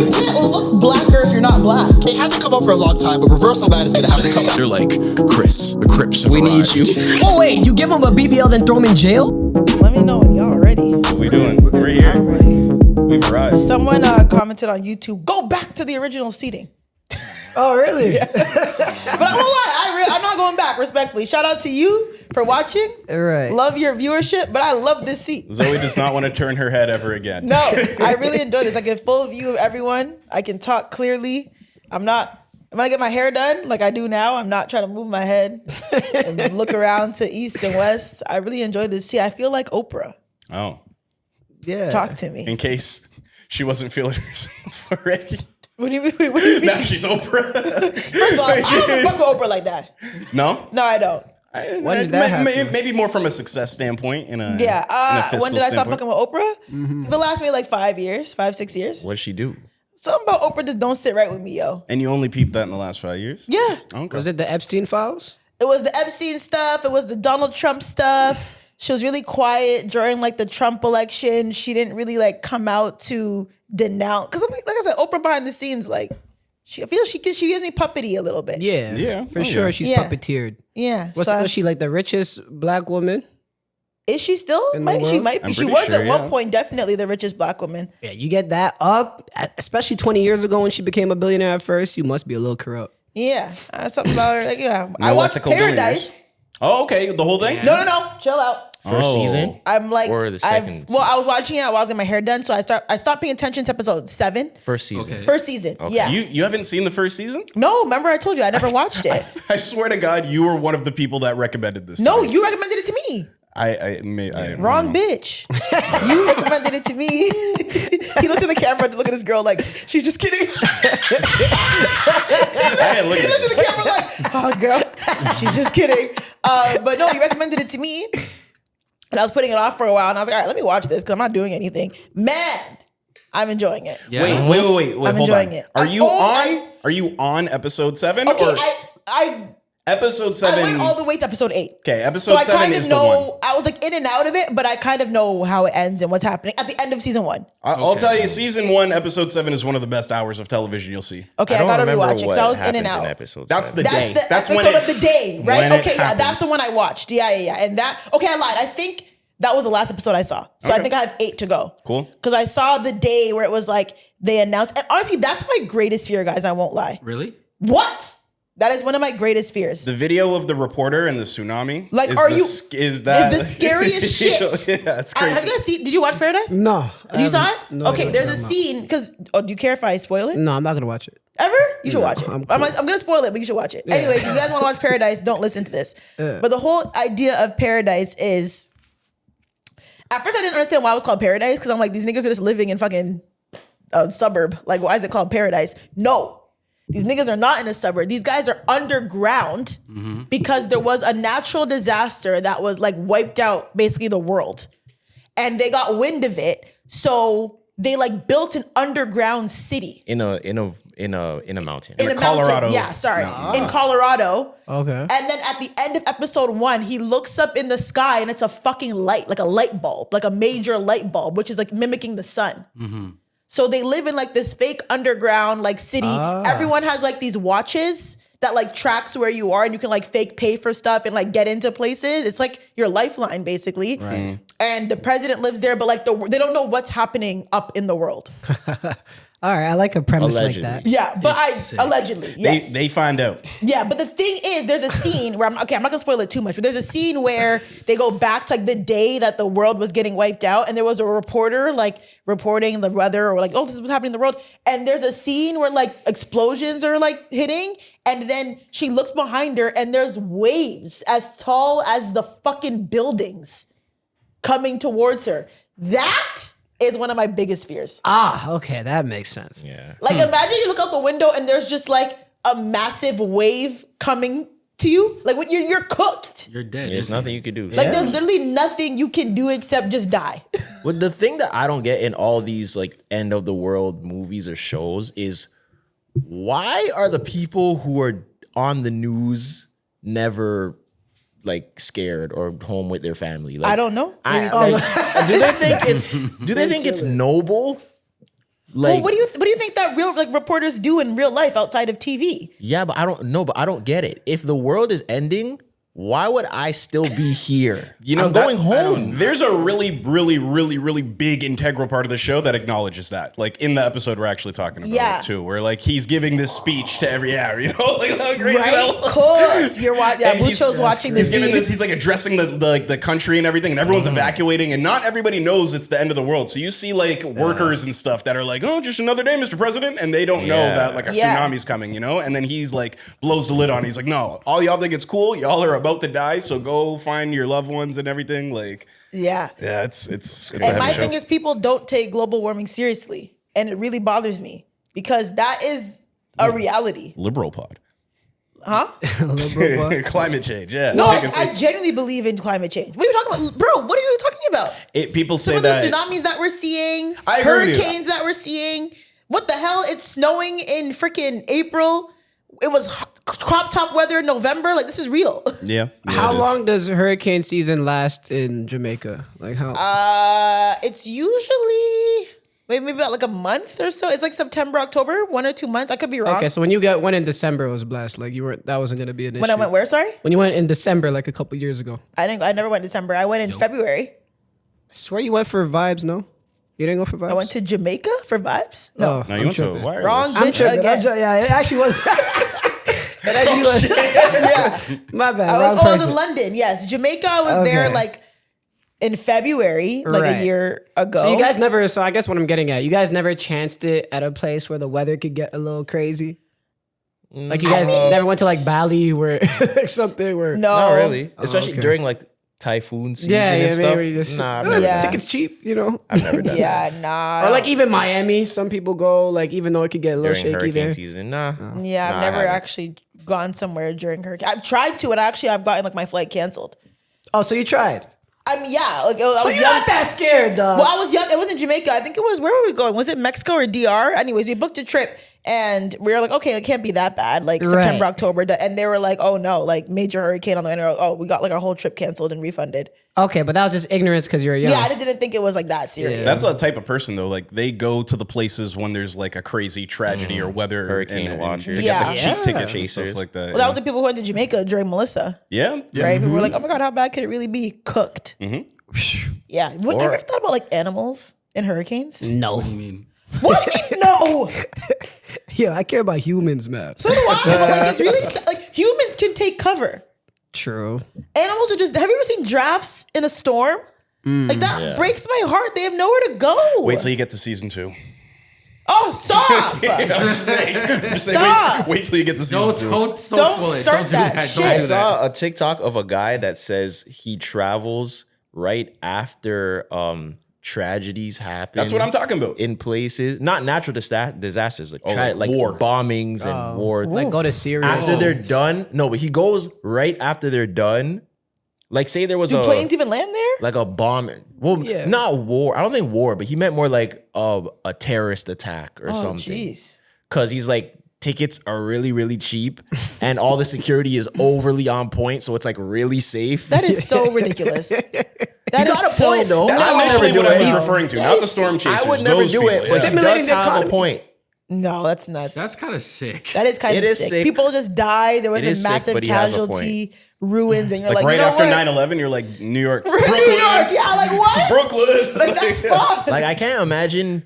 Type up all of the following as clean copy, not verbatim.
You can't look blacker if you're not black. It hasn't come up for a long time, but reversal man is gonna have to come up. They're like, Chris, the Crips have We need arrived. you. Oh wait, you give him a BBL then throw him in jail? Let me know when y'all are ready. What we doing? We're here. I'm ready. We've arrived. Someone commented on YouTube, go back to the original seating. Oh really? But I won't lie, I'm not going back, respectfully. Shout out to you for watching. Right. Love your viewership, but I love this seat. Zoe does not want to turn her head ever again. No, I really enjoy this. I get full view of everyone. I can talk clearly. When I get my hair done, like I do now, I'm not trying to move my head and look around to east and west. I really enjoy this seat. I feel like Oprah. Oh. Yeah. Talk to me. In case she wasn't feeling herself already. What do you mean? What do you mean? Now she's Oprah. First of all, I don't fuck with Oprah like that. No? No, I don't. When did that happen? Maybe more from a success standpoint. In a When did I stop standpoint. fucking with Oprah? Mm-hmm. The last maybe like 5, 6 years. What'd she do? Something about Oprah just don't sit right with me, yo. And you only peeped that in the last 5 years? Yeah. Okay. Was it the Epstein files? It was the Epstein stuff. It was the Donald Trump stuff. She was really quiet during like the Trump election. She didn't really like come out to denounce. Because like I said, Oprah behind the scenes, like I feel she gives me puppety a little bit. Yeah. Yeah. For Oh, sure. yeah. She's Yeah. puppeteered. Yeah. Was she like the richest black woman? Is she still? In the She world? might be. I'm She pretty was sure, at yeah. one point definitely the richest black woman. Yeah, you get that up, especially 20 years ago when she became a billionaire at first, you must be a little corrupt. Yeah. Something about her. Like, yeah. I watched ethical Paradise. billionaires. Oh, okay. The whole thing? No. Chill out. First season? I'm like, Or the second I was watching it while I was getting my hair done, so I stopped paying attention to episode 7. First season. Okay. First season, yeah. You haven't seen the first season? No, remember I told you I never watched it. I swear to God, you were one of the people that recommended this. No, to me. you recommended it to me. I Wrong bitch. You recommended it to me. He looked at the camera to look at his girl like, she's just kidding. I He looked at the camera like, oh girl, she's just kidding. But no, you recommended it to me. And I was putting it off for a while, and I was like, all right, let me watch this because I'm not doing anything. Man, I'm enjoying it. Yeah. Wait, I'm hold enjoying on. it. Are you on episode 7? Okay, or I episode 7? went all the way to episode 8. Okay, So episode I 7 kind is of the one. know, I was like in and out of it, but I kind of know how it ends and what's happening at the end of season 1. I'll tell you, season 1, episode 7 is one of the best hours of television you'll see. Okay, I gotta rewatch it because I was in and out. That's the day. That's the That's when episode it- of the day, right? when it Okay, yeah, that's happens. the one I watched. Yeah. And that, okay, I lied. I think that was the last episode I saw. So I Okay. think I have 8 to go. Cool. Because I saw the day where it was like, they announced, and honestly, that's my greatest fear, guys. I won't lie. Really? What? That is one of my greatest fears. The video of the reporter and the tsunami. Like, is is that the scariest shit. Yeah, it's crazy. Have you guys seen, did you watch Paradise? No. You saw it? No, Okay, I there's a haven't. scene, because, do you care if I spoil it? No, I'm not going to watch it. Ever? You should watch it. I'm I'm cool. going to spoil it, but you should watch it. Anyways, if you guys want to watch Paradise, don't listen to this. But the whole idea of Paradise is, at first I didn't understand why it was called Paradise, because I'm like, these niggas are just living in fucking a suburb. Like, why is it called Paradise? No. These niggas are not in a suburb. These guys are underground because there was a natural disaster that was like wiped out basically the world. And they got wind of it. So they like built an underground city. In a mountain. In a mountain. Colorado. Yeah, sorry. In Colorado. Okay. And then at the end of episode 1, he looks up in the sky and it's a fucking light, like a light bulb, like a major light bulb, which is like mimicking the sun. So they live in like this fake underground like city. Everyone has like these watches that like tracks where you are and you can like fake pay for stuff and like get into places. It's like your lifeline basically. Right. And the president lives there, but like they don't know what's happening up in the world. All right, I like a premise Allegedly. like that. Yeah, but It's allegedly, yes. They find out. Yeah, but the thing is, there's a scene where I'm not gonna spoil it too much, but there's a scene where they go back to like the day that the world was getting wiped out, and there was a reporter like reporting the weather or like, oh, this is what's happening in the world. And there's a scene where like explosions are like hitting, and then she looks behind her, and there's waves as tall as the fucking buildings coming towards her. That is one of my biggest fears. Okay, that makes sense. Yeah. Like, imagine you look out the window and there's just like a massive wave coming to you. Like, when you're cooked. You're dead. There's nothing you could do. Like, there's literally nothing you can do except just die. But the thing that I don't get in all these like end of the world movies or shows is why are the people who are on the news never like scared or home with their family? Like, I don't know. Maybe it's do they think it's noble Like, Well, what do you think that real like reporters do in real life outside of TV? yeah, but I don't get it. If the world is ending, why would I still be here? You know, I'm going home. There's a really, really, really, really big integral part of the show that acknowledges that. Like in the episode we're actually talking about it too, where like he's giving this speech to every hour, you know, like how crazy that was. Cool. You're watching. Yeah, And Mucho's watching this. He's giving this. He's like addressing the country and everything, and everyone's evacuating, and not everybody knows it's the end of the world. So you see like workers and stuff that are like, "Oh, just another day, Mr. President," and they don't know that like a tsunami's coming, you know. And then he's like blows the lid on. He's like, "No, all y'all think it's cool. Y'all are about to die, so go find your loved ones and everything." Like, yeah, it's. And my thing is, people don't take global warming seriously, and it really bothers me because that is a reality. Liberal pod. Huh? Climate change, yeah. No, I genuinely believe in climate change. What are you talking about? Bro, what are you talking about? People say Some of that the tsunamis that we're seeing, I agree with you. hurricanes that we're seeing. What the hell? It's snowing in freaking April. It was crop top weather in November. Like, this is real. Yeah. How it is. long does hurricane season last in Jamaica? Like how? It's usually maybe about like a month or so. It's like September, October, 1 or 2 months. I could be wrong. Okay, so when you went in December, it was blessed. Like you weren't. That wasn't gonna be an issue. When I went where? Sorry, When you went in December, like a couple years ago. I never went December. I went in February. I swear you went for vibes. No, you didn't go for vibes. I went to Jamaica for vibes. No, No, you went to wireless. wrong I'm bitch tripping. again. Yeah, it actually was. It actually was. Yeah, My bad. I wrong was in person. London. Yes, Jamaica. I was there Okay. like in February, like Right. a year ago. So you guys never. So I guess what I'm getting at, you guys never chanced it at a place where the weather could get a little crazy. Like you guys never went to like Bali where or something where. no, Not really, especially okay. during like typhoon season Yeah, and stuff. maybe just Nah, I've never Yeah. done that. tickets cheap. You know. I've never done that. Yeah, nah. Or like even Miami, some people go like even though it could get a little During shaky hurricane there. season. Nah. Yeah, I've Nah, I never haven't. actually gone somewhere during hurricane. I've tried to, and I've gotten like my flight canceled. Oh, so you tried? Yeah, like I So was you're young. not that scared, dog. Well, I was young. It wasn't Jamaica. I think it was, where were we going? Was it Mexico or DR? Anyways, we booked a trip and we were like, okay, it can't be that bad. Like September, Right. October. And they were like, oh no, like major hurricane on the internet. Oh, we got like our whole trip canceled and refunded. Okay, but that was just ignorance because you're young. Yeah, I didn't think it was like that serious. That's the type of person though. Like they go to the places when there's like a crazy tragedy or weather Hurricane and watchers. They Yeah. get the cheap tickets and Chasers. stuff like that. Well, that was the people who went to Jamaica during Melissa. yeah. Right? People were like, oh my God, how bad could it really be? Cooked. Yeah. Wouldn't you ever thought about like animals in hurricanes? No. What do you mean? What do you mean? No. Yeah, I care about humans, man. So do I. But like, it's really like humans can take cover. True. Animals are just. Have you ever seen giraffes in a storm? Like that breaks my heart. They have nowhere to go. Wait till you get to season 2. Oh, stop! I'm just saying. Stop. Wait till you get to season 2. Don't spoil it. start Don't do that that. shit. I Don't do that. saw a TikTok of a guy that says he travels right after tragedies happen. That's what I'm talking about. In places, not natural disasters, like, like war. bombings and war. Like go to Syria. After they're done, no, but he goes right after they're done. Like, say there was Do a planes even land there? like a bomb. Well, not war. I don't think war, but he meant more like a terrorist attack or Oh, something. jeez. Because he's like, tickets are really, really cheap, and all the security is overly on point, so it's like really safe. That is so ridiculous. That got is a so. point, though. That's I would never initially do what I it. was referring to, not the storm chasers. I would never those do people, it, but yeah. he does Stimulating the have a economy. point. No, that's nuts. That's kind of sick. That is kind It of is sick. sick. People just die. There was It a is sick, massive but he has a casualty, ruins, and you're Like like, right you know after what? 9/11, you're like New York, New Brooklyn, York, yeah, like what? Brooklyn. Like that's fun. Like, I can't imagine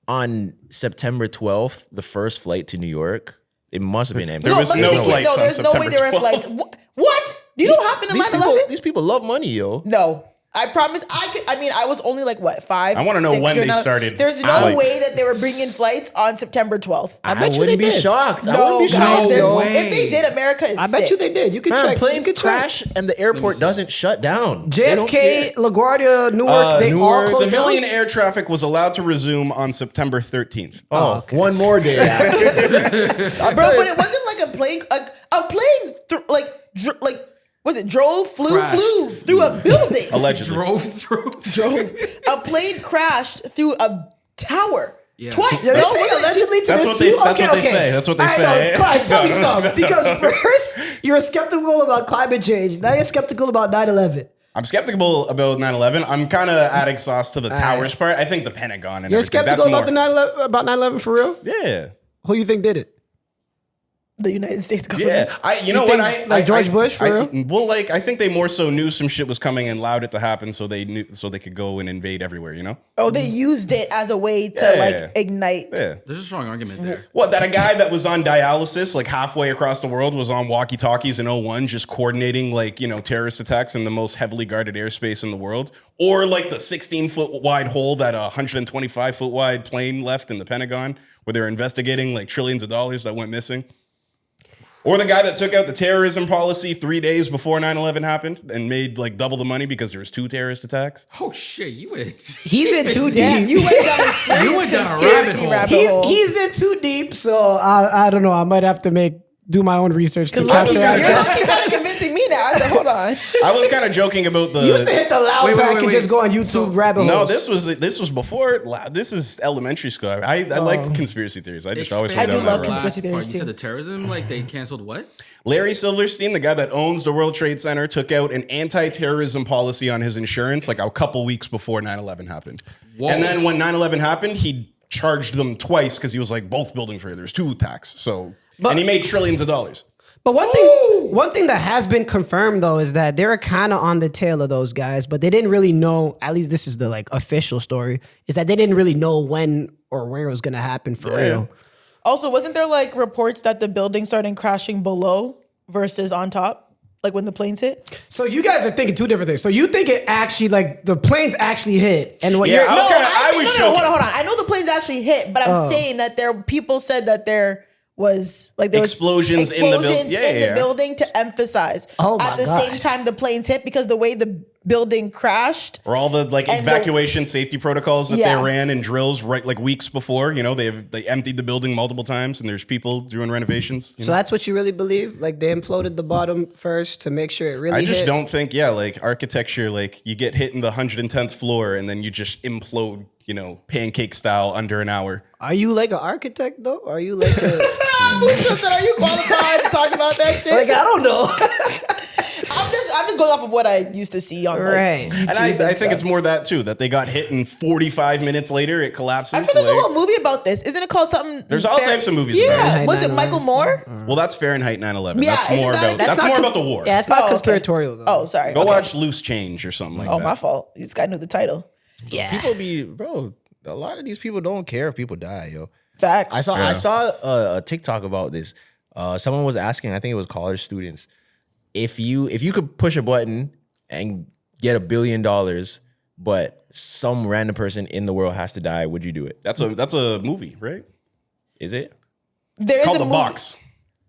on September 12th, the first flight to New York, it must have been empty. There was let me no think. flights on there's no way September there were 12th. flights. What? Do you know what happened in These 9/11? people love money, yo. No. I promise. I was only like what, 5? I wanna know 6 when years they old. started There's no flights. way that they were bringing flights on September 12th. I bet you wouldn't they be did. shocked. I No, wouldn't be guys, shocked, there's- yo. way. if they did, America is I bet sick. you they did. You can Man, check. planes you can check. crash and the airport doesn't shut down. They don't JFK, care. LaGuardia, Newark, they all Newark. closed Civilian down? air traffic was allowed to resume on September 13th. Oh, one more day after. Bro, but it wasn't like a plane. A plane, flew through a building. Allegedly. Drove through. A plane crashed through a tower. Yeah. Twice. Yeah, they No, say wasn't it allegedly to That's this what they- too? that's what they say. That's what they All right, say. No, Clyde, tell me something. Because first, you're skeptical about climate change. Now you're skeptical about 9/11. I'm skeptical about 9/11. I'm kind of adding sauce to the towers part. I think the Pentagon and You're everything. skeptical about the 9/11 for real? Yeah. Who you think did it? The United States government. Yeah, you know what? George Bush for real? Well, like I think they more so knew some shit was coming and allowed it to happen, so they could go and invade everywhere. You know? Oh, they used it as a way to ignite. Yeah. There's a strong argument there. What, that a guy that was on dialysis like halfway across the world was on walkie-talkies in '01 just coordinating like, terrorist attacks in the most heavily guarded airspace in the world? Or like the 16-foot wide hole that a 125-foot wide plane left in the Pentagon where they were investigating like trillions of dollars that went missing? Or the guy that took out the terrorism policy 3 days before 9/11 happened and made like double the money because there was 2 terrorist attacks? Oh shit, you went. He's in too deep. Damn, you went down a serious conspiracy rabbit hole. He's in too deep, so I don't know. I might have to do my own research to You're capture that. kind of convincing me now. I said, hold on. I was kind of joking about the. You used to hit the loud pack and just go on YouTube So- rabbit holes. No, this was before. This is elementary school. I liked conspiracy theories. I just always Expand went I down do that love road. conspiracy Last part, theories You too. said the terrorism, like they canceled what? Larry Silverstein, the guy that owns the World Trade Center, took out an anti-terrorism policy on his insurance like a couple weeks before 9/11 happened. Whoa. And then when 9/11 happened, he charged them twice because he was like, both buildings were here. There's 2 attacks. And he made trillions of dollars. But one thing that has been confirmed though is that they were kind of on the tail of those guys, but they didn't really know. At least this is the like official story: is that they didn't really know when or where it was going to happen for real. Also, wasn't there like reports that the building started crashing below versus on top? Like when the planes hit? So you guys are thinking 2 different things. So you think it actually like the planes actually hit, and what Yeah, you're I was joking. Hold on. I know the planes actually hit, but I'm saying that people said that there was like there Explosions was in the explosions building. in the building to emphasize. Oh my At the God. same time, the planes hit because the way the building crashed. Or all the like And evacuation safety protocols that Yeah. they ran and drills right like weeks before. They emptied the building multiple times and there's people doing renovations. So that's what you really believe? Like they imploded the bottom first to make sure it really I just hit? don't think, like architecture, like you get hit in the 110th floor and then you just implode, pancake style under an hour. Are you like an architect though? Are you like a Lucio said, "Are you qualified to talk about that shit?" like I don't know. I'm just going off of what I used to see on like, Right. YouTube And I think stuff. it's more that too, that they got hit and 45 minutes later it collapses. I think there's a whole movie about this. Isn't it called something? There's all types of movies about Yeah, it. was it 9/11. Michael Moore? Well, that's Fahrenheit 9/11. Yeah, that's isn't more that- about that's that's more about the war. Yeah, it's not Oh, okay. conspiratorial though. Oh, sorry. Go Okay. watch Loose Change or something like Oh, that. my fault. This guy knew the title. Yeah. People bro. A lot of these people don't care if people die, yo. Facts. I saw a TikTok about this. Someone was asking, I think it was college students, if you could push a button and get $1 billion, but some random person in the world has to die, would you do it? That's a movie, right? Is it? There is Called a The movie. Box.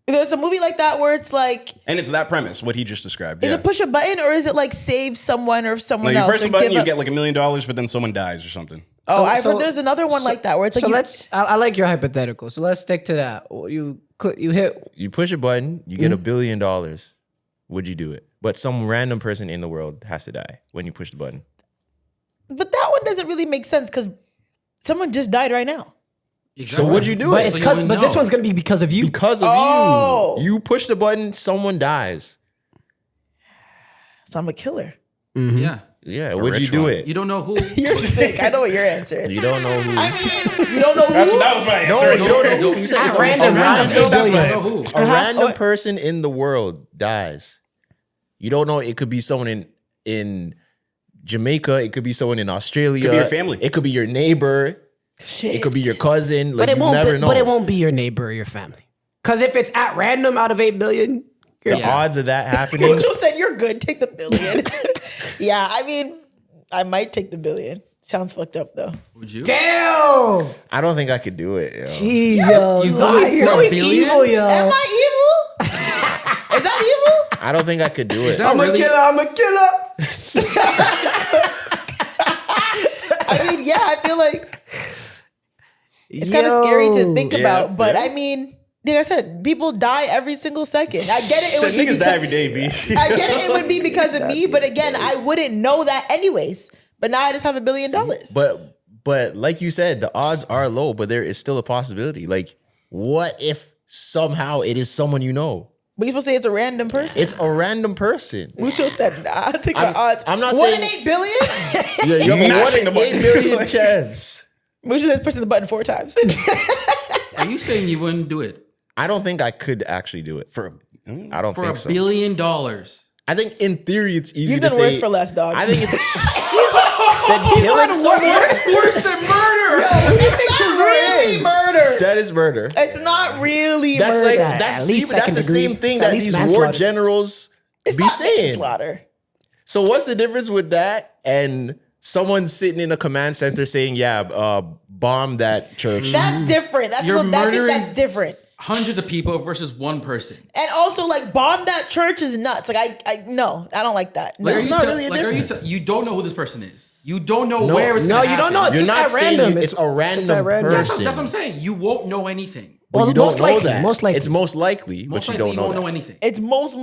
There's a movie like that where it's like, And it's that premise, what he just described. is yeah. it push a button or is it like save someone or No, someone you else? press or the button, give you up- get like $1 million, but then someone dies or something. Oh, I've so- heard there's another one like that where it's like So you- I like your hypothetical. So let's stick to that. You hit You push a button, you get $1 billion. Would you do it? But some random person in the world has to die when you push the button. but that one doesn't really make sense because someone just died right now. So would you do but it? it's because but this one's gonna be because of you. Because of Oh. you. You push the button, someone dies. So I'm a killer. Yeah. Yeah, A would you rich do one. it? You don't know who. You're sick. I know what your answer is. You don't know who. I mean, you don't know who. That was my answer. you don't know who. You said At it's random, random. That's my You answer. don't know who. A random person in the world dies. You don't know. It could be someone in Jamaica. It could be someone in Australia. Could be your family. It could be your neighbor. Shit. It could be your cousin. Like, But it you won't. never know. But it won't be your neighbor or your family. Because if it's at random out of 8 billion, The Yeah. odds of that happening. Mucho said you're good. Take the $1 billion. Yeah, I mean, I might take the $1 billion. Sounds fucked up though. Would you? damn, I don't think I could do it. Yo. jeez, yo, You Zoe's lost $1 billion? evil, yo. Am I evil? Is that evil? I don't think I could do it. that really? I'm a killer. I mean, yeah, I feel like it's kind of scary to think Yeah, about, but yeah. I mean, like I said, people die every single second. I get it. It would Said be niggas because, die every day, B. I get it. It would be because of me, but again, I wouldn't know that anyways. But now I just have $1 billion. But like you said, the odds are low, but there is still a possibility. Like, what if somehow it is someone you know? But you're supposed to say it's a random person. It's a random person. Mucho said, nah, I'll take the odds. I'm not 1 saying- in 8 billion? Yeah, you have a 1 Mashing in the button. 8 billion chance. Mucho said pressing the button 4 times. Are you saying you wouldn't do it I don't think I could actually do it. I don't for think $1 so. billion? I think in theory it's easy You've to done say. worse for less, dog. I think it's that killing someone. Worse than murder. It's not really murder. That is murder. It's not really That's murder. like at that's least that's second the degree. same thing It's at that least these war manslaughter. generals It's be not saying. manslaughter. So what's the difference with that and someone sitting in a command center saying, "Yeah, bomb that church"? That's different. That's You're I think murdering- that's different. Hundreds of people versus one person. And also, like, bomb that church is nuts. Like, I no, I don't like that. No. Like, are There's you not tell- really a like, are you difference. you don't know who this person is. You don't know No. where it's No, gonna you don't know. happen. It's You're just not at saying random. it's a at random random. person. That's what I'm saying. You won't know anything. But Well, you don't most know likely, that. most likely. It's most likely, Most but you likely don't you know won't that. know anything. It's most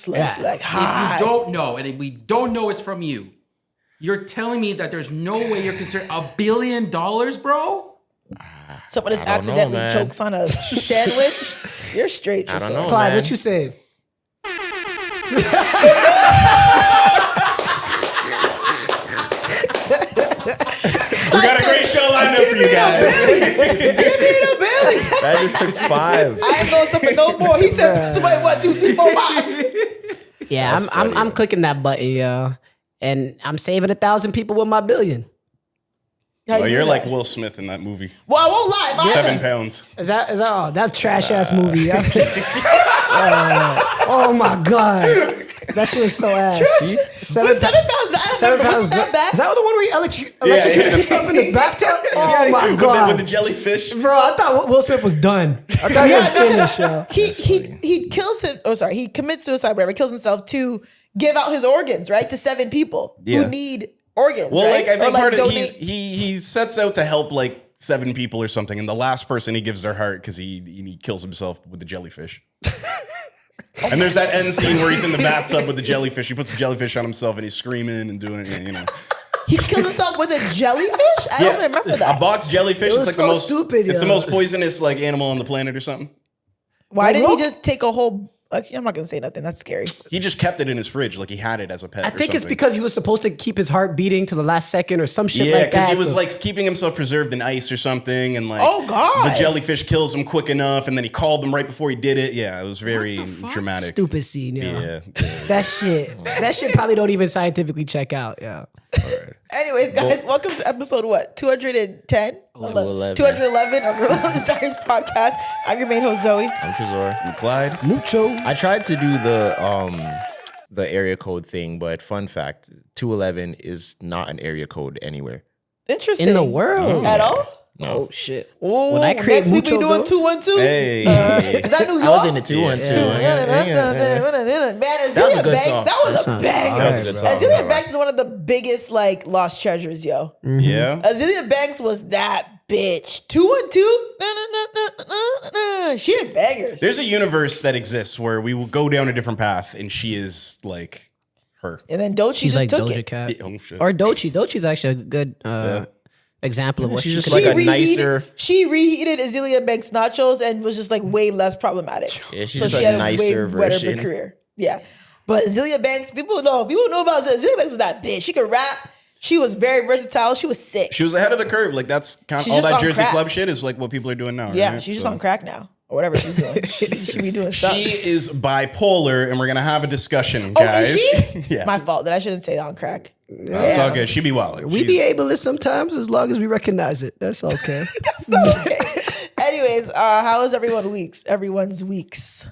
like, Yeah. like If high. you don't know, and if we don't know it's from you, you're telling me that there's no way you're considered $1 billion, bro? Someone just I don't know, accidentally man. chokes on a sandwich. You're straight. I don't Tresor. know. Clyde, man. what you say? We got a great show lined up for you guys. That just took 5. I ain't going to suffer no more. He said, somebody, 1, 2, 3, 4, 5. Yeah, I'm clicking that button, yo, and I'm saving 1,000 people with my billion. How Oh, you you're do like that? Will Smith in that movie. Well, I won't lie. If I 7 pounds. Is that oh that trash ass movie? Yeah. Oh my god, that shit was so ass. See? But 7 pounds. I don't remember. Was that bad? Is that the one where he electrocuted yeah. himself in the bathtub? Oh my With god, the jellyfish. bro! I thought Will Smith was done. I thought he was finished, yo. He kills him. Oh, sorry. He commits suicide. Whatever. Kills himself to give out his organs, right, to 7 people Yeah. who need organs. Well, right? like I think Or, part of donate- he sets out to help like 7 people or something, and the last person he gives their heart because he kills himself with the jellyfish. And there's that end scene where he's in the bathtub with the jellyfish. He puts the jellyfish on himself and he's screaming and doing it. You know, He kills himself with a jellyfish. I don't remember a that. box jellyfish. It It's was like so the most stupid, It's the yo. most poisonous like animal on the planet or something. Why Like, didn't he what? just take a whole? Actually, I'm not gonna say nothing. That's scary. He just kept it in his fridge, like he had it as a pet. I or think it's something. because he was supposed to keep his heart beating to the last second or some shit Yeah, like because that. he was so- like keeping himself preserved in ice or something, and like, Oh, God. the jellyfish kills him quick enough, and then he called them right before he did it. Yeah, it was very dramatic. stupid scene, yo. Yeah, That shit probably don't even scientifically check out, yeah. Anyways, guys, welcome to episode what? 210? 211. 211 of the Relentless Diaries podcast. I'm your main host, Zoe. I'm Tresor. And Clyde. Mucho. I tried to do the area code thing, but fun fact, 211 is not an area code anywhere. Interesting. In the world. At all? Oh shit. Ooh, When I create next week we Mucho, doing though- 212. Hey. Is that New York? I was in the 212. Man, That was a Azealia good Banks, song. that was a banger. That was a good song. Azealia Banks is one of the biggest like lost treasures, yo. Yeah. Azealia Banks was that bitch. 212. She had bangers. There's a universe that exists where we will go down a different path, and she is like her. And then Doechii She's just like took Doja it. Cat. Oh shit. Or Doechii. Doechii's actually a good example of what she's she just could like do. a nicer- She reheated Azealia Banks nachos and was just like way less problematic. Yeah, she's so just she a had a nicer way better version. career. Yeah. But Azealia Banks, people know about Azealia Banks was that bitch. She could rap. She was very versatile. She was sick. She was ahead of the curve. Like that's kind of She's all just that on Jersey crack. Club shit is like what people are doing now. Yeah, right? she's just So- on crack now. Or whatever she's doing. she be doing stuff. She is bipolar, and we're gonna have a discussion, Oh, guys. is she? Yeah, My fault that I shouldn't say on crack. it's all good. She be wild. We be ableist sometimes as long as we recognize it. That's okay. That's not okay. Anyways, how is everyone's weeks?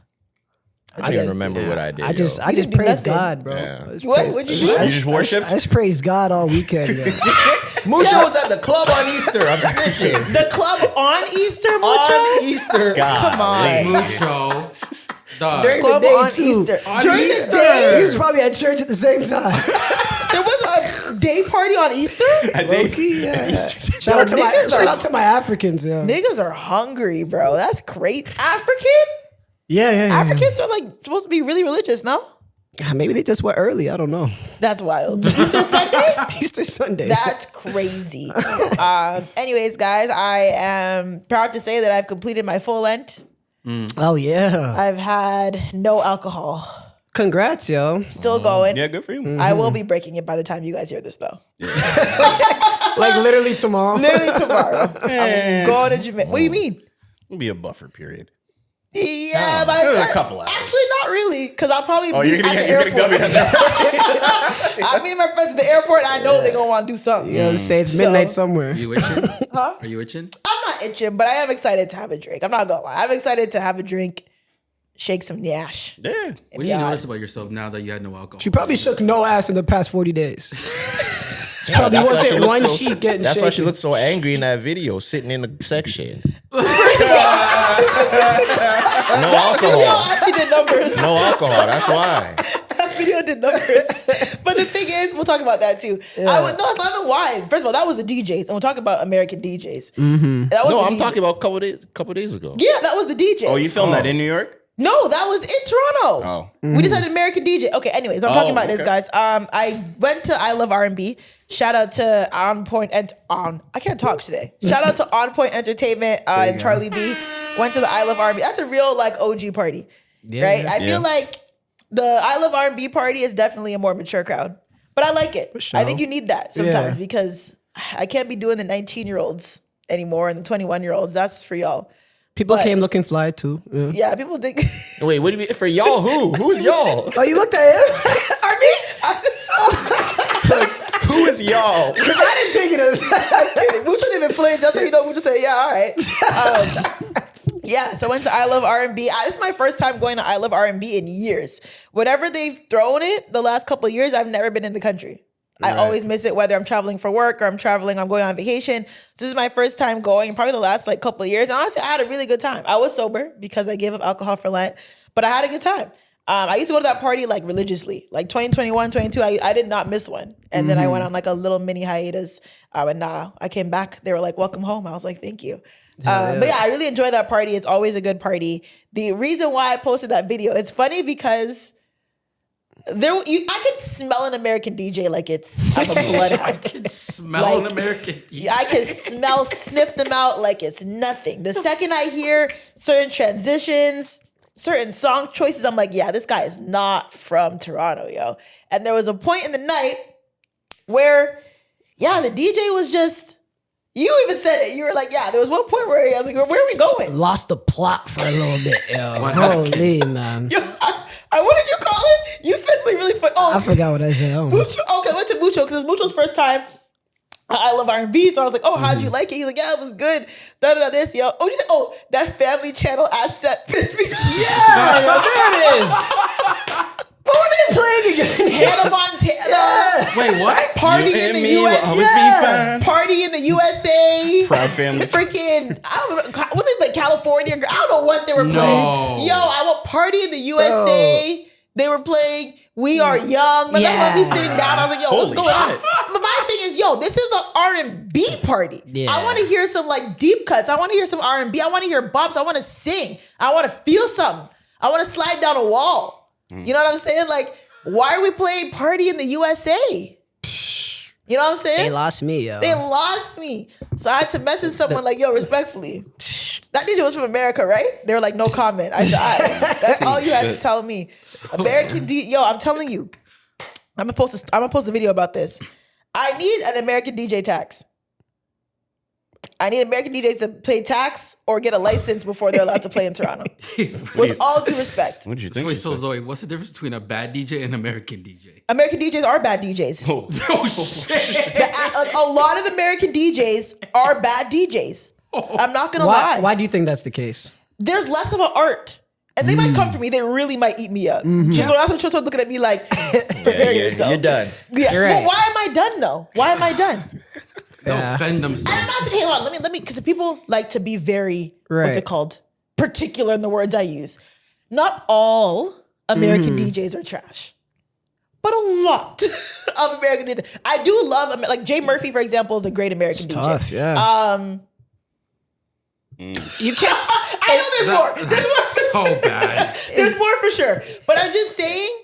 I don't even remember what I did. I just didn't do praise nothing. God, bro. Yeah. I just What? praise- What'd you do? You just worshipped. I just praise God all weekend. yo. Mucho was at the club on Easter. I'm snitching. The club on Easter, Mucho? On Easter. Come on. Mucho. Dog. During Club the day, on too. Easter. On During Easter. the day, He was probably at church at the same time. there was a day party on Easter? At day- Low-key, yeah. at Easter. Shout out to my niggas shout are- out to my Africans, yo. Niggas are hungry, bro. That's crazy. African? Yeah. Africans are like supposed to be really religious, no? Maybe they just went early. I don't know. That's wild. Easter Sunday? Easter Sunday. That's crazy. Anyways, guys, I am proud to say that I've completed my full Lent. Oh yeah. I've had no alcohol. Congrats, yo. Still going. Yeah, good for you. I will be breaking it by the time you guys hear this, though. Like literally tomorrow. Literally tomorrow. I'm going to Jamaica. What do you mean? It'll be a buffer period. Yeah, but there's a couple hours. Actually, not really, because I'll probably be You're at the gonna airport. I'm meeting my friends at the airport. I know they're gonna want to do something. You know, say it's midnight somewhere. Are you itching? Are you itching? I'm not itching, but I am excited to have a drink. I'm not gonna lie. I'm excited to have a drink, shake some nyash. Yeah. What do you notice about yourself now that you had no alcohol? She probably shook no ass in the past 40 days. It's probably That's why she wasn't looks one so- sheet getting That's why she shaken. looked so angry in that video, sitting in the section. No Video alcohol. actually did numbers. No alcohol. That's why. That video did numbers. But the thing is, we'll talk about that too. No, it's not even why. First of all, that was the DJs, and we'll talk about American DJs. That was No, the I'm DJ. talking about a couple days ago. Yeah, that was the DJ. Oh, you filmed that in New York? No, that was in Toronto. Oh. We just had an American DJ. Okay, anyways, I'm talking about this, okay. guys. I went to I Love R&B. Shout out to On Point and On. I can't talk today. Shout out to On Point Entertainment and Charlie B. Went to the I Love R&B. That's a real like OG party, right? I feel like the I Love R&B party is definitely a more mature crowd, but I like it. sure. I think you need that sometimes Yeah. because I can't be doing the 19-year-olds anymore and the 21-year-olds. That's for y'all. People But- came looking fly too. Yeah. Yeah, people think. Wait, what do you mean? For y'all, who? Who's y'all? Oh, you looked at him? Who is y'all? I didn't take it as. Mucho didn't even flinch. That's how you know Mucho said, yeah, all right. Yeah, so I went to I Love R&B. This is my first time going to I Love R&B in years. Whatever they've thrown it the last couple of years, I've never been in the country. I always miss it, whether I'm traveling for work or I'm going on vacation. So this is my first time going, probably the last like couple of years. And honestly, I had a really good time. I was sober because I gave up alcohol for Lent, but I had a good time. I used to go to that party like religiously, like 2021, 22. I did not miss one. And then I went on like a little mini hiatus. And I came back. They were like, welcome home. I was like, thank you. But yeah, I really enjoy that party. It's always a good party. The reason why I posted that video, it's funny because I could smell an American DJ like I'm a bloodhound. I can smell Like, an American DJ. I can sniff them out like it's nothing. The second I hear certain transitions, certain song choices, I'm like, yeah, this guy is not from Toronto, yo. And there was a point in the night where, yeah, the DJ was just, you even said it. You were like, yeah, there was one point where I was like, where are we going? Lost the plot for a little bit, yo. Holy, man. Yo, what did you call it? You said something really funny. Oh, I forgot what I said. Oh. Mucho. Okay, I went to Mucho because it was Mucho's first time. I love R&B, so I was like, "Oh, how'd you like it?" He's like, "Yeah, it was good." This, yo. Oh, you said, "Oh, that Family Channel asset pissed me." Yeah, yo, there it is. What were they playing again? Hannah Montana. Wait, what? Party You in and the me will USA. always be fine. Party in the USA. Proud family. Freaking, I don't know, what they like California? I don't know what they were No. playing. Yo, I want Party in the USA. They were playing We Are Young. But Yeah. I was sitting down. I was like, yo, what's Holy going on? shit. But my thing is, yo, this is an R&B party. Yeah. I want to hear some like deep cuts. I want to hear some R&B. I want to hear bops. I want to sing. I want to feel something. I want to slide down a wall. You know what I'm saying? Like, why are we playing Party in the USA? You know what I'm saying? They lost me, yo. They lost me. So I had to message someone like, yo, respectfully. That DJ was from America, right? They were like, no comment. I said, that's all you had to tell me. American yo, I'm telling you. I'm gonna post a video about this. I need an American DJ tax. I need American DJs to pay tax or get a license before they're allowed to play in Toronto. With all due respect. What did you think? Wait, so Zoe, what's the difference between a bad DJ and an American DJ? American DJs are bad DJs. Oh shit! A lot of American DJs are bad DJs. I'm not gonna lie. Why do you think that's the case? There's less of an art. And they might come for me. They really might eat me up. So that's what you're looking at me like, prepare yourself. You're done. Yeah. You're right. But why am I done though? Why am I done? They'll offend themselves. I'm not hold on, let me because people like to be very what's Right. it called? Particular in the words I use. Not all American DJs are trash. But a lot of American DJs. I do love like Jay Murphy, for example, is a great American DJ. Tough, yeah. You can't. I know there's more. That's so bad. There's more for sure. But I'm just saying,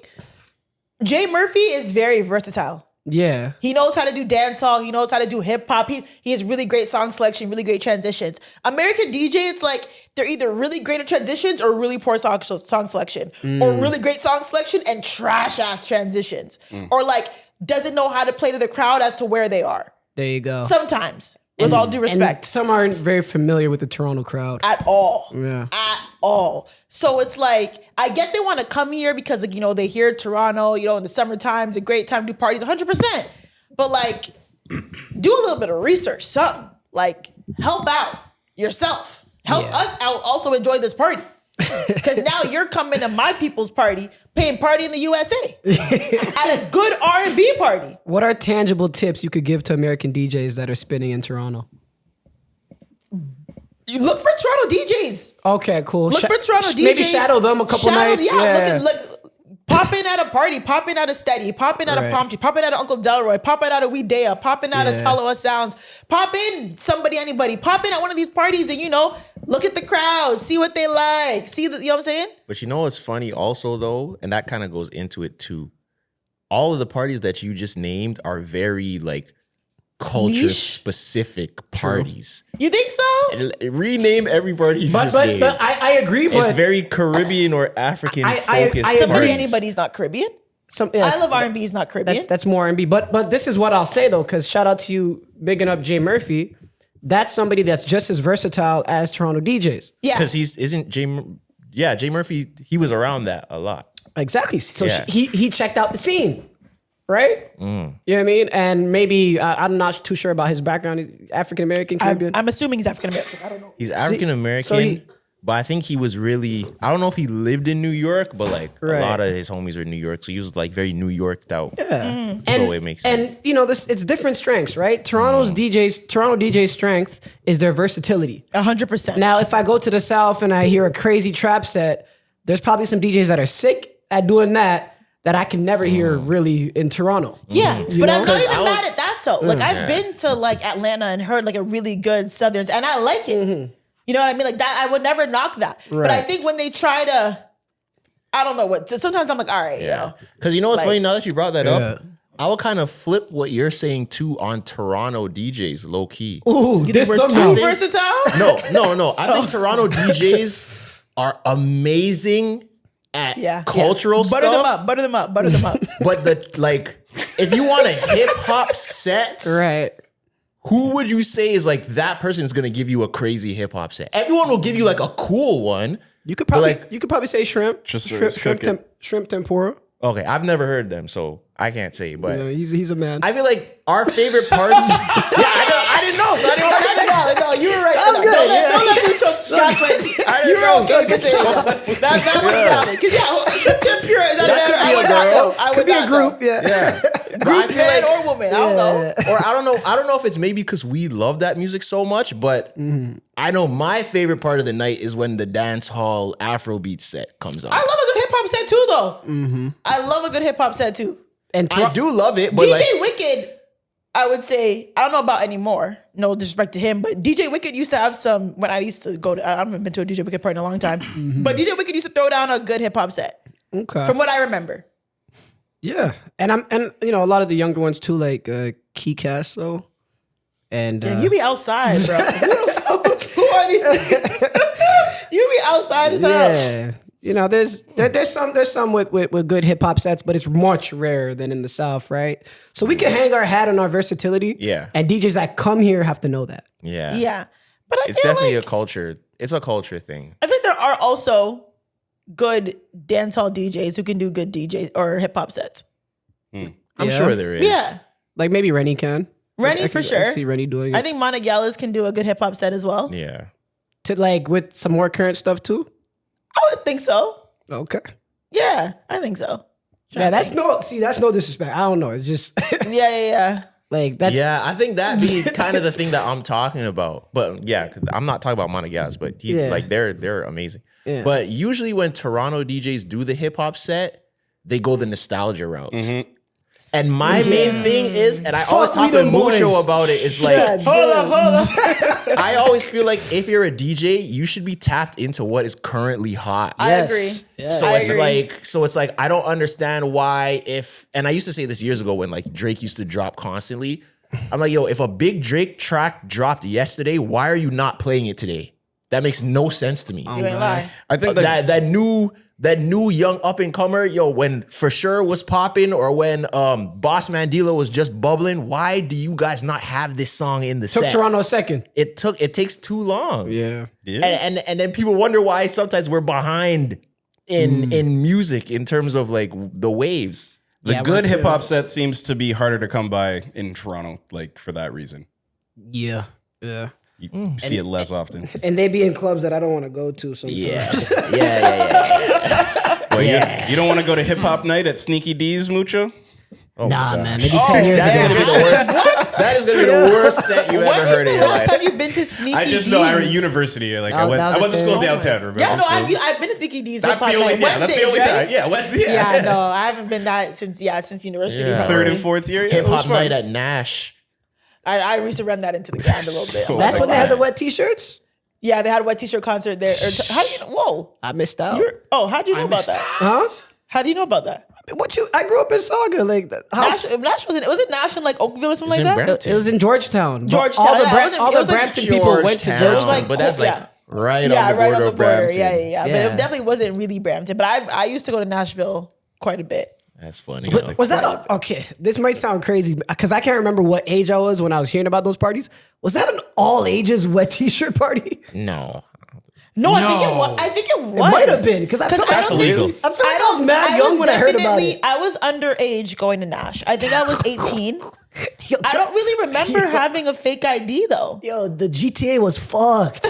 Jay Murphy is very versatile. Yeah. He knows how to do dancehall. He knows how to do hip hop. He has really great song selection, really great transitions. American DJ, it's like they're either really great at transitions or really poor song selection, or really great song selection and trash ass transitions, or like doesn't know how to play to the crowd as to where they are. There you go. Sometimes, with all due respect, And some aren't very familiar with the Toronto crowd. at all. Yeah. At all. So it's like, I get they want to come here because, like, you know, they hear Toronto, you know, in the summertime, it's a great time to do parties, 100%. But like, do a little bit of research, something. Like, help out yourself. Help us out also enjoy this party. Because now you're coming to my people's party, paying party in the USA at a good R&B party. What are tangible tips you could give to American DJs that are spinning in Toronto? You look for Toronto DJs. Okay, cool. Look for Toronto DJs. Maybe shadow them a couple nights. Yeah, pop in at a party, pop in at a steady, pop in at a Palm Tree, pop in at a Uncle Delroy, pop in at a Wedea, pop in at a Taloa Sounds, pop in somebody, anybody, pop in at one of these parties and, you know, look at the crowd, see what they like, see the, you know what I'm saying? But you know what's funny also though, and that kind of goes into it too. All of the parties that you just named are very like culture specific parties. You think so? Rename every party you just named. But I agree. But It's very Caribbean or African focused. Somebody, parties. anybody's not Caribbean. Yes, I love R&B is not Caribbean. That's more R&B. But this is what I'll say though, because shout out to you bigging up Jay Murphy. That's somebody that's just as versatile as Toronto DJs. Yeah. Because Jay Murphy, he was around that a lot. Exactly. So Yeah. he checked out the scene, right? You know what I mean? And maybe I'm not too sure about his background. He's African American, Caribbean. I'm assuming he's African American. I don't know. He's African American, so but I think he was really, I don't know if he lived in New York, but like a lot of his homies are in New York. So he was like very New Yorked out. Yeah. So it makes sense. And you know, it's different strengths, right? Toronto DJ's strength is their versatility. 100%. Now, if I go to the South and I hear a crazy trap set, there's probably some DJs that are sick at doing that I can never hear really in Toronto. Yeah, You but know? I'm not even mad at that though. Like I've been to like Atlanta and heard like a really good Southerns, and I like it. You know what I mean? Like that, I would never knock that. But I think when they try to, I don't know what. Sometimes I'm like, all right, Yeah. Because you know what's funny now that you brought that up? Yeah. I would kind of flip what you're saying too on Toronto DJs, low key. Ooh, this we're them too now. versatile. No. I think Toronto DJs are amazing at cultural stuff. Butter them up. But if you want a hip hop set, Right. who would you say is like that person is gonna give you a crazy hip hop set? Everyone will give you like a cool one. You could probably say shrimp. Just Shrimp tempura. Okay, I've never heard them, so I can't say. But You know, he's a man. I feel like our favorite parts. I didn't know, so I didn't want to say that. No, you were right. That was good, Don't let me choke. You were okay. Good thing. That was valid. Because Shrimp Tempura is that Could be a group. Yeah. Group man or woman. I don't know. Or I don't know if it's maybe because we love that music so much, but I know my favorite part of the night is when the dance hall Afrobeat set comes on. I love a good hip hop set too, though. I love a good hip hop set too. And I do love it, but DJ Wicked, I would say, I don't know about anymore. No disrespect to him, but DJ Wicked used to have some, when I used to go to, I haven't been to a DJ Wicked party in a long time, but DJ Wicked used to throw down a good hip hop set. Okay. From what I remember. Yeah. And you know, a lot of the younger ones too, like Key Castle. And You be outside, bro. Who are these? You be outside as hell. yeah. You know, there's some with good hip hop sets, but it's much rarer than in the South, right? So we can hang our hat on our versatility. Yeah. And DJs that come here have to know that. yeah, Yeah. But I it's feel definitely like, a culture. It's a culture thing. I think there are also good dancehall DJs who can do good DJ or hip hop sets. I'm Yeah. sure there is. Yeah. Like maybe Rennie can. Rennie I for can sure. see Rennie doing it. I think Monagallas can do a good hip hop set as well. Yeah. To like with some more current stuff too. I would think so. Okay. Yeah, I think so. Yeah, that's no disrespect. I don't know. It's just Yeah. like that's Yeah, I think that be kind of the thing that I'm talking about. But yeah, 'cause I'm not talking about Monagas, but they're amazing. Yeah. But usually when Toronto DJs do the hip hop set, they go the nostalgia route. And my main thing is, and I always Fuck talk to we them Mucho boys. about it, is like, hold up. I always feel like if you're a DJ, you should be tapped into what is currently hot. I agree. Yes. So I it's agree. like I don't understand why and I used to say this years ago when like Drake used to drop constantly. I'm like, yo, if a big Drake track dropped yesterday, why are you not playing it today? That makes no sense to me. You ain't lie. I think that new young up and comer, yo, when For Sure was popping or when Boss Mandela was just bubbling, why do you guys not have this song in the Took set? Toronto second. It takes too long. Yeah. And then people wonder why sometimes we're behind in music in terms of like the waves. The good hip hop set seems to be harder to come by in Toronto, like for that reason. Yeah. Yeah. You see it less often. And they be in clubs that I don't want to go to sometimes. Well, you don't want to go to hip hop night at Sneaky D's, Mucho? Nah, man. Maybe 10 years That's ago. gonna be the worst. That is gonna be the worst set you When ever is heard the in your last life. time you've been to Sneaky I just know I went D's? to university. Like That was I went to a school thing. downtown. Remember? Yeah, no, So I've been to Sneaky D's. that's the hip-hop only. night. Yeah, that's the only Wednesdays, time. right? Yeah, Wednesday. Yeah, no, I haven't been that since university. Yeah. probably. Third and fourth year. Yeah, Hip it was hop fun. night at Nash. I used to run that into the ground a little bit. So- That's when they had the wet t-shirts? Yeah, they had a wet t-shirt concert there. How do you know? Whoa. I missed out. How do you know about that? Huh? How do you know about that? I grew up in Saga. Like, Nash wasn't Nash in like Oakville or something It's in like that? Brampton. it was in Georgetown. But Georgetown, All the, yeah, Bra- it wasn't- all it the was like Brampton people went to Georgetown. It was like but that's like yeah. right on the right border on the of border. Brampton. Yeah. But Yeah. it definitely wasn't really Brampton. But I used to go to Nashville quite a bit. That's funny. Was that okay? This might sound crazy because I can't remember what age I was when I was hearing about those parties. Was that an all ages wet t-shirt party? No. No, I think it No. was. I think it was. It might have been because I feel like That's illegal. I feel like I was mad young when I heard about it. I was underage going to Nash. I think I was 18. Yo, I don't really remember Yo. having a fake ID though. Yo, the GTA was fucked.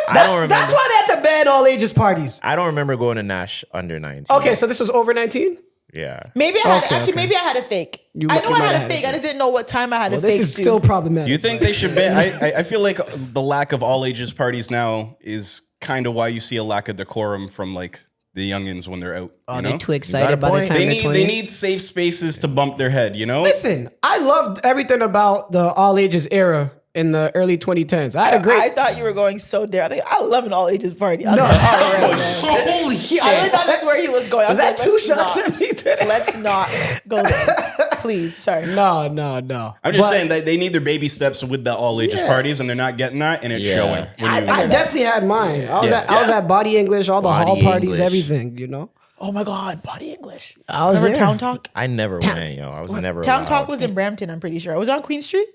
I don't remember. That's why they had to ban all ages parties. I don't remember going to Nash under 19. Okay, so this was over 19. Yeah. Maybe I had Okay. maybe I had a fake. You- I know you I might had have a fake. I just didn't know what time I had Well, a this fake. is to. still problematic. You think they should ban? I feel like the lack of all ages parties now is kind of why you see a lack of decorum from like the youngins when they're out. Oh, you they're know? too got a excited by the point. time They they're need 20. they need safe spaces to bump their head. You know. Listen, I loved everything about the all ages era in the early 2010s. I had a great. I thought you were going so there. I love an all ages party. I was like, all right, man. Holy shit. I really thought that's where he was going. I was that like, two let's shots not. at me today? Let's not go there. Please, sorry. No. I'm just saying that they need their baby steps with the all ages parties, and they're not getting that, and it's Yeah. showing. When you- I definitely had mine. I was Yeah. at Body English, all the Body hall parties, English. everything. You know. Oh my God, Body English. I was Remember there. Town Talk? I never went, yo. I was never Town allowed. Talk was in Brampton, I'm pretty sure. I was on Queen Street.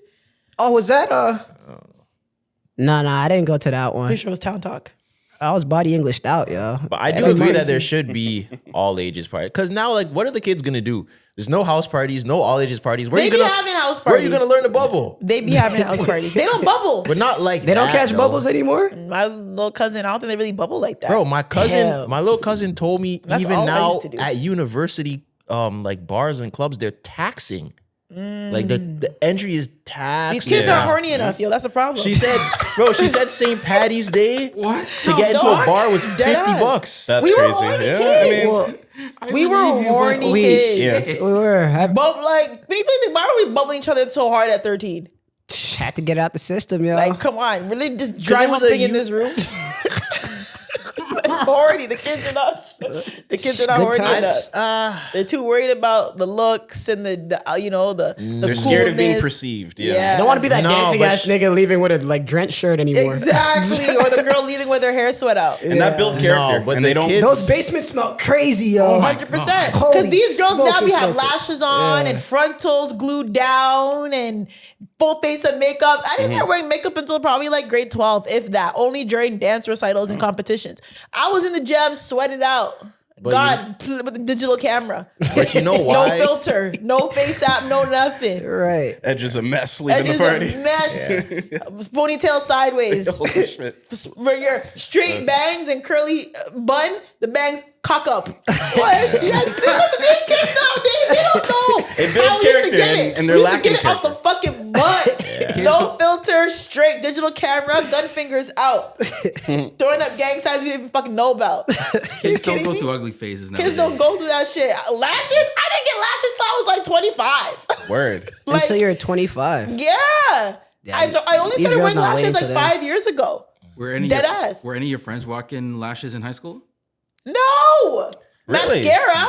Oh, was that No, I didn't go to that one. Pretty sure it was Town Talk. I was Body Englished out, yo. But I do agree that there should be all ages parties. Because now, like, what are the kids gonna do? There's no house parties, no all ages parties. Where They you be gonna having house Where are parties. you gonna learn to bubble? They be having house parties. They don't bubble. But not like They don't that, catch though. bubbles anymore. My little cousin, I don't think they really bubble like that. Bro, my Hell. little cousin told me That's even all I now used to do. at university, like bars and clubs, they're taxing. Like the entry is taxed. These kids Yeah. aren't horny enough, yo. That's a problem. She said St. Patty's Day What? to get into a bar was $50. That's We were crazy. horny Yeah, kids. I mean, we were horny kids. yeah. We were. I But like, when you think, why were we bubbling each other so hard at 13? had to get out the system, yo. Like, come on, really just dry it was humping a in this room? Horny. The kids are not. The kids are not Good horny times. enough. They're too worried about the looks and the They're scared of being coolness. perceived. Yeah. Yeah. I don't want to be that No, dancing but ass nigga leaving with a like drenched shirt anymore. Exactly. Or the girl leaving with her hair sweat out. And that built character. No, but and the they don't. kids- Those basements smell crazy, yo. 100%. Because Holy these girls smokes, now they we have smell it. lashes on Yeah. and frontals glued down and full face of makeup. I didn't start wearing makeup until probably like grade 12, if that. Only during dance recitals and competitions. I was in the gym, sweated out. But with the digital camera. But you know No why? filter, no face app, no nothing. Right. Edge is a mess That leaving the is party. a mess. Ponytail sideways. Holy shit. Where your straight bangs and curly bun, the bangs cock up. What? Yeah, look at these kids nowadays. They don't know. It builds how we used to character get and- it. and they're We used to lacking get it out the character. fucking But no filter, straight digital camera, gun fingers out. Throwing up gang signs we didn't even fucking know about. Kids don't go through ugly phases now. Kids don't go through that shit. Lashes? I didn't get lashes till I was like 25. Word. Like, Until you're 25. yeah. I only these started girls wearing not lashes waiting like till 5 years ago. Were any Dead of your, ass. Were any of your friends walking lashes in high school? No. Really? Mascara.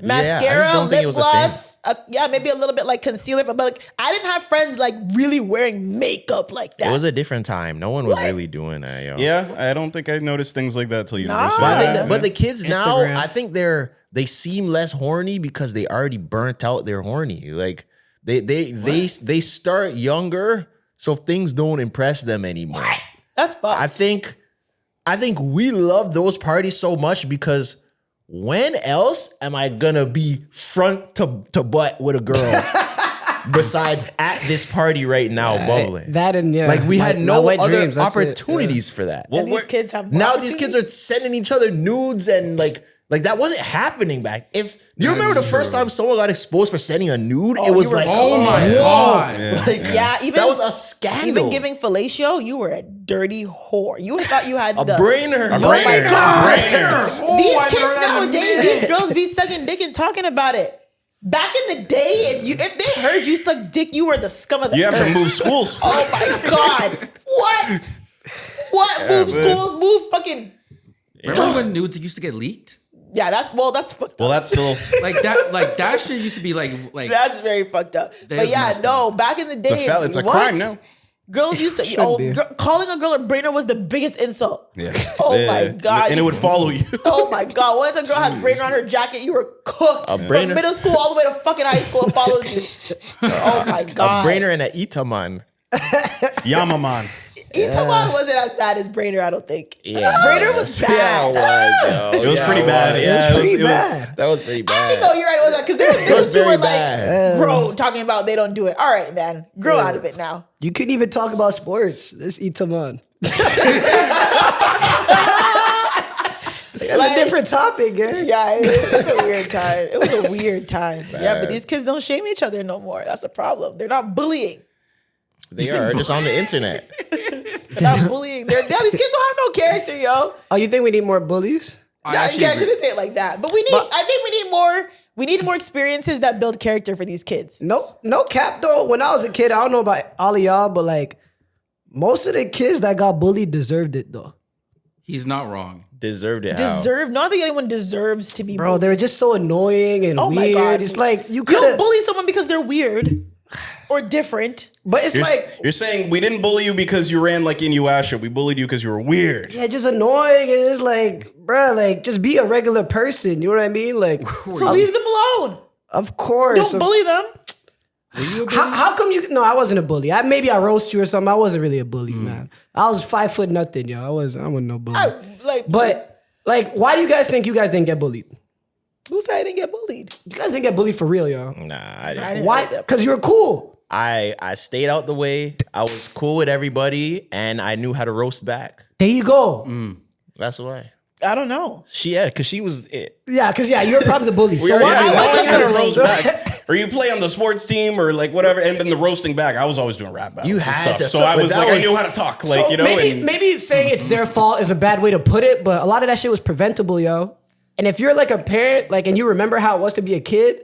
I Mascara, just don't think it lip was a gloss. Yeah, maybe a little bit like concealer, but like I didn't have friends like really wearing makeup like that. It was a different time. No one was really doing that, yo. Yeah, I don't think I noticed things like that till university. But the kids now, Instagram. I think they seem less horny because they already burnt out their horny. Like they start younger, so things don't impress them anymore. That's fucked. I think we love those parties so much because when else am I gonna be front to butt with a girl besides at this party right now bubbling? That and yeah. Like we had my no wet other dreams, that's it. opportunities for that. And these kids have Now these kids are sending each other nudes and like that wasn't happening back. Do you remember the first time someone got exposed for sending a nude? It was like, Oh my God. Like, even that was a scandal. Even giving fellatio, you were a dirty whore. You thought you had a the brainer. Oh my God. Oh, These I kids learned that in a nowadays, minute. these girls be sucking dick and talking about it. Back in the day, if they heard you suck dick, you were the scum of the You have earth. to move schools. Oh my God. What? Move schools, move fucking. Remember when nudes used to get leaked? Yeah, that's fucked up. Well, that's still Like that shit used to be like That's very fucked up. That But is yeah, messed no, back in the day, it's a crime now. Girls used to be. calling a girl a brainer was the biggest insult. Yeah. Oh Yeah. my God. And it would follow you. Oh my God. Once a girl had brainer on her jacket, you were cooked. From brainer? middle school all the way to fucking high school, it followed you. Oh my God. A brainer and an itaman. Yamaman. Itaman wasn't as bad as brainer, I don't think. Yeah. Brainer was Yeah, bad. it was, yo. It was pretty bad. Yeah, Pretty it was- bad. That was pretty bad. Actually, no, you're right. It was because there were was niggas who very were like bad. grown talking about they don't do it. All right, man. Grow out of it now. You couldn't even talk about sports. Let's eat some on. That's Like- a different topic, gang. Yeah, it's a weird time. It was a weird time. Yeah, but these kids don't shame each other no more. That's a problem. They're not bullying. They are just on the internet. They're not bullying. These kids don't have no character, yo. Oh, you think we need more bullies? I Yeah, actually I agree. shouldn't say it like that. But I think we need more. We need more experiences that build character for these kids. No cap though. When I was a kid, I don't know about all of y'all, but like most of the kids that got bullied deserved it though. He's not wrong. Deserved it. How? Not that anyone deserves to be Bro, bullied. they were just so annoying and Oh my weird. God. It's like you You could don't have, bully someone because they're weird or different. but it's like You're saying we didn't bully you because you ran like Inuyasha. We bullied you because you were weird. yeah, just annoying and it's like, bro, like just be a regular person. You know what I mean? Like, So leave them alone. of course. Don't bully them. Were you a bully? How come you? No, I wasn't a bully. Maybe I roast you or something. I wasn't really a bully, man. I was 5 foot nothing, yo. I wasn't no bully. But like, why do you guys think you guys didn't get bullied? who said I didn't get bullied? You guys didn't get bullied for real, yo. Nah, I I didn't. didn't Why? like that. Because you were cool. I stayed out the way. I was cool with everybody, and I knew how to roast back. There you go. That's why. I don't know. Because she was it. Yeah, because you're probably the bully. So already why? knew I that. always had a roast back. Or you play on the sports team or like whatever, and then the roasting back. I was always doing rap battles. You and had stuff. to, So so- I but was that like, I was- knew how to talk, like So you know. maybe saying it's their fault is a bad way to put it, but a lot of that shit was preventable, yo. And if you're like a parent, like, and you remember how it was to be a kid,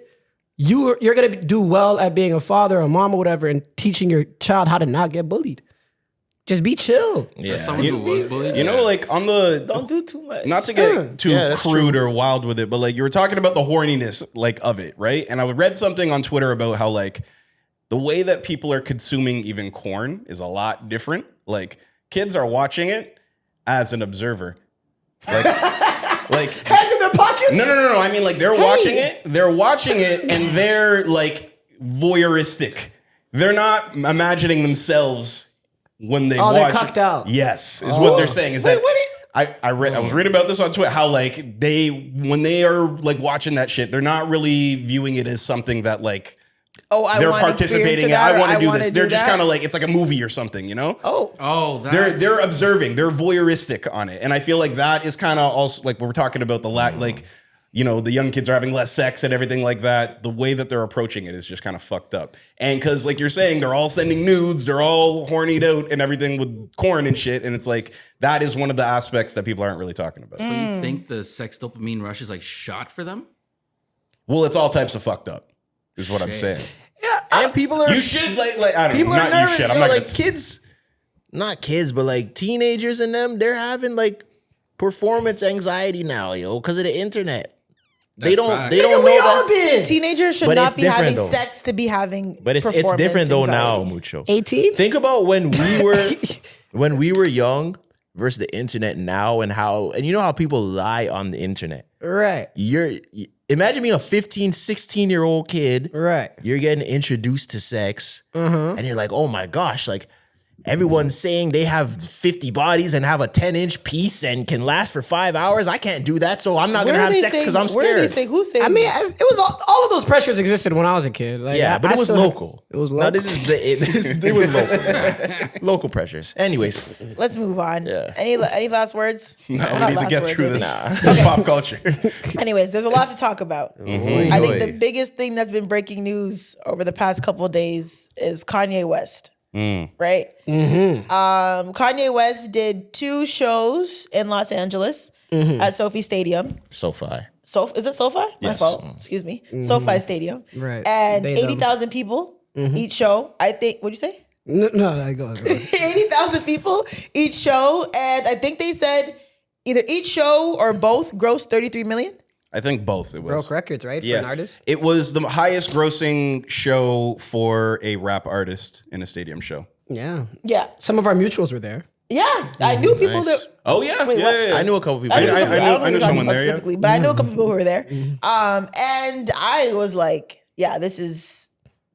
you're gonna do well at being a father or mom or whatever, and teaching your child how to not get bullied. Just be chill. Yeah. Someone who was bullied. You know, like on the Don't do too much. not to get too Yeah, that's crude or wild with it, but like you were talking about the horniness like of it, right? And I read something on Twitter about how like the way that people are consuming even corn is a lot different. Like kids are watching it as an observer. Like Hands in their pockets. no. I mean like they're watching it. They're watching it and they're like voyeuristic. They're not imagining themselves when they Oh, they're watch cucked it. out. Yes, is what they're saying. Is Wait, that what I was reading about this on Twitter, how like when they are like watching that shit, they're not really viewing it as something that like they're want participating in. that, I want to do wanna this. They're just that. kind of like it's like a movie or something, you know? Oh, They're observing. They're voyeuristic on it, and I feel like that is kind of also like when we're talking about the like the young kids are having less sex and everything like that. The way that they're approaching it is just kind of fucked up. And because, like you're saying, they're all sending nudes, they're all hornied out and everything with corn and shit. And it's like, that is one of the aspects that people aren't really talking about. So you think the sex dopamine rush is like shot for them? Well, it's all types of fucked up, is what I'm saying. Yeah, and people are. You should like I don't people know. are Not nervous. you should. I'm Yo, not like gonna, kids, not kids, but like teenagers and them. They're having like performance anxiety now, yo, because of the internet. They don't know that. Teenagers should But not it's be having different, though. sex to be having. But it's performance different though now, anxiety. Mucho. 18? Think about when we were young versus the internet now, and you know how people lie on the internet. Right. Imagine being a 15, 16-year-old kid. Right. You're getting introduced to sex, and you're like, oh my gosh, like everyone's saying they have 50 bodies and have a 10-inch piece and can last for 5 hours. I can't do that, so I'm not going to have sex because I'm Where are they scared. saying? Who's saying? I mean, it was all of those pressures existed when I was a kid. Like, Yeah, but it was local. It was No, local. it was local. Local pressures. Anyways, Let's move on. Yeah. Any last words? no, Not we need to last get words, through I this, think. this pop culture. Anyways, there's a lot to talk about. I think the biggest thing that's been breaking news over the past couple of days is Kanye West. Right? Kanye West did 2 shows in Los Angeles at SoFi Stadium. SoFi. Is it SoFi? My Yes. fault. Excuse me. SoFi Stadium. Right. And They, them. 80,000 people each show. I think, what'd you say? No, go on. 80,000 people each show. And I think they said either each show or both grossed 33 million. I think both. It was Broke records, right? For an artist? It was the highest grossing show for a rap artist in a stadium show. Yeah. Yeah. Some of our mutuals were there. Yeah. I knew people Nice. that. Oh yeah, Wait, what? I knew a couple people. I don't know knew who you're talking someone about there, yeah. specifically, but I know a couple people who were there. And I was like, yeah, this is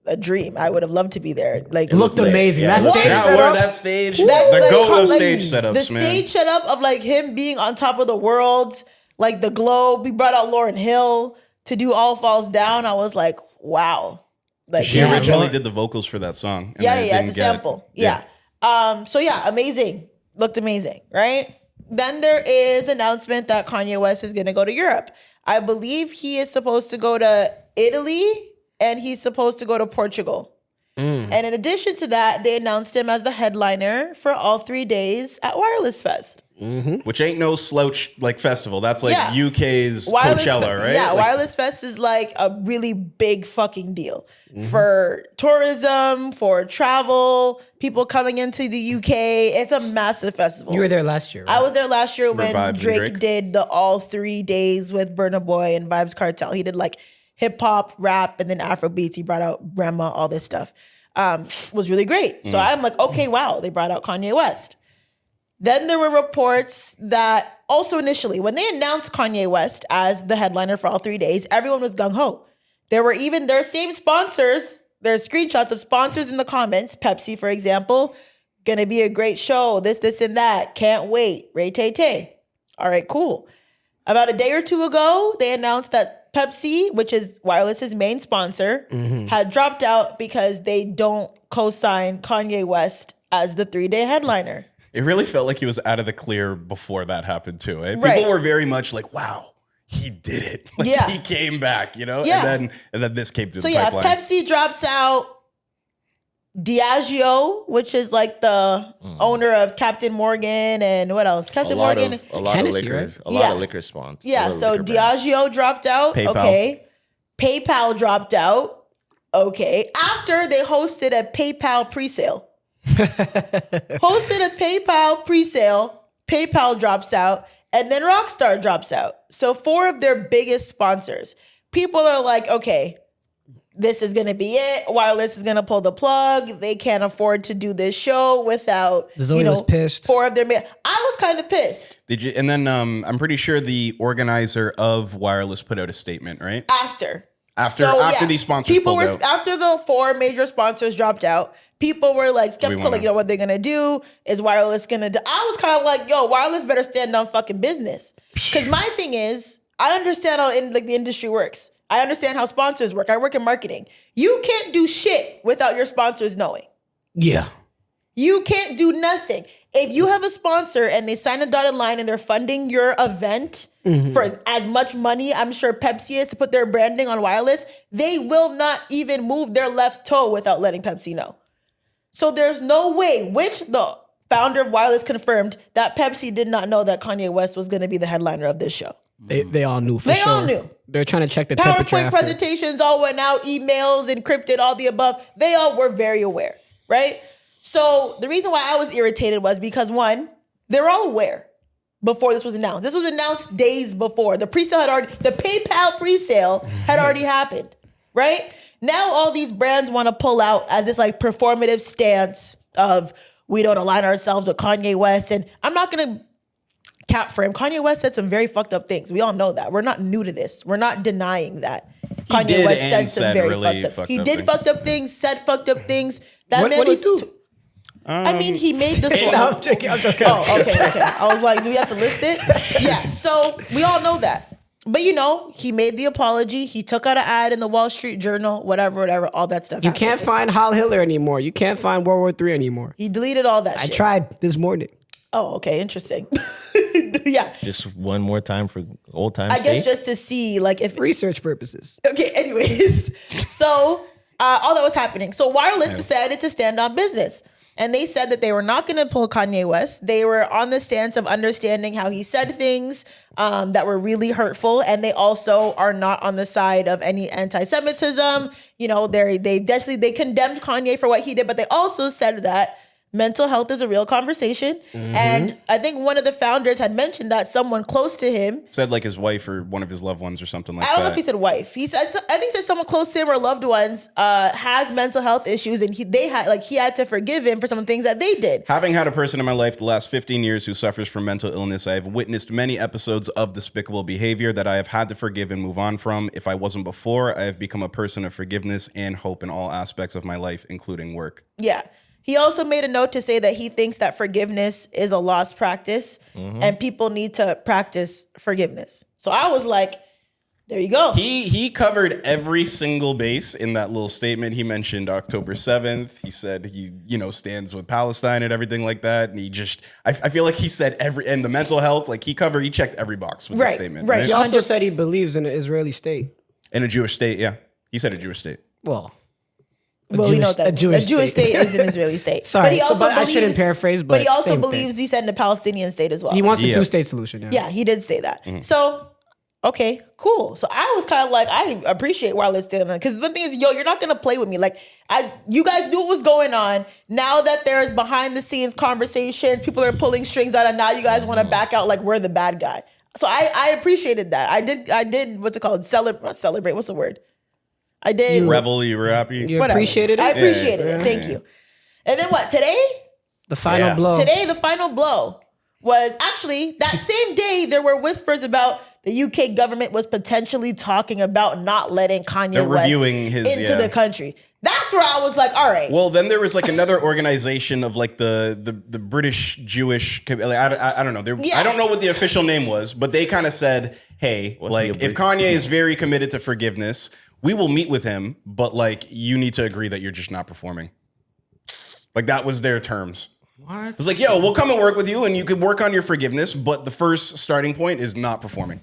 a dream. I would have loved to be there. Like, It looked amazing. Yeah. That What? stage That, setup- that stage, That's the like goat of like, stage setups, the man. stage setup of like him being on top of the world, like the globe. We brought out Lauryn Hill to do All Falls Down. I was like, wow. Like She originally did the vocals for that song. And Yeah, they it's a didn't get it. sample. Yeah. So yeah, amazing. Looked amazing, right? Then there is announcement that Kanye West is going to go to Europe. I believe he is supposed to go to Italy and he's supposed to go to Portugal. And in addition to that, they announced him as the headliner for all 3 days at Wireless Fest. Which ain't no slouch like festival. That's like Yeah. UK's Wireless Coachella, right? Yeah, Like, Wireless Fest is like a really big fucking deal for tourism, for travel, people coming into the UK. It's a massive festival. You were there last year, right? I was there last year when Vibes and Drake, Drake. did the all 3 days with Burna Boy and Vibes Cartel. He did like hip hop, rap, and then Afro beats. He brought out Rema, all this stuff. Was really great. So I'm like, okay, wow, they brought out Kanye West. Then there were reports that also initially, when they announced Kanye West as the headliner for all 3 days, everyone was gung-ho. There were even their same sponsors. There's screenshots of sponsors in the comments. Pepsi, for example, gonna be a great show. This, and that. Can't wait. Ray Tay Tay. All right, cool. About a day or two ago, they announced that Pepsi, which is Wireless's main sponsor, had dropped out because they don't co-sign Kanye West as the 3-day headliner. it really felt like he was out of the clear before that happened too. Eh? Right. People were very much like, wow, he did it. Like, Yeah. he came back, you know? Yeah. And then this came through So the yeah, pipeline. Pepsi drops out Diageo, which is like the owner of Captain Morgan and what else? Captain Morgan. A lot Hennessy, of liquor. right? A lot of liquor spawns. Yeah, so Diageo dropped out. PayPal. Okay. PayPal dropped out. Okay. After they hosted a PayPal presale. Hosted a PayPal presale. PayPal drops out. And then Rockstar drops out. So 4 of their biggest sponsors. People are like, okay, this is going to be it. Wireless is going to pull the plug. They can't afford to do this show without, Zoe was pissed. 4 of their... I was kind of pissed. Did you? And then I'm pretty sure the organizer of Wireless put out a statement, right? After These sponsors people pulled were out. after the 4 major sponsors dropped out, people were like skeptical, wanna- like, you know what they're gonna do? Is Wireless gonna do? I was kind of like, yo, Wireless better stand on fucking business. Because my thing is, I understand how the industry works. I understand how sponsors work. I work in marketing. You can't do shit without your sponsors knowing. Yeah. You can't do nothing. If you have a sponsor and they sign a dotted line and they're funding your event for as much money, I'm sure Pepsi is, to put their branding on wireless, they will not even move their left toe without letting Pepsi know. So there's no way, which the founder of wireless confirmed, that Pepsi did not know that Kanye West was going to be the headliner of this show. They all knew for sure. They all knew. They're trying to check the temperature PowerPoint after. presentations all went out, emails, encrypted, all the above. They all were very aware, right? So the reason why I was irritated was because, one, they were all aware before this was announced. This was announced days before. The PayPal presale had already happened, right? Now all these brands want to pull out as this like performative stance of we don't align ourselves with Kanye West. And I'm not going to cap for him. Kanye West said some very fucked up things. We all know that. We're not new to this. We're not denying that. Kanye West said some very really fucked up. He fucked up did things. fucked up things, said fucked up things. That What man did was. he do? I mean, he made the song. No, I'm joking. Oh, okay. I was like, do we have to list it? Yeah. So we all know that. But you know, he made the apology. He took out an ad in the Wall Street Journal, whatever, all that stuff. You happened. can't find Heil Hitler anymore. You can't find World War III anymore. He deleted all that I shit. tried this morning. Oh, okay. Interesting. Yeah. Just one more time for old times' I guess sake. just to see, like, if Research purposes. Okay, anyways. So all that was happening. So Wireless decided to stand on business. And they said that they were not going to pull Kanye West. They were on the stance of understanding how he said things that were really hurtful. And they also are not on the side of any anti-Semitism. You know, they condemned Kanye for what he did, but they also said that mental health is a real conversation. And I think one of the founders had mentioned that someone close to him Said like his wife or one of his loved ones or something like that. I don't know if he said wife. I think he said someone close to him or loved ones has mental health issues, and he had to forgive him for some of the things that they did. Having had a person in my life the last 15 years who suffers from mental illness, I have witnessed many episodes of despicable behavior that I have had to forgive and move on from. If I wasn't before, I have become a person of forgiveness and hope in all aspects of my life, including work. Yeah. He also made a note to say that he thinks that forgiveness is a lost practice and people need to practice forgiveness. So I was like, there you go. He covered every single base in that little statement. He mentioned October 7th. He said he, stands with Palestine and everything like that. And he just, I feel like he said and the mental health, like he checked every box with the statement. Right. He also said he believes in an Israeli state. In a Jewish state, yeah. He said a Jewish state. Well, we know that a Jewish state is an Israeli state. Sorry, but he also I shouldn't paraphrase, but he also same believes he said in a Palestinian state as well. He wants a two-state solution. Yeah, he did say that. So, okay, cool. So I was kind of like, I appreciate Wireless standing on, because one thing is, you're not gonna play with me. Like, you guys knew what was going on. Now that there's behind the scenes conversations, people are pulling strings out, and now you guys want to back out like we're the bad guy. So I appreciated that. I did what's it called? Not celebrate. What's the word? I did Revel. You were happy. You appreciated it? I appreciated it. Thank you. And then what? Today? The final blow. Today, the final blow was actually that same day. There were whispers about the UK government was potentially talking about not letting Kanye West into the country. That's where I was like, all right. Well, then there was like another organization of like the British Jewish. Like, I don't know. I don't know what the official name was, but they kind of said, hey, if Kanye is very committed to forgiveness, we will meet with him, but like you need to agree that you're just not performing. Like that was their terms. What? It was like, yo, we'll come and work with you and you can work on your forgiveness, but the first starting point is not performing.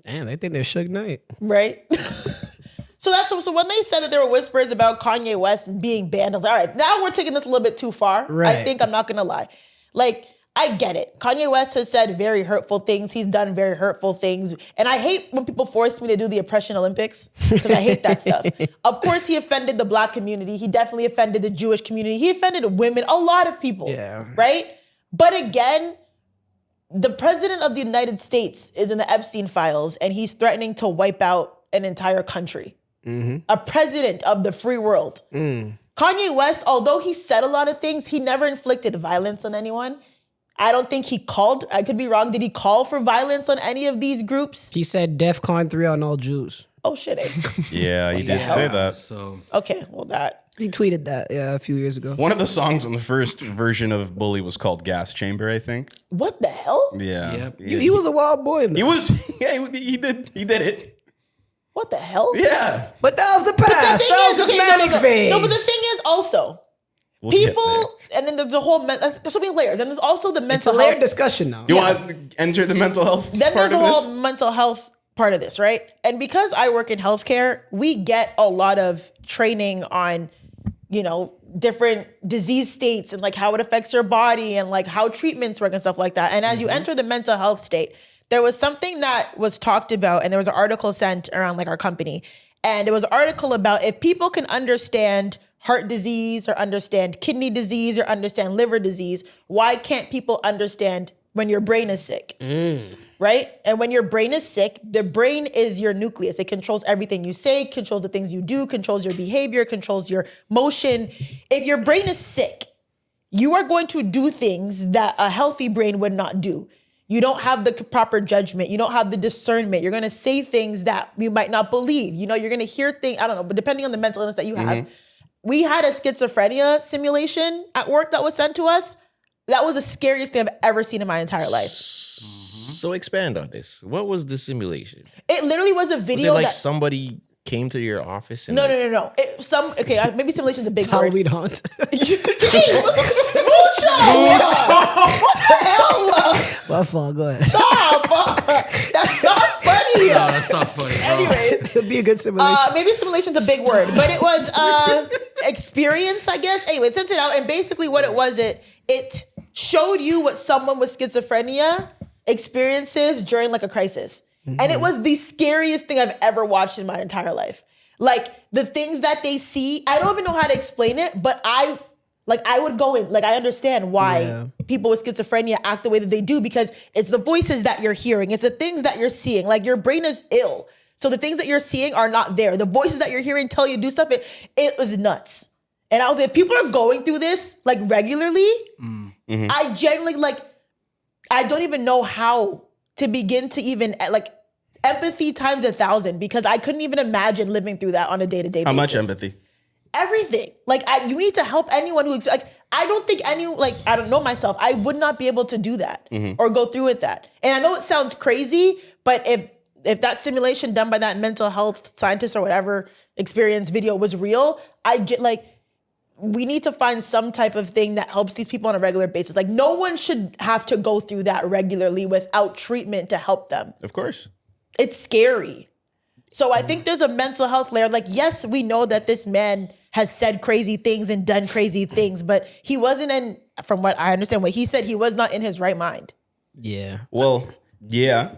Damn, they think they're Suge Knight. Right? So when they said that there were whispers about Kanye West being banned, I was like, all right, now we're taking this a little bit too far. Right. I think I'm not going to lie. Like, I get it. Kanye West has said very hurtful things. He's done very hurtful things. And I hate when people force me to do the oppression Olympics because I hate that stuff. Of course, he offended the black community. He definitely offended the Jewish community. He offended women, a lot of people. Yeah. Right? But again, the president of the United States is in the Epstein files and he's threatening to wipe out an entire country. A president of the free world. Kanye West, although he said a lot of things, he never inflicted violence on anyone. I don't think he called, I could be wrong, did he call for violence on any of these groups? He said DEFCON 3 on all Jews. Oh shit. Yeah, he did say that. So Okay, well that. He tweeted that, a few years ago. One of the songs on the first version of Bully was called Gas Chamber, I think. What the hell? Yeah. Yep. He was a wild boy, man. He was, he did it. What the hell? Yeah. But that was the past. That was his manic phase. No, but the thing is also, People, and then there's the whole, there's so many layers. And there's also the It's a mental layered health. discussion now. You want to enter the mental health Then part there's of the this? whole mental health part of this, right? And because I work in healthcare, we get a lot of training on, different disease states and like how it affects your body and like how treatments work and stuff like that. And as you enter the mental health state, there was something that was talked about, and there was an article sent around like our company. And it was an article about if people can understand heart disease or understand kidney disease or understand liver disease, why can't people understand when your brain is sick? Right? And when your brain is sick, the brain is your nucleus. It controls everything you say, controls the things you do, controls your behavior, controls your motion. If your brain is sick, you are going to do things that a healthy brain would not do. You don't have the proper judgment. You don't have the discernment. You're going to say things that you might not believe. You're going to hear things, I don't know, but depending on the mental illness that you have. We had a schizophrenia simulation at work that was sent to us. That was the scariest thing I've ever seen in my entire life. So expand on this. What was the simulation? It literally was a Was video it like that... somebody came to your office? And No. Maybe simulation's a big It's word. Halloween haunt. My fault. Go ahead. Stop! That's not funny. No, that's not funny, bro. Anyways, It'll be a good simulation. maybe simulation's a big word, but it was experience, I guess. Anyway, it sent it out, and basically what it was, it showed you what someone with schizophrenia experiences during like a crisis. And it was the scariest thing I've ever watched in my entire life. Like the things that they see, I don't even know how to explain it, but I would go in, like I understand why people with schizophrenia act the way that they do, because it's the voices that you're hearing. It's the things that you're seeing. Like your brain is ill. So the things that you're seeing are not there. The voices that you're hearing tell you to do stuff. It was nuts. And I was like, people are going through this like regularly. I genuinely I don't even know how to begin to even like empathy times 1,000, because I couldn't even imagine living through that on a day-to-day basis. How much empathy? Everything. Like you need to help anyone who, I don't think I don't know myself. I would not be able to do that or go through with that. And I know it sounds crazy, but if that simulation done by that mental health scientist or whatever experience video was real, we need to find some type of thing that helps these people on a regular basis. Like no one should have to go through that regularly without treatment to help them. Of course. It's scary. So I think there's a mental health layer. Like, yes, we know that this man has said crazy things and done crazy things, but he wasn't from what I understand, what he said, he was not in his right mind. Yeah. Well, yeah.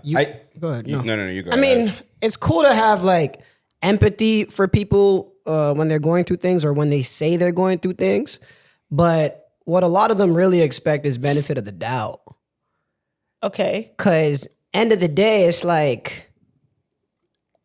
Go ahead. No, you go I ahead. mean, it's cool to have like empathy for people when they're going through things or when they say they're going through things. But what a lot of them really expect is benefit of the doubt. Okay. Because end of the day, it's like,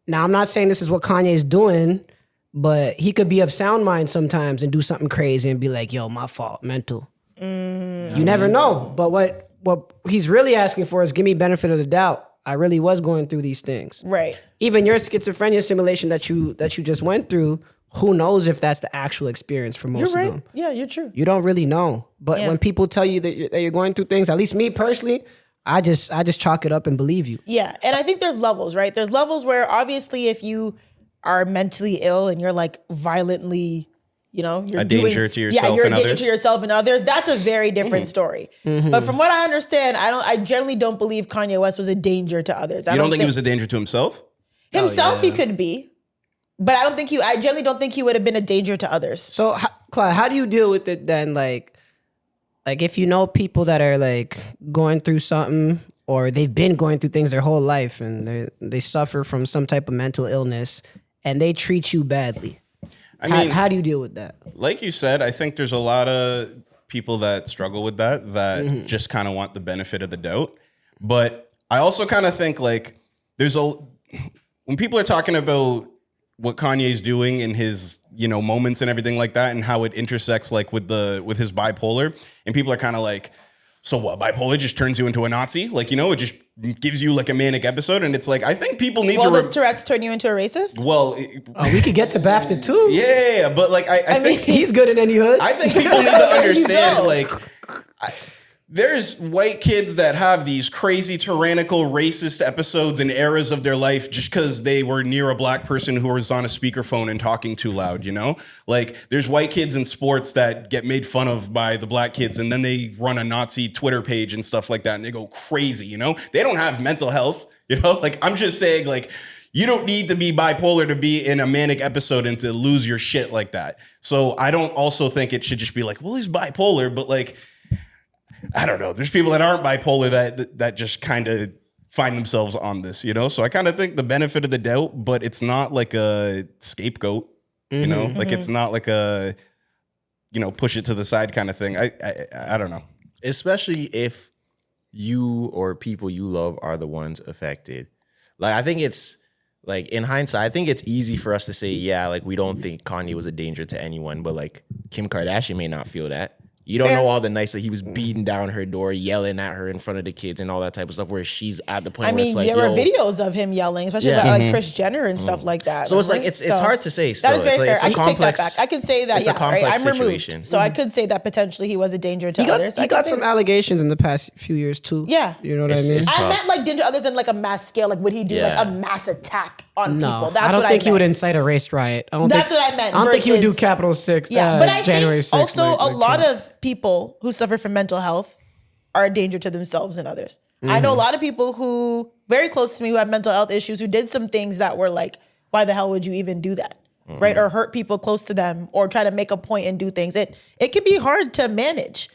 now I'm not saying this is what Kanye's doing, but he could be of sound mind sometimes and do something crazy and be like, yo, my fault, mental. You never know. But what he's really asking for is give me benefit of the doubt. I really was going through these things. Right. Even your schizophrenia simulation that you just went through, who knows if that's the actual experience for most You're right. of them. Yeah, you're true. You don't really know. But when people tell you that you're going through things, at least me personally, I just chalk it up and believe you. Yeah. And I think there's levels, right? There's levels where obviously if you are mentally ill and you're like violently, you're a danger to yourself you're a and danger others. to yourself and others. That's a very different story. But from what I understand, I generally don't believe Kanye West was a danger to others. You don't think he was a danger to himself? Himself, he could be. But I generally don't think he would have been a danger to others. So, Clyde, how do you deal with it then? Like if you know people that are like going through something or they've been going through things their whole life and they suffer from some type of mental illness and they treat you badly. I mean, how do you deal with that? Like you said, I think there's a lot of people that struggle with that just kind of want the benefit of the doubt. But I also kind of think like when people are talking about what Kanye's doing in his, moments and everything like that and how it intersects like with his bipolar, and people are kind of like, so what, bipolar just turns you into a Nazi? Like, it just gives you like a manic episode. And it's like, I think people need does Tourette's turn you into a racist? Well, we could get to BAFTA too. yeah, but like, I think he's good in any hood. I think people need to understand, like, there's white kids that have these crazy, tyrannical, racist episodes and eras of their life just because they were near a black person who was on a speakerphone and talking too loud, you know? Like, there's white kids in sports that get made fun of by the black kids, and then they run a Nazi Twitter page and stuff like that, and they go crazy, you know? They don't have mental health, you know? Like, I'm just saying, like, you don't need to be bipolar to be in a manic episode and to lose your shit like that. So I don't also think it should just be like, well, he's bipolar, but like, I don't know. There's people that aren't bipolar that just kind of find themselves on this, you know? So I kind of think the benefit of the doubt, but it's not like a scapegoat, you know? Like it's not like a, you know, push it to the side kind of thing. I don't know. Especially if you or people you love are the ones affected. Like, I think it's, like, in hindsight, I think it's easy for us to say, yeah, like, we don't think Kanye was a danger to anyone, but, like, Kim Kardashian may not feel that. You don't know all the nights that he was beating down her door, yelling at her in front of the kids and all that type of stuff, where she's at the point where it's like, there were videos of him yelling, especially about like Kris Jenner and stuff like that. So it's like, it's hard to say still. That is very fair. It's a I can take that back. I can say that, it's a complex I'm situation. removed. So I could say that potentially he was a danger to others. He got some allegations in the past few years too. Yeah. You know what I mean? I meant like danger to others in like a mass scale. Like, would he do like a mass attack on people? That's I don't think he would incite a race riot. That's what I meant. I don't think he would do Capitol 6. Yeah, but I January think 6th, also a like lot of people who suffer from mental health are a danger to themselves and others. I know a lot of people who very close to me who have mental health issues who did some things that were like, why the hell would you even do that? Right? Or hurt people close to them or try to make a point and do things. It can be hard to manage.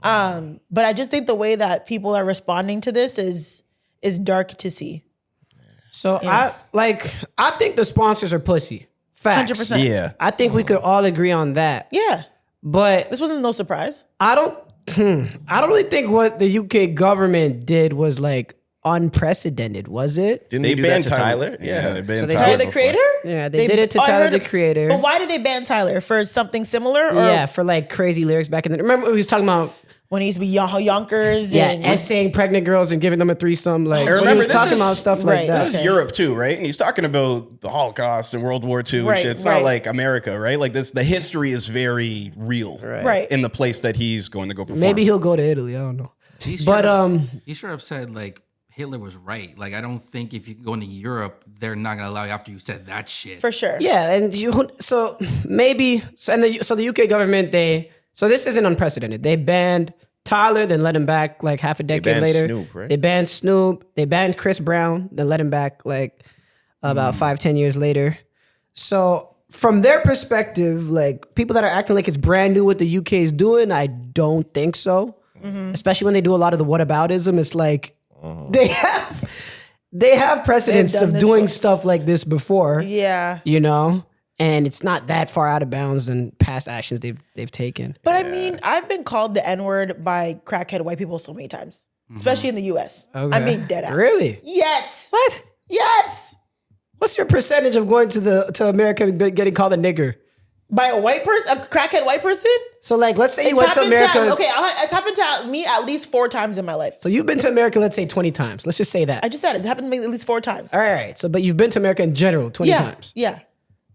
But I just think the way that people are responding to this is dark to see. So I think the sponsors are pussy. Facts. 100%. Yeah. I think we could all agree on that. Yeah. But This wasn't no surprise. I don't really think what the UK government did was like unprecedented, was it? Didn't they do that to Tyler? Yeah, they banned So they Tyler. Tyler the Creator? Yeah, they did it to Tyler the Creator. But why did they ban Tyler? For something similar? Or Yeah, for like crazy lyrics back in the. Remember we was talking about when he used to be Yonkers? and essaying pregnant girls and giving them a threesome. Like, remember, he was this talking is- about stuff right, like that. This is Europe too, right? And he's talking about the Holocaust and World War II and Right, shit. It's right. not like America, right? Like this, the history is very real, Right. in the place that he's going to go perform. Maybe he'll go to Italy. I don't know. He sure up said like Hitler was right. Like I don't think if you go into Europe, they're not gonna allow you after you said that shit. For sure. Yeah, and the UK government this isn't unprecedented. They banned Tyler, then let him back like half a decade banned later. Snoop, right? They banned Snoop. They banned Chris Brown, then let him back like about 5-10 years later. So from their perspective, like people that are acting like it's brand new what the UK is doing, I don't think so. Especially when they do a lot of the whataboutism. It's like they have precedents They've done of this doing before. stuff like this before. Yeah. You know? And it's not that far out of bounds in past actions they've taken. But I mean, I've been called the N-word by crackhead white people so many times, especially in the US. Okay. I mean, dead ass. Really? Yes. What? Yes. What's your percentage of going to America and getting called a nigger? By a white person, a crackhead white person? So like, let's say you It's went to happened America. it's happened to me at least 4 times in my life. So you've been to America, let's say 20 times. Let's just say that. I just said it happened to me at least 4 times. All right. So, but you've been to America in general 20 times. Yeah.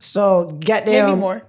So goddamn. Maybe more.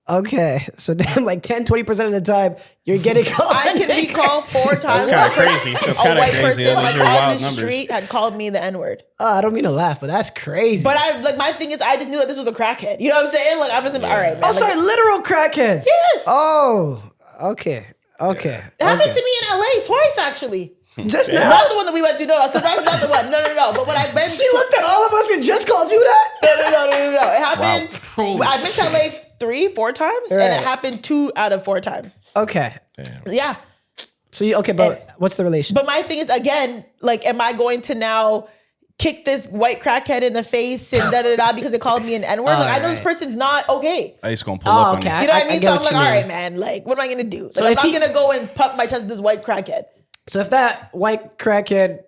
Okay. So damn, like 10-20% of the time, you're getting called. I can be called 4 times. That's kind of crazy. That's A kind of white crazy. person Those like are on wild the numbers. street had called me the N-word. I don't mean to laugh, but that's crazy. But my thing is I just knew that this was a crackhead. You know what I'm saying? Like I was all right, man. oh, sorry, literal crackheads. Yes. Oh, okay. Okay. It happened to me in LA twice actually. Just now. Not the one that we went to. No, I'm surprised not the one. No. But when I've been She looked at all of us and just called you that? No. It happened. Holy I've been to LA 3-4 times, and it happened 2 out of 4 times. Okay. Yeah. So but what's the relation? But my thing is, again, like, am I going to now kick this white crackhead in the face and because they called me an N-word? Like, I know this person's not okay. Ice gonna pull up okay. on You know what I I mean? get So I'm what like, you all mean. right, man. Like, what am I gonna do? Like, So I'm if not he- gonna go and pump my chest at this white crackhead. So if that white crackhead,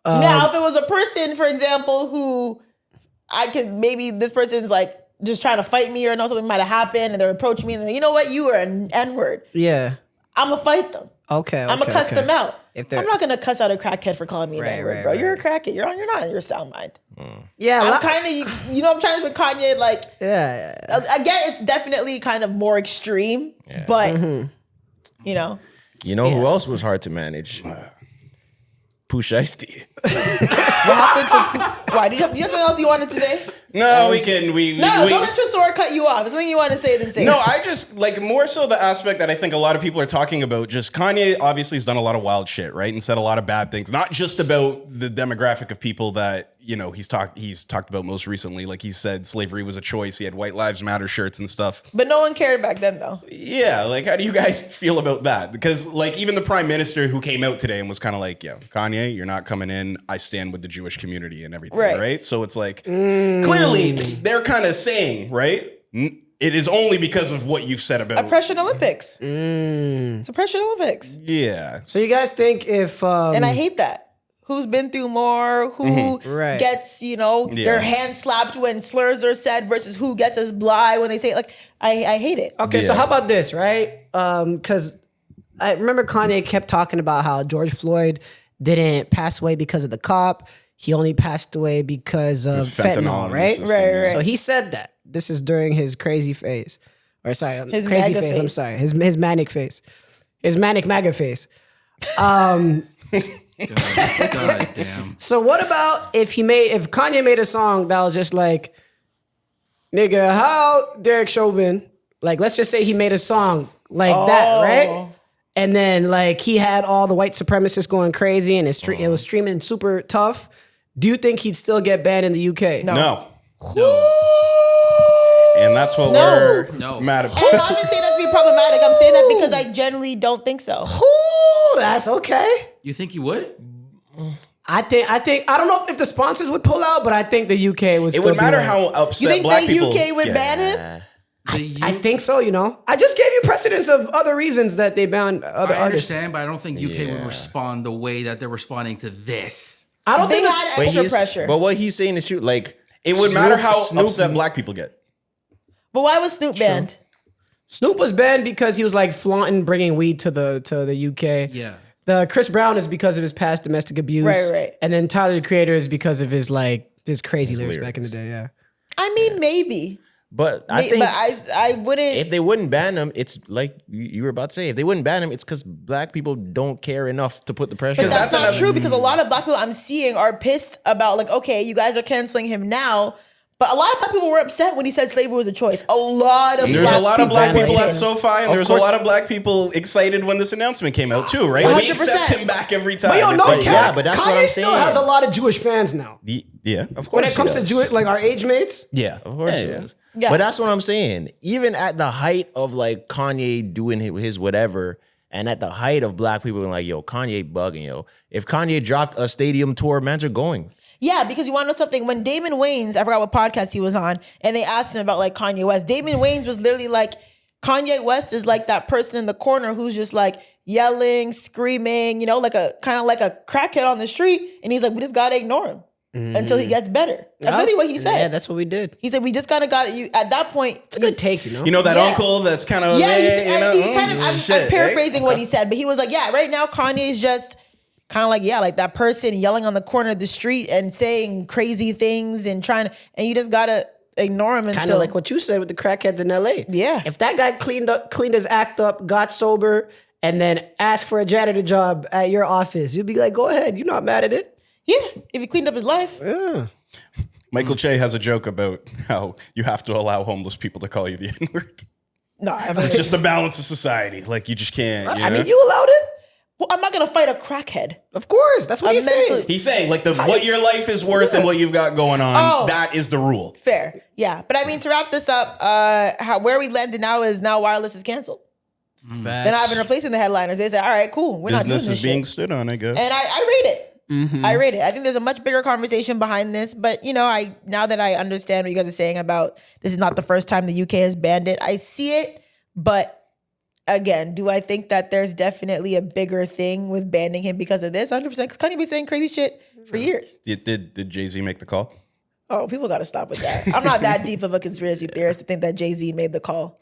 Now, if it was a person, for example, who I could maybe this person's like just trying to fight me or know something might have happened, and they're approaching me and they're, you know what, you are an N-word. yeah, I'm gonna fight them. okay, I'm gonna cuss them out. If they're- I'm not gonna cuss out a crackhead for calling me an N-word, right, bro. right. You're a crackhead. You're not in your sound mind. yeah, I'm kind of, you know, I'm trying to with Kanye, like, yeah. again, it's definitely kind of more extreme, but, you know. You know who else was hard to manage? Pooh Shiesty. What happened to Pooh? Why? Do you have something else you wanted to say? No, don't let Tresor cut you off. If something you want to say, then say. No, I just like more so the aspect that I think a lot of people are talking about. Just Kanye obviously has done a lot of wild shit, right, and said a lot of bad things. Not just about the demographic of people that he's talked about most recently. Like he said, slavery was a choice. He had White Lives Matter shirts and stuff. But no one cared back then, though. Yeah, like how do you guys feel about that? Because like even the prime minister who came out today and was kind of like, yeah, Kanye, you're not coming in. I stand with the Jewish community and everything, right? So it's like clearly they're kind of saying, right? It is only because of what you've said about oppression Olympics. It's oppression Olympics. Yeah. So you guys think if and I hate that. Who's been through more? Who gets their hand slapped when slurs are said versus who gets as bly when they say it? Like I hate it. Okay, so how about this, right? Because I remember Kanye kept talking about how George Floyd didn't pass away because of the cop. He only passed away because of fentanyl, right? System, right. So he said that. This is during his crazy phase. Or sorry, his crazy MAGA phase. I'm sorry. His manic phase. His manic MAGA phase. God damn. So what about if Kanye made a song that was just like, nigga, how Derek Chauvin, like let's just say he made a song like that, right? And then like he had all the white supremacists going crazy and it was streaming super tough. Do you think he'd still get banned in the UK? No. And that's what we're mad about. I'm not saying that to be problematic. I'm saying that because I generally don't think so. Ooh, that's okay. You think you would? I think I don't know if the sponsors would pull out, but I think the UK would. It would matter how upset you think black the people. UK would ban him? I think so. I just gave you precedents of other reasons that they banned other I artists. understand, but I don't think UK would respond the way that they're responding to this. I don't They think had extra pressure. But what he's saying is true. Like It would matter how Snoop- upset black people get. But why was Snoop banned? Snoop was banned because he was like flaunting bringing weed to the UK. Yeah. The Chris Brown is because of his past domestic abuse. Right. And then Tyler the Creator is because of his crazy lyrics back in the day. Yeah. I mean, maybe. But I think I wouldn't. if they wouldn't ban him, it's like you were about to say. If they wouldn't ban him, it's because black people don't care enough to put the pressure. But on. that's not true because a lot of black people I'm seeing are pissed about like, okay, you guys are canceling him now. But a lot of black people were upset when he said slavery was a choice. A lot of There's a lot of black people at were SoFi, and there's a lot of black people excited when this announcement came out too, right? 100%. We accept him back every time. But yo, It's no like, cap. yeah, but that's Kanye what I'm still saying. has a lot of Jewish fans now. Yeah, of course. When it comes he to does. Jewish, like our age mates. Yeah. Of course he does. Yeah. But that's what I'm saying. Even at the height of like Kanye doing his whatever, and at the height of black people being like, yo, Kanye bugging, yo. If Kanye dropped a stadium tour, mans are going. Yeah, because you want to know something? When Damon Wayans, I forgot what podcast he was on, and they asked him about like Kanye West. Damon Wayans was literally like, Kanye West is like that person in the corner who's just like yelling, screaming, like a kind of like a crackhead on the street. And he's like, we just gotta ignore him until he gets better. That's literally what he said. Yeah, that's what we did. He said, we just got you at that point. It's a good take, You know that Yeah. uncle that's kind of Yeah, shit, I'm paraphrasing eh? what he said, but he was like, yeah, right now Kanye's just kind of like, yeah, like that person yelling on the corner of the street and saying crazy things and and you just gotta ignore him until. Kind of like what you said with the crackheads in LA. Yeah. If that guy cleaned his act up, got sober, and then asked for a janitor job at your office, you'd be like, go ahead. You're not mad at it. Yeah, if he cleaned up his life. Yeah. Michael Che has a joke about how you have to allow homeless people to call you the N-word. No, I mean, It's just the balance of society. Like you just can't. I mean, you allowed it? well, I'm not gonna fight a crackhead. Of course. That's what I'm he's saying. mentally- He's saying like what your life is worth and what you've got going on. Oh. That is the rule. Fair, yeah. But I mean, to wrap this up, where we landed now is wireless is canceled. They're not even replacing the headliners. They say, all right, cool, we're not doing Business this is being shit. stood on, I guess. And I rate it. I rate it. I think there's a much bigger conversation behind this, but now that I understand what you guys are saying about this is not the first time the UK has banned it, I see it. But again, do I think that there's definitely a bigger thing with banning him because of this? 100%. Because Kanye been saying crazy shit for years. Did Jay-Z make the call? Oh, people got to stop with that. I'm not that deep of a conspiracy theorist to think that Jay-Z made the call.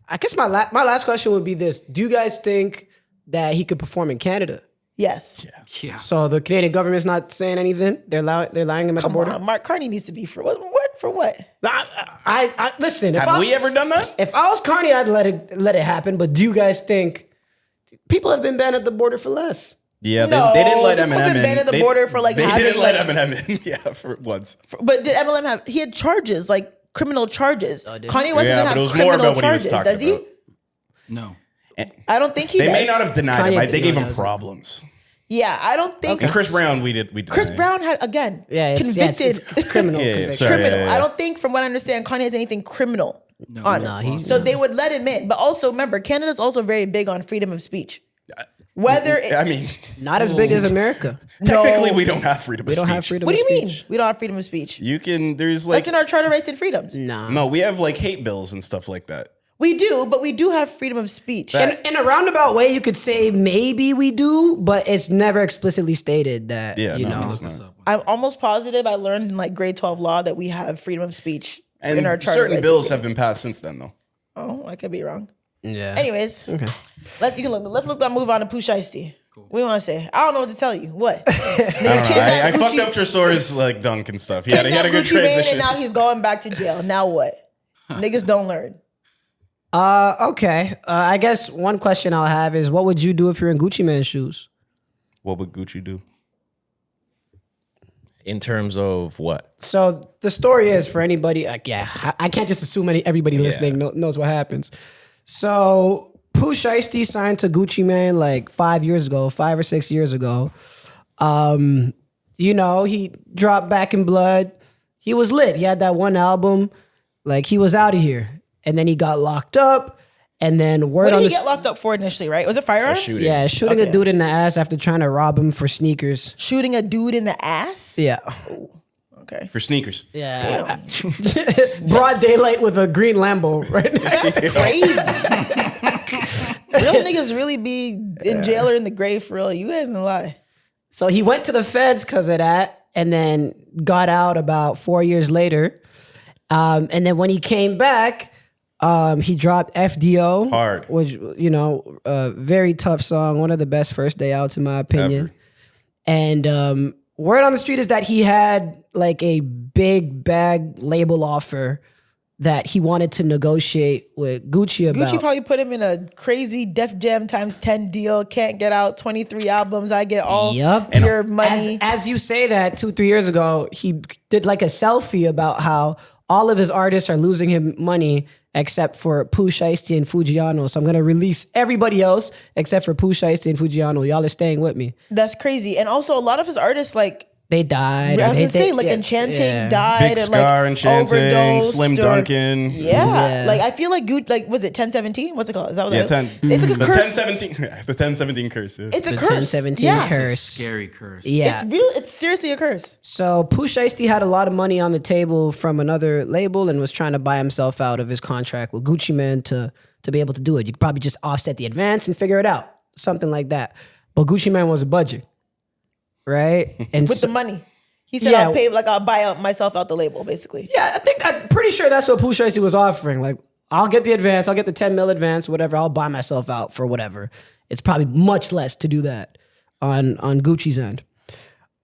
I guess my last question would be this. Do you guys think that he could perform in Canada? Yes. Yeah. So the Canadian government's not saying anything? They're lying him at the Come border? on, Mark Carney needs to be for what? What? For what? I listen. Have we ever done that? If I was Kanye, I'd let it happen. But do you guys think people have been banned at the border for less. Yeah, No, they didn't let people Eminem have been banned at the They- border for, like, they having, didn't let like- Eminem in. Yeah, for once. But did Eminem have? He had charges, like criminal charges. Kanye West Yeah, doesn't but it have was more criminal about what he was charges, talking does he? about. No. I don't think he They does. may not have denied Kanye- him. They gave no, him no, problems. Yeah, I don't think. And Chris Brown, we did. Chris Brown had again convicted it's criminal. Yeah, conviction. sorry. criminal. yeah. I don't think, from what I understand, Kanye has anything criminal on no, him. he's- So they would let him in. But also remember, Canada's also very big on freedom of speech. Whether it, I mean, Not as big as America. technically, No. we don't have freedom of We speech. don't have freedom what do of you speech. mean we don't have freedom of speech? You can, there's like, That's in our Charter Rights and Freedoms. Nah. no, we have like hate bills and stuff like that. We do, but we do have freedom of speech. In a roundabout way, you could say maybe we do, but it's never explicitly stated that, Yeah, you no, know. it's What's not. up? I'm almost positive I learned in like grade 12 law that we have freedom of speech And in our Charter certain Rights bills and have been passed since then, though. Freedoms. Oh, I could be wrong. Yeah. Anyways, Okay. let's look that move on to Pooh Shiesty. What do you want to say? I don't know what to tell you. What? I fucked up Tresor's like dunk and stuff. He had a good Gucci Mane, and transition. now he's going back to jail. Now what? Niggas don't learn. Okay. I guess one question I'll have is, what would you do if you're in Gucci Mane's shoes? What would Gucci do? In terms of what? So the story is, for anybody, like, I can't just assume everybody listening knows what happens. So Pooh Shiesty signed to Gucci Mane like 5 or 6 years ago. You know, he dropped Back in Blood. He was lit. He had that one album. Like, he was out of here. And then he got locked up. And then What did he get locked up for initially, right? Was it firearms? shooting. Yeah, shooting a dude in the ass after trying to rob him for sneakers. Shooting a dude in the ass? Yeah. Okay. For sneakers. Yeah. Broad daylight with a green Lambo right now. That's crazy. Real niggas really be in jail or in the grave for real. You guys don't lie. So he went to the feds because of that and then got out about 4 years later. And then when he came back, he dropped FDO. Hard. Which, you know, very tough song. One of the best first day outs, in my opinion. Ever. And word on the street is that he had like a big bag label offer that he wanted to negotiate with Gucci about. Gucci probably put him in a crazy Def Jam times 10 deal. Can't get out. 23 albums. I get all Yup. your money. As you say that 2-3 years ago, he did like a selfie about how all of his artists are losing him money except for Pooh Shiesty and Fujiano. So I'm gonna release everybody else except for Pooh Shiesty and Fujiano. Y'all are staying with me. That's crazy. And also a lot of his artists, like, They died. I was They- gonna say, they- like, yeah, Enchanting yeah. died Big and Scar, like Enchanting, overdosed Slim or- Duncan. Yeah. Like, I feel like Gucci, like, was it 1017? What's it called? Is that what Yeah, that is? 10. It's like a The curse. 1017. The 1017 curse. Yeah. It's a The curse. 1017 Yeah. curse. Scary curse. Yeah. It's real. It's seriously a curse. So Pooh Shiesty had a lot of money on the table from another label and was trying to buy himself out of his contract with Gucci Mane to be able to do it. You could probably just offset the advance and figure it out. Something like that. But Gucci Mane was budging. Right? And With so- the money. He said, Yeah. I'll pay, like, I'll buy out myself out the label, basically. Yeah, I'm pretty sure that's what Pooh Shiesty was offering. Like, I'll get the advance, I'll get the 10 mil advance, whatever. I'll buy myself out for whatever. It's probably much less to do that on Gucci's end.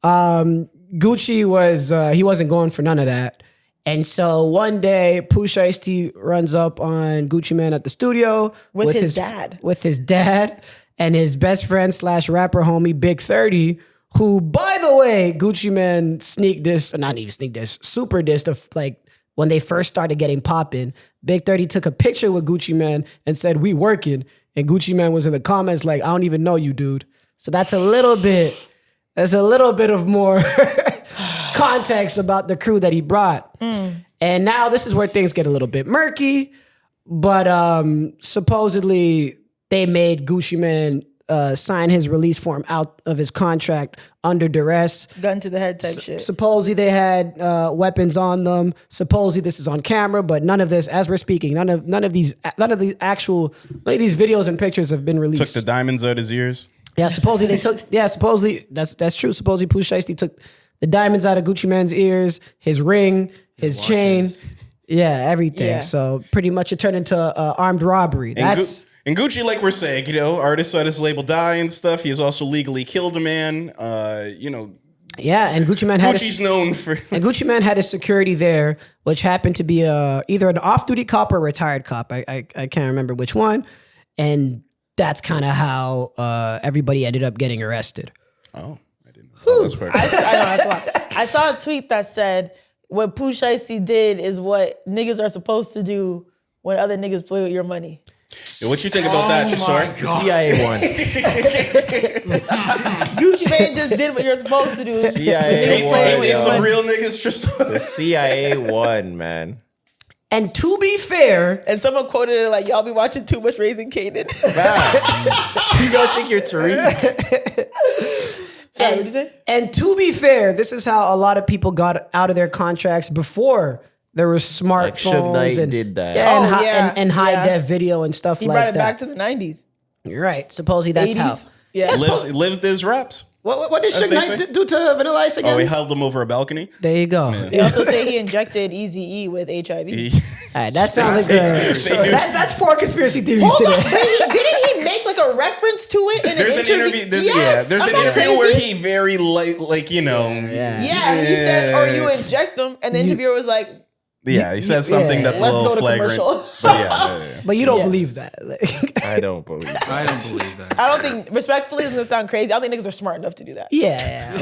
Gucci was he wasn't going for none of that. And so one day, Pooh Shiesty runs up on Gucci Mane at the studio With his dad. with his dad and his best friend / rapper homie Big 30, who, by the way, Gucci Mane super dissed of, like, when they first started getting popping. Big 30 took a picture with Gucci Mane and said, "We working," and Gucci Mane was in the comments like, "I don't even know you, dude." So that's a little bit of more context about the crew that he brought. And now this is where things get a little bit murky, but supposedly they made Gucci Mane sign his release form out of his contract under duress. Gun to the head type shit. Supposedly they had weapons on them. Supposedly this is on camera, but none of this, as we're speaking, none of these videos and pictures have been released. Took the diamonds out his ears. Yeah, supposedly they took. Yeah, supposedly that's true. Supposedly Pooh Shiesty took the diamonds out of Gucci Mane's ears, his ring, his chain, watches. yeah, everything. Yeah. So pretty much it turned into armed robbery. That's And Gucci, like we're saying, you know, artists on his label die and stuff. He has also legally killed a man. You know, yeah, and Gucci Mane had Gucci's known for. and Gucci Mane had his security there, which happened to be either an off-duty cop or a retired cop. I can't remember which one. And that's kind of how everybody ended up getting arrested. Oh, I didn't know. That's perfect. I know, that's a lot. I saw a tweet that said, what Pooh Shiesty did is what niggas are supposed to do when other niggas play with your money. Yeah, what you think about that, Tresor? The CIA won. Gucci Mane just did what you're supposed to do. CIA won. Ain't these some yo. real niggas, Tresor? The CIA won, man. And to be fair, And someone quoted it like, y'all be watching too much Raising Kanan. Facts. You guys think you're Tariq? Sorry, what did you say? and to be fair, this is how a lot of people got out of their contracts before there were Like Suge smartphones. Knight and, did that. Yeah, and, Oh, hi- yeah, and high yeah. def video and stuff He like brought it that. back to the 90s. Right. Supposedly that's 80s. how. Yeah. Lives his raps. What did As Suge they Knight say. do to Vanilla Ice again? Oh, he held him over a balcony. There you go. They also say he injected Eazy-E with HIV. All right, that sounds like that's 4 conspiracy theories Hold on, today. but didn't he make like a reference to it in There's an an interview? interview. There's Yes, there's I'm an not interview where crazy. he very like you know. Yeah. Yeah, he said, or you inject them, and the interviewer was like, Yeah, he says something that's a let's little go to flagrant. commercial. But yeah. But you don't Yes. believe that. Like, I don't believe it. I don't believe that. I don't think, respectfully, it's gonna sound crazy. I don't think niggas are smart enough to do that. yeah.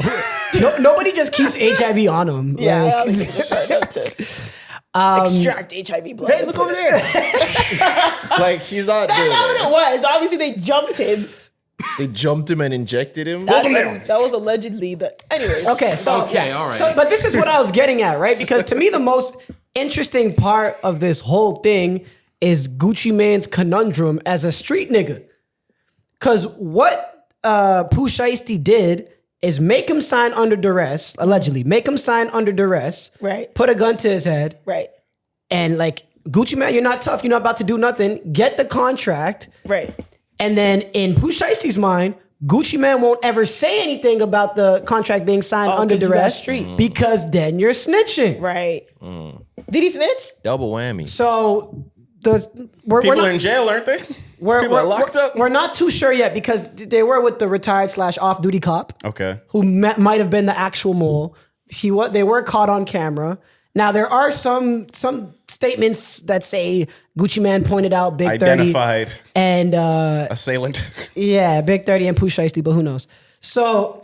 Nobody just keeps HIV on them. Yeah, I Like, don't think niggas are smart enough to extract HIV blood. hey, look over there. Like, he's not That's doing not what it. it was. Obviously, they jumped him. They jumped him and injected him. That was allegedly, but anyways. Okay, so Okay, all right. So, but this is what I was getting at, right? Because to me, the most interesting part of this whole thing is Gucci Mane's conundrum as a street nigga. Because what Pooh Shiesty did is make him sign under duress, allegedly, make him sign under duress, Right. put a gun to his head, Right. and like, Gucci Man, you're not tough, you're not about to do nothing, get the contract, Right. and then in Pooh Shiesty's mind, Gucci Man won't ever say anything about the contract being signed under 'cause you got duress street. because then you're snitching. Right. Did he snitch? Double whammy. So we're People not, are in jail, aren't they? we're, People are locked up. We're not too sure yet because they were with the retired / off-duty cop Okay. who might have been the actual mole. They were caught on camera. Now there are some statements that say Gucci Man pointed out Big 30 Identified and assailant. yeah, Big 30 and Pooh Shiesty, but who knows? So,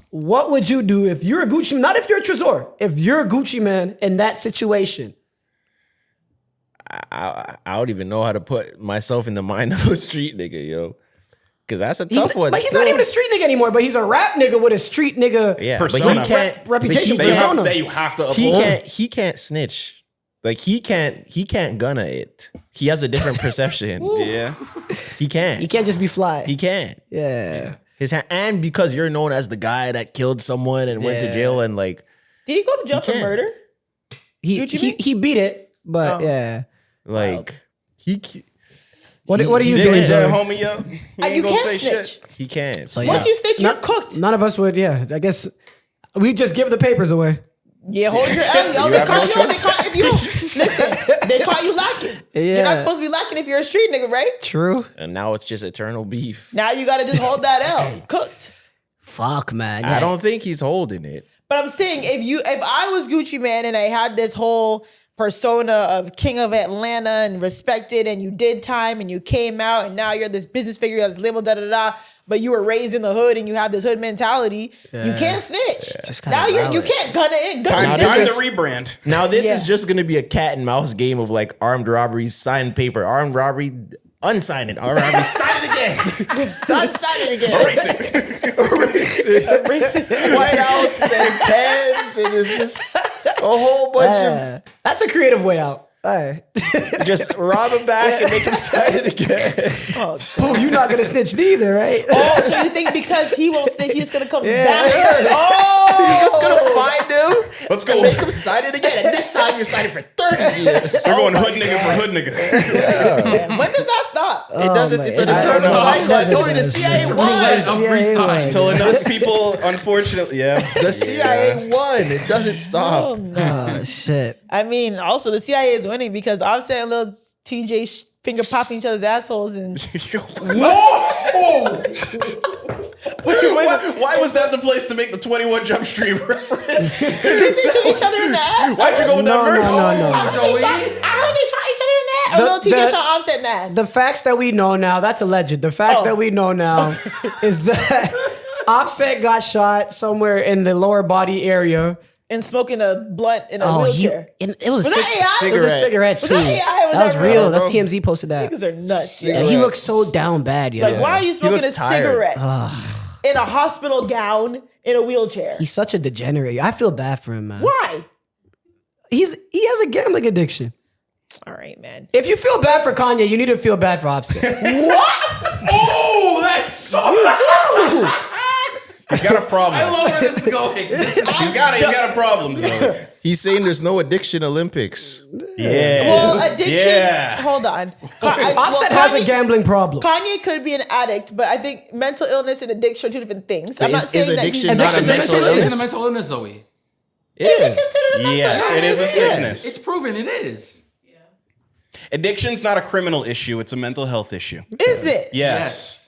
what would you do if you're a Gucci Man? Not if you're a Tresor. If you're a Gucci Man in that situation. I don't even know how to put myself in the mind of a street nigga, yo. Because that's a tough one. But he's not even a street nigga anymore, but he's a rap nigga with a street nigga Yeah, persona. but he can't. reputation. but persona. That you have to uphold. he can't snitch. Like he can't gunna it. He has a different perception. Yeah. He can't. He can't just be fly. He can't. yeah. And because you're known as the guy that killed someone and went to jail and like Did he go to jail for can't. murder? He beat it, but yeah. he What are you Did doing, it, Zoe? homie, yo. He ain't You gonna say can't snitch. shit. he can't. So, Once yeah. you snitch, you're cooked. None of us would, yeah. I guess we just give the papers away. Yeah, hold your L, yo. You They have caught no you. They caught if you listen. They caught you lacking. You're not Yeah. supposed to be lacking if you're a street nigga, right? True. And now it's just eternal beef. Now you got to just hold that L. Cooked. Fuck, man. I don't think he's holding it. But I'm saying if I was Gucci Man and I had this whole persona of king of Atlanta and respected and you did time and you came out and now you're this business figure that's labeled but you were raised in the hood and you have this hood mentality, you can't snitch. Just kinda Now you violent. can't gun it. Time this to is- rebrand. Now this Yeah. is just gonna be a cat and mouse game of like armed robberies, signed paper, armed robbery, unsigned it, armed robbery, sign it again, sign it again, erase it, whiteouts and pens, and it's just a whole bunch That's a creative way out. All right. of just rob him back and make him sign it again. Pooh, you're not gonna snitch neither, right? Oh, so you think because he won't snitch, he's gonna come Yeah. back? You're just gonna find him. Let's go. And make him sign it again, and this time you're signing for 30 years. We're going hood nigga for hood nigga. When does that stop? It doesn't. It's an I don't eternal know. cycle. I told you the Never CIA does. won. Of Yeah, resign. Until enough people, unfortunately, yeah. The CIA won. It doesn't stop. Oh shit. I mean, also the CIA is winning because Offset and Lil TJ finger popping each other's assholes and Why was that the place to make the 21 Jump Street reference? they shoot each other in the ass. Why'd you go with that verse? No. I heard they shot each other in the or Lil Tjay shot Offset in the ass? The facts that we know now, that's alleged. The facts that we know now is that Offset got shot somewhere in the lower body area. And smoking a blunt in a wheelchair. It was that AI? It was a cigarette too. Was that AI? That was real. That's bro? TMZ posted that. Niggas are nuts. Yeah, he looks so down bad, yo. Like, why are you smoking a looks tired. cigarette in a hospital gown in a wheelchair? He's such a degenerate. I feel bad for him, man. Why? He has a gambling addiction. All right, man. If you feel bad for Kanye, you need to feel bad for Offset. What? Oh, that's so. He's got a problem. I love where this is going. He's got a problem. So. He's saying there's no addiction Olympics. Yeah. Well, addiction. Yeah. Hold on. Offset has a gambling problem. Kanye could be an addict, but I think mental illness and addiction are two different things. I'm Is- not is saying that addiction he's not a mental It's illness? a mental illness, Zoe. Yeah. Yes, it is a sickness. It's proven it is. Addiction's not a criminal issue. It's a mental health issue. Is it? Yes.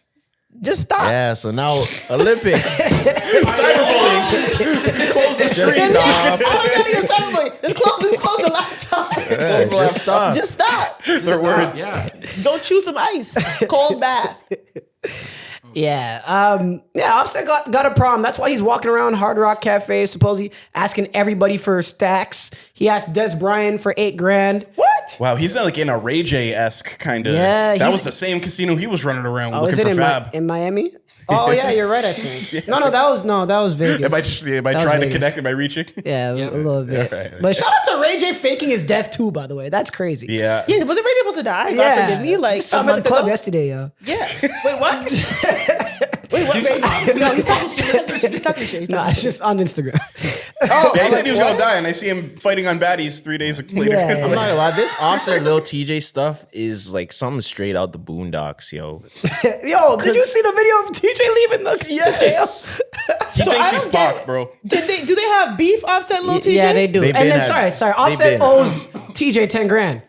Just stop. Yeah, so now Olympics. Cyberbullying. Close the Just screen. stop. I don't gotta get cyberbullying. Just close the laptop. Just stop. Just stop. Their words. Yeah. Go chew some ice. Cold bath. Yeah. Offset got a problem. That's why he's walking around Hard Rock Cafe, supposedly asking everybody for stacks. He asked Des Bryant for $8,000. What? Wow, he's like in a Ray J-esque kind of. Yeah, that was the same casino he was running around Oh, looking is it for Fab. in Miami? Oh yeah, you're right. I think. No, that was Vegas. Am I That was trying to Vegas. connect? Am I reaching? Yeah, Yep. a little bit. Right. But shout out to Ray J faking his death too. By the way, that's crazy. Yeah. Yeah, wasn't Ray supposed to die? God Yeah. forgive me. Like saw a him at month the club ago? yesterday, yo. Yeah. Wait, what? Wait, what? No, he's talking shit. He's talking shit. He's Nah, talking it's shit. just on Instagram. Oh, Yeah, he I'm said like, he was what? gonna die, and I see him fighting on baddies 3 days later. Yeah. I'm not gonna lie, this Offset Lil Tjay stuff is like something straight out the Boondocks, yo. Yo, did you see the video of TJ leaving the Yes. He So thinks I he's don't get Pac, it. bro. Do they have beef? Offset Lil TJ? Yeah, they do. They've And been then had- sorry, they've Offset been- owes TJ $10,000.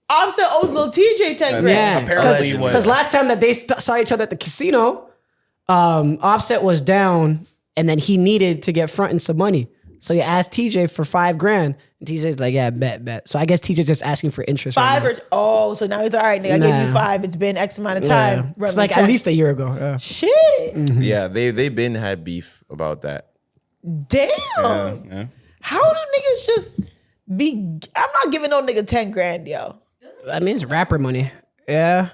Offset owes Lil TJ 10 grand. Yeah, Apparently he was. because last time that they saw each other at the casino, Offset was down, and then he needed to get fronting some money. So he asked TJ for $5,000, and TJ's like, "Yeah, bet." So I guess TJ's just asking for interest. right Five now. or so now he's all right, nigga. I gave you Nah. 5. It's been X amount of Yeah. time. It's like at least a year ago. Yeah. shit. Yeah, they've been had beef about that. Damn. Yeah. How do niggas just be? I'm not giving no nigga 10 grand, yo. I mean, it's rapper money. Yeah.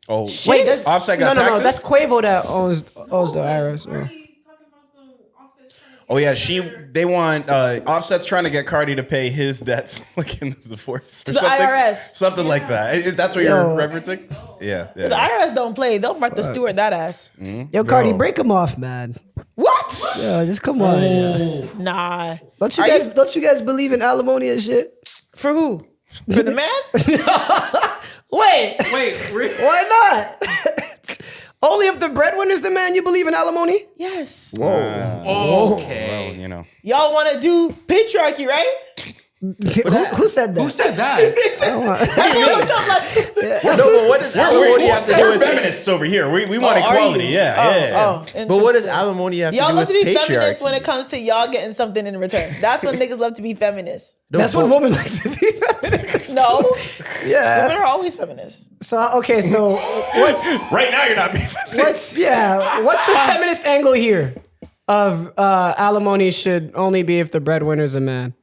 Oh, Wait, there's Offset got no, taxes? that's Quavo that owns the IRS. Yeah. Oh yeah, they want Offset's trying to get Cardi to pay his debts, like in the divorce or the something. IRS. Something like that. That's what Yo. you're referencing? Yeah. The IRS don't play. They'll Martha Stewart that ass. Yo, Cardi, break him off, man. What? Yo, just come on. yeah. Nah. Don't you Are guys? Don't you guys believe in alimony and shit? For who? For the man? Wait, Wait, why not? Only if the breadwinner's the man, you believe in alimony? Yes. okay. Well, you know. Y'all want to do patriarchy, right? Who said that? Who said that? I looked up like, No, but what does alimony have to do We're with feminists over here. We want are equality. you? Yeah. But what does alimony have to Y'all do love with to be feminists patriarchy? when it comes to y'all getting something in return. That's when niggas love to be feminists. That's what women like to be feminist. No, Yeah. women are always feminists. So okay, so Right now, you're not being feminist. what's the feminist angle here of alimony should only be if the breadwinner's a man?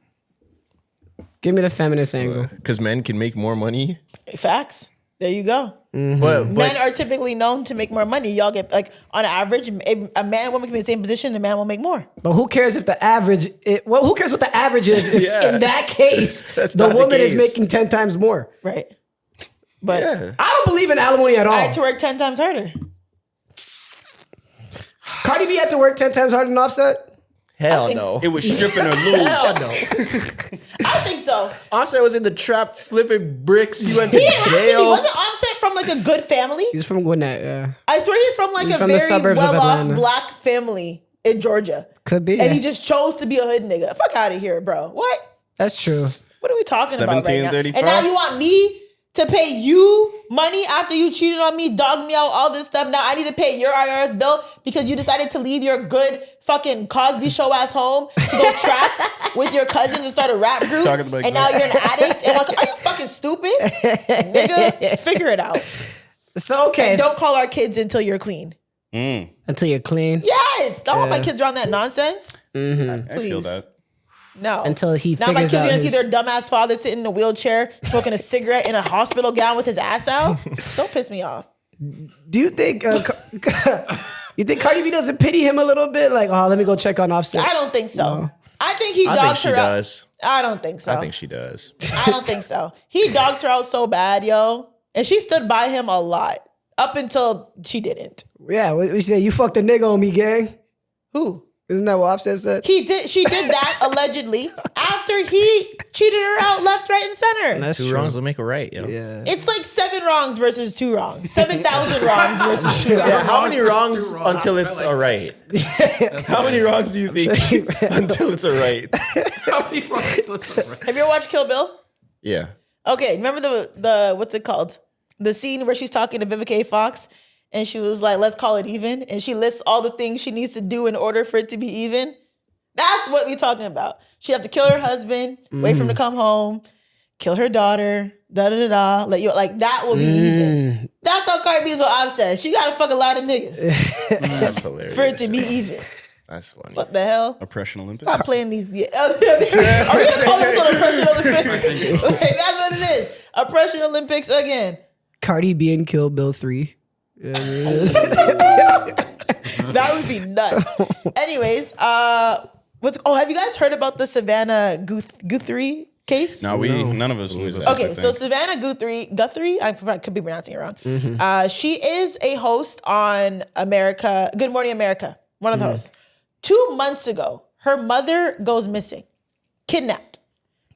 Give me the feminist angle. Because men can make more money. Facts. There you go. But Men are typically known to make more money. Y'all get like on average, a man and woman can be in the same position. A man will make more. But who cares if the average? Who cares what the average is? If Yeah. in that case, That's the not the woman is case. making 10 times more. Right. But yeah. I don't believe in alimony at all. I had to work 10 times harder. Cardi B had to work 10 times harder than Offset. Hell think no. It was stripping or lose. Hell no. I think so. Offset was in the trap flipping bricks. He went to He didn't have to be. jail. Wasn't Offset from like a good family? He's from Gwinnett, yeah. I swear he's from like He's a from the very suburbs of well-off Atlanta. black family in Georgia. Could be. And yeah. he just chose to be a hood nigga. Fuck out of here, bro. What? That's true. What are we talking about right now? 1735? And now you want me to pay you money after you cheated on me, dogged me out, all this stuff. Now I need to pay your IRS bill because you decided to leave your good fucking Cosby Show ass home to go trap with your cousins and start a rap group. And now you're an addict. And like, are you fucking stupid? Nigga, figure it out. So, okay. And don't call our kids until you're clean. Until you're clean? Yes. Don't want my kids around that nonsense. I feel that. No. Until he now my figures kids are out gonna see their dumbass father sitting in a wheelchair, smoking a cigarette in a hospital gown with his ass out. Don't piss me off. Do you think you think Cardi B doesn't pity him a little bit? Like, oh, let me go check on Offset. I don't think so. No. I think he I dogged think her she out. does. I don't think so. I think she does. I don't think so. He dogged her out so bad, yo. And she stood by him a lot. Up until she didn't. Yeah, what you say? You fucked a nigga on me, gang. Who? Isn't that what Offset said? She did that allegedly after he cheated her out left, right, and center. That's Two true. wrongs will make a right, yo. Yeah. It's like 7 wrongs versus 2 wrongs. 7,000 wrongs versus 2 wrongs. Yeah, how many wrongs until it's a right? How many wrongs do you think until it's a right? How many wrongs until it's all right? Have you ever watched Kill Bill? Yeah. Okay, remember the what's it called? The scene where she's talking to Vivica A. Fox and she was like, let's call it even. And she lists all the things she needs to do in order for it to be even. That's what we're talking about. She'd have to kill her husband, wait for him to come home, kill her daughter, da-da-da-da. Like that will be even. That's how Cardi B is what I've said. She gotta fuck a lot of niggas That's hilarious. for it to be even. That's funny. What the hell? Oppression Olympics. Stop playing these. Are we gonna call this on Oppression Olympics? Like, that's what it is. Oppression Olympics again. Cardi B in Kill Bill 3. Yeah, That would be nuts. Anyways, have you guys heard about the Savannah Guthrie case? No, none of us knew that. Okay, so Savannah Guthrie, I could be pronouncing it wrong. She is a host on Good Morning America, one of the hosts. 2 months ago, her mother goes missing, kidnapped.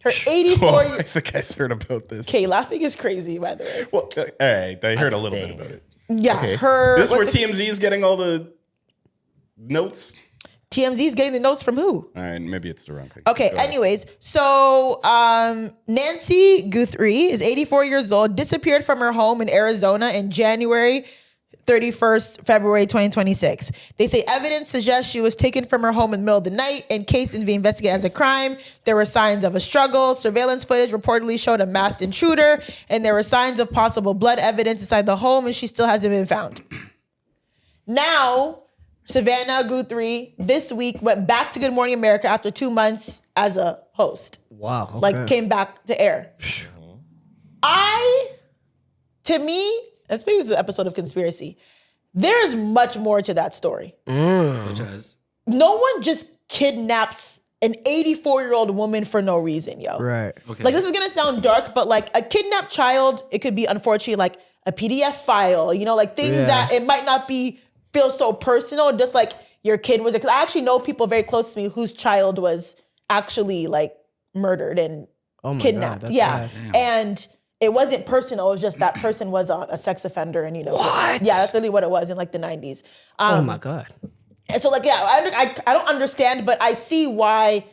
Her 84 year I think I heard about this. Okay, laughing is crazy, by the way. Well, all right, I heard a little bit about it. Yeah, Okay. This is where TMZ is getting all the notes. TMZ is getting the notes from who? All right, maybe it's the wrong thing. Okay, Go ahead. anyways, so Nancy Guthrie is 84 years old, disappeared from her home in Arizona in January 31st, February 2026. They say evidence suggests she was taken from her home in the middle of the night and case is being investigated as a crime. There were signs of a struggle. Surveillance footage reportedly showed a masked intruder, and there were signs of possible blood evidence inside the home, and she still hasn't been found. Now, Savannah Guthrie this week went back to Good Morning America after 2 months as a host. Wow. Okay. Like came back to air. To me, let's make this an episode of Conspiracy. There's much more to that story. Such as No one just kidnaps an 84-year-old woman for no reason, yo. Right. okay. Like, this is gonna sound dark, but like a kidnapped child, it could be unfortunately like a PDF file, you know, like things that it might not feel so personal, just like your kid was. Because I actually know people very close to me whose child was actually like murdered and kidnapped. that's Yeah. sad. And it wasn't personal. It was just that person was a sex offender, and you know, What? yeah, that's really what it was in like the 90s. Oh my God. And so like, yeah, I don't understand, but I see why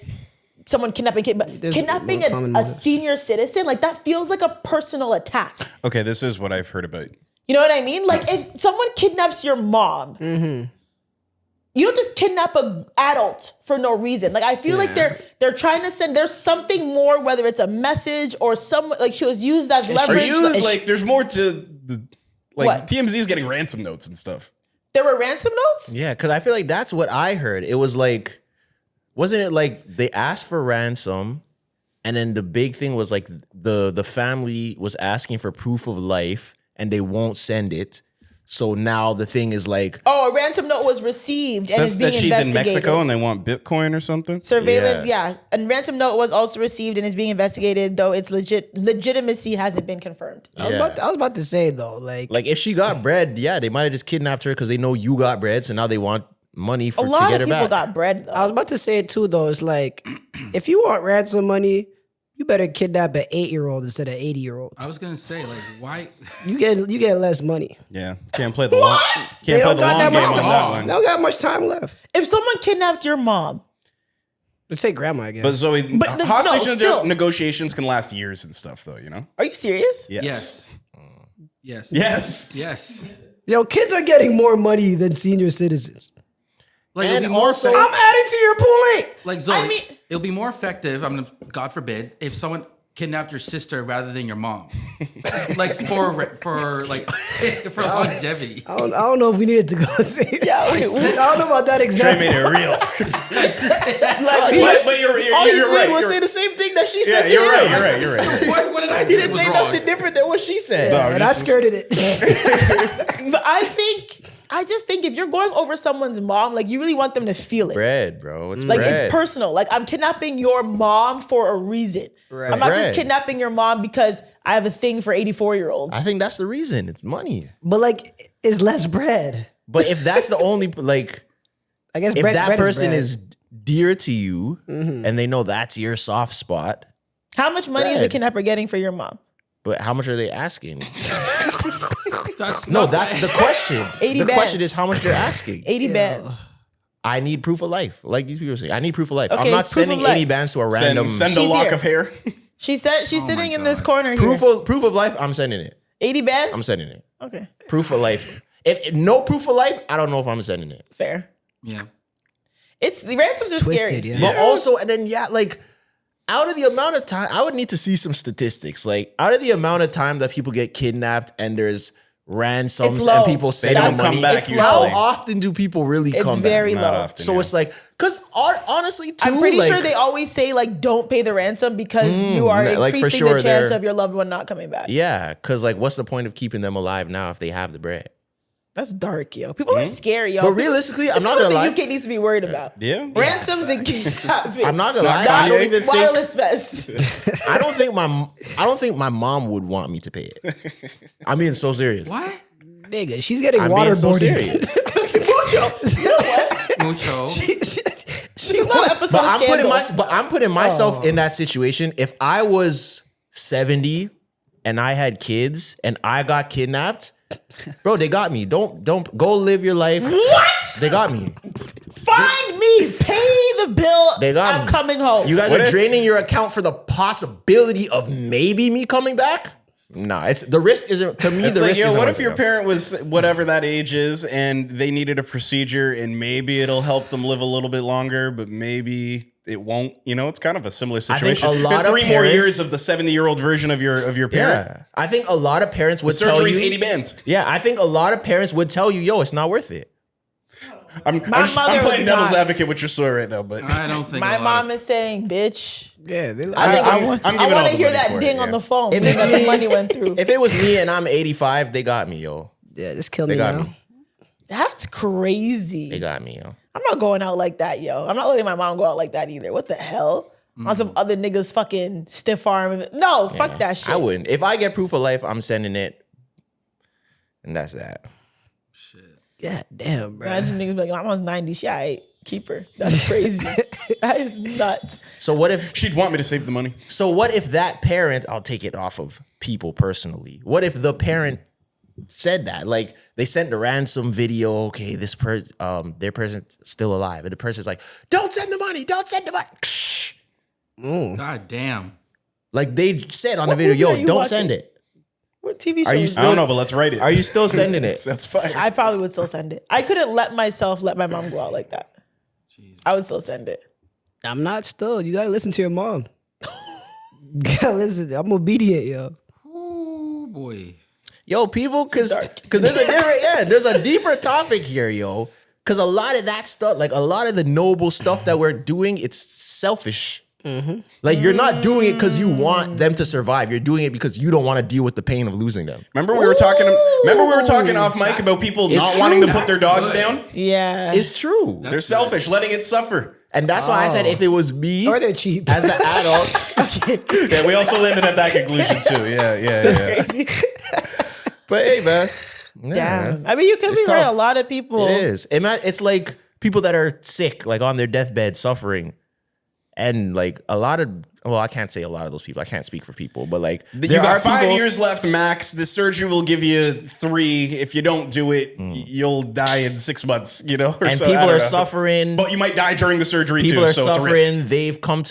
someone kidnapping kid, but There's kidnapping more common a motives. senior citizen, like that feels like a personal attack. Okay, this is what I've heard about. You know what I mean? Like if someone kidnaps your mom, you don't just kidnap an adult for no reason. Like I feel like they're trying to send. There's something more, whether it's a message or some like she was used as Are leverage. you like? There's more to the What? TMZ is getting ransom notes and stuff. There were ransom notes. Yeah, because I feel like that's what I heard. It was like, wasn't it like they asked for ransom, and then the big thing was like the family was asking for proof of life, and they won't send it. So now the thing is like, Oh, a ransom note was received and is Says being that she's in investigated. Mexico and they want Bitcoin or something. Surveillance, yeah. And ransom note was also received and is being investigated, though its legitimacy hasn't been confirmed. I was about to say though, like if she got bread, yeah, they might have just kidnapped her because they know you got bread, so now they want money A to lot get of her people back. got bread, though. I was about to say it too though. It's like if you want ransom money, you better kidnap an 8-year-old instead of 80-year-old. I was gonna say, like, why? You get less money. Yeah, can't play the long. Can't play the long game on that one. They don't got much time left. If someone kidnapped your mom, Let's say grandma again. But Zoe, But hostage no, still. negotiations can last years and stuff, though. You know. Are you serious? Yes. Yes. Yes. Yes. Yo, kids are getting more money than senior citizens. Like, And it'll be more also- effective- I'm adding to your point. like Zoe, I mean- it'll be more effective. I mean, God forbid, if someone kidnapped your sister rather than your mom, like for longevity. I don't know if we needed to go say. Yeah, I don't know about that Trey example. made it real. but you're All you right. did was You're- say the same thing that she Yeah, said. you're to right. him. You're right. You're right. What did I He say didn't was say wrong? nothing different than what she said. No, And I skirted it. But I just think if you're going over someone's mom, like you really want them to feel it. Bread, bro. It's Like bread. it's personal. Like I'm kidnapping your mom for a reason. Right. I'm not Bread. just kidnapping your mom because I have a thing for 84-year-olds. I think that's the reason. It's money. But like, it's less bread. But if that's the only like, I guess if bread, that bread person bread. is dear to you and they know that's your soft spot, How much money is a Bread. kidnapper getting for your mom? but how much are they asking? That's No, not that's the question. 80 the question bands. is how much they're asking. 80 bands. I need proof of life. Like these people say, I need proof of life. Okay, I'm not proof of sending life. 80 bands to a random Send a She's lock here. of hair. She said she's sitting in this God. corner here. proof of life. I'm sending it. 80 bands? I'm sending it. Okay, Proof of life. If no proof of life, I don't know if I'm sending it. fair. Yeah. It's the ransoms are Twisted, scary. yeah. But also, and then like out of the amount of time, I would need to see some statistics. Like out of the amount of time that people get kidnapped and there's ransoms It's low. and people They sending don't money, come back It's usually. how low. often do people really It's come very back? Not low. often. So yeah. it's like, because honestly, too, I'm pretty like, sure they always say like don't pay the ransom because you are like, for increasing sure the chance they're- of your loved one not coming back. yeah, because like, what's the point of keeping them alive now if they have the bread? That's dark, yo. People are scary, yo. But realistically, I'm It's not something gonna lie. the UK needs to be worried about. Yeah. Ransoms and kidnapping. I'm not gonna lie. Not I don't Kanye. even think. Wireless vest. I don't think my mom would want me to pay it. I'm being so serious. What? Nigga, she's getting I'm being so waterboarded. serious. Mucho. You know what? Mucho. She's not an episode But of Scandal. I'm putting myself in that situation. If I was 70 and I had kids and I got kidnapped, bro, they got me. Don't go live your life. What? They got me. Find me. Pay the bill. They got I'm me. coming home. You guys What are if- draining your account for the possibility of maybe me coming back. Nah, it's the risk isn't to me. It's the like, risk yo, isn't what worth if it, your bro. parent was whatever that age is and they needed a procedure and maybe it'll help them live a little bit longer, but maybe it won't? You know, it's kind of a similar I think situation. a lot of 3 more parents- years of the 70-year-old version of your parent. Yeah, I think a lot of parents would The tell surgery's you. 80 bands. Yeah, I think a lot of parents would tell you, yo, it's not worth it. I'm mother playing was devil's not. advocate with your story right now, but I don't think My a lot mom of- is saying, bitch. Yeah, they, I think I'm I giving want all to the hear money that for it, ding yeah. on the phone. If that it's the me- money went through. If it was me and I'm 85, they got me, yo. yeah, just kill They me got now. me. That's crazy. They got me, yo. I'm not going out like that, yo. I'm not letting my mom go out like that either. What the hell? On some other niggas fucking stiff arm. No, fuck that shit. I wouldn't. If I get proof of life, I'm sending it. And that's that. God damn, bro. Imagine niggas be like, my mom's 90, she aight. Keep her. That's crazy. That is nuts. So what if she'd want me to save the money. that parent, I'll take it off of people personally. What if the parent said that? Like they sent the ransom video, okay, this their person's still alive. And the person's like, don't send the money, don't send the money. God damn. Like they said on What the video, movie are yo, you don't watching? send it. What TV show Are you is I don't know, but let's write it. Are you still sending it? That's fine. I probably would still send it. I couldn't let my mom go out like that. I would still send it. I'm not still. You gotta listen to your mom. You gotta listen. I'm obedient, yo. Oh boy. Yo, people, because dark. there's a deeper topic here, yo. Because a lot of that stuff, like a lot of the noble stuff that we're doing, it's selfish. Like you're not doing it because you want them to survive. You're doing it because you don't want to deal with the pain of losing them. Remember we were talking off mic about people not true. wanting to put their dogs Good. down? Yeah. It's true. They're selfish, letting it suffer. And that's why I said if it was me Or they're cheap. as the adult. Yeah, we also landed at that conclusion too. Yeah. crazy. But hey, man. Yeah, Damn. man. I mean, you can It's be right. tough. A lot of people. It is. It's like people that are sick, like on their deathbed suffering. And like a lot of well, I can't say a lot of those people. I can't speak for people, but like You got 5 years left max. The surgery will give you 3. If you don't do it, you'll die in 6 months, you know? And people are suffering. But you might die during the surgery People too. are So it's a risk. suffering. They've come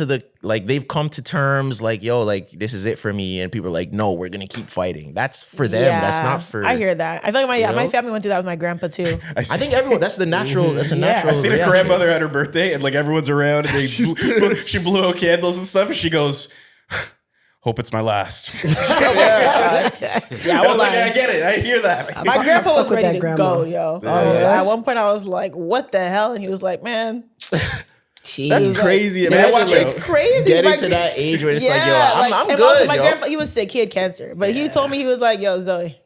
to terms like, yo, like this is it for me. And people are like, no, we're gonna keep fighting. That's for them. That's not for. I hear that. I feel like my family went through that with my grandpa too. I think everyone. That's the natural. That's a natural. I seen a reaction. grandmother at her birthday, and like everyone's around, and she blew out candles and stuff, and she goes, "Hope it's my last." Yeah, I was like, I get it. I hear that. my grandpa was with ready that to grandma. go, yo. At one point, I was like, "What the hell?" And he was like, "Man, That's crazy. Man, Imagine like, it's crazy." getting My- to that age where it's like, yo, I'm and good, also my yo. grandpa, he was sick. He had cancer, but he told me he was like, "Yo, Zoe,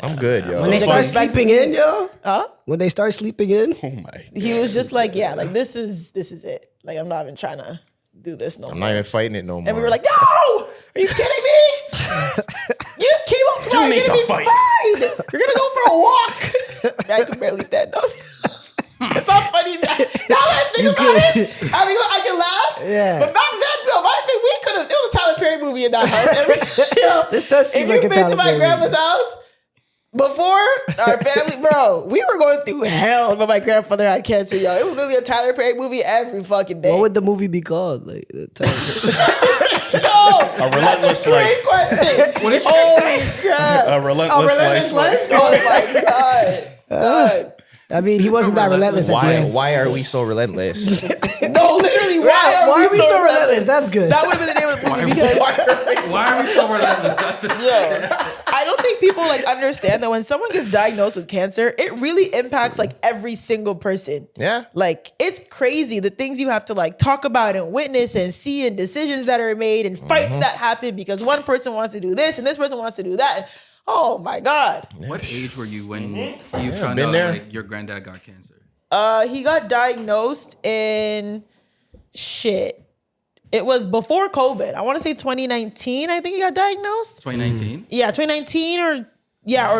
I'm good, yo. When they start sleeping in, yo. huh?" When they start sleeping in. Oh my! He was just like, "Yeah, like this is it. Like I'm not even trying to do this no I'm more." not even fighting it no more. And we were like, "No, are you kidding me? You came up tomorrow. need You're to gonna be fight." fine. You're gonna go for a walk." I could barely stand up. It's not funny now. Now that I think about it, I can laugh. Yeah. But back then, yo, I think we could have. It was a Tyler Perry movie in that house. Yo, This does seem if like a you've been to Tyler my Perry grandma's house before, our family, bro, we were going through hell when my grandfather had cancer, yo. It was literally a Tyler Perry movie every fucking day. What would the movie be called? Like, A relentless life. What did you Oh just say? my god. A relentless life. Oh my god. God. I mean, he wasn't that relentless. At the end. Why are we so relentless? No, literally, why Why are we so relentless? That's good. That would have been the name of the movie because Why are we so relentless? That's the I don't think people like understand that when someone gets diagnosed with cancer, it really impacts like every single person. Yeah. Like it's crazy the things you have to like talk about and witness and see and decisions that are made and fights that happen because one person wants to do this and this person wants to do that. Oh my God. What age were you when you found been out there. like your granddad got cancer? He got diagnosed in shit. It was before COVID. I want to say 2019. I think he got diagnosed. 2019. Yeah, 2019 or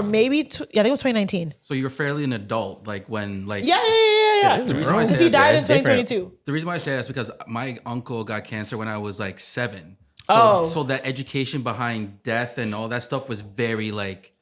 maybe I think it was 2019. So you were fairly an adult, like when like Yeah. The reason why I say He that- died in it's different. 2022. The reason why I say that is because my uncle got cancer when I was like 7. So that education behind death and all that stuff was very like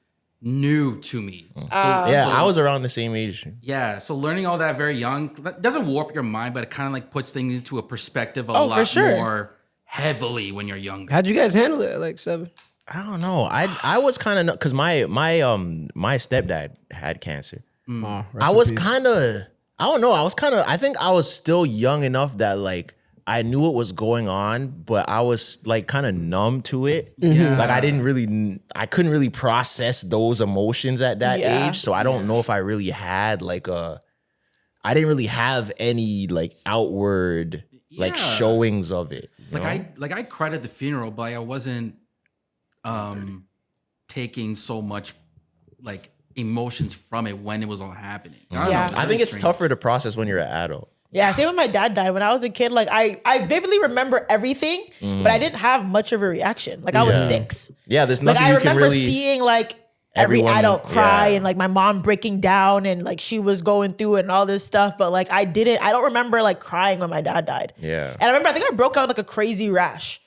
new to me. Yeah, I was around the same age. Yeah, so learning all that very young that doesn't warp your mind, but it kind of like puts things into a perspective a Oh, for lot sure. more heavily when you're younger. How'd you guys handle it at like 7? I don't know. I was kind of because my stepdad had cancer. I was kind of I don't know. I think I was still young enough that like I knew what was going on, but I was like kind of numb to it. Yeah. Like I couldn't really process those emotions at that Yeah. age. So I don't know if I really had I didn't really have any like outward like Yeah. showings of it. you know? I cried at the funeral, but I wasn't taking so much like emotions from it when it was all happening. I don't know, Yeah. it was I think very it's strange. tougher to process when you're an adult. Yeah, same when my dad died. When I was a kid, like I vividly remember everything, but I didn't have much of a reaction. Like I was Yeah. 6. Yeah, there's Like nothing I you can remember really. seeing like every Everyone- adult cry yeah. and like my mom breaking down and like she was going through it and all this stuff. But like I don't remember like crying when my dad died. Yeah. And I think I broke out like a crazy rash.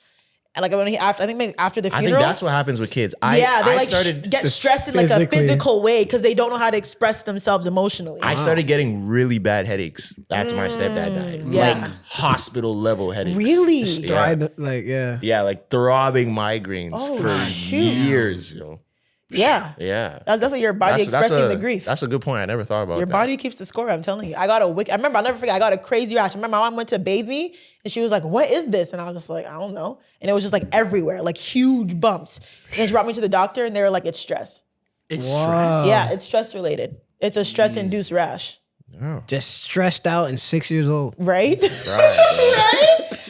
And like when after the I funeral. think that's what happens with kids. they I like started get stressed in like a physically. physical way because they don't know how to express themselves emotionally. I started getting really bad headaches after my stepdad died. Yeah. Like hospital level headaches. Really? Yeah. Yeah, like throbbing migraines Oh, for shoot. years, yo. Yeah. Yeah. That's definitely your body expressing the grief. That's a good point. I never thought about Your that. body keeps the score. I'm telling you. I remember. I'll never forget. I got a crazy rash. I remember my mom went to bathe me, and she was like, "What is this?" And I was just like, "I don't know." And it was just like everywhere, like huge bumps. And she brought me to the doctor, and they were like, "It's stress." It's stress. Yeah, it's stress related. It's a stress-induced rash, Just stressed out and 6 years old. right?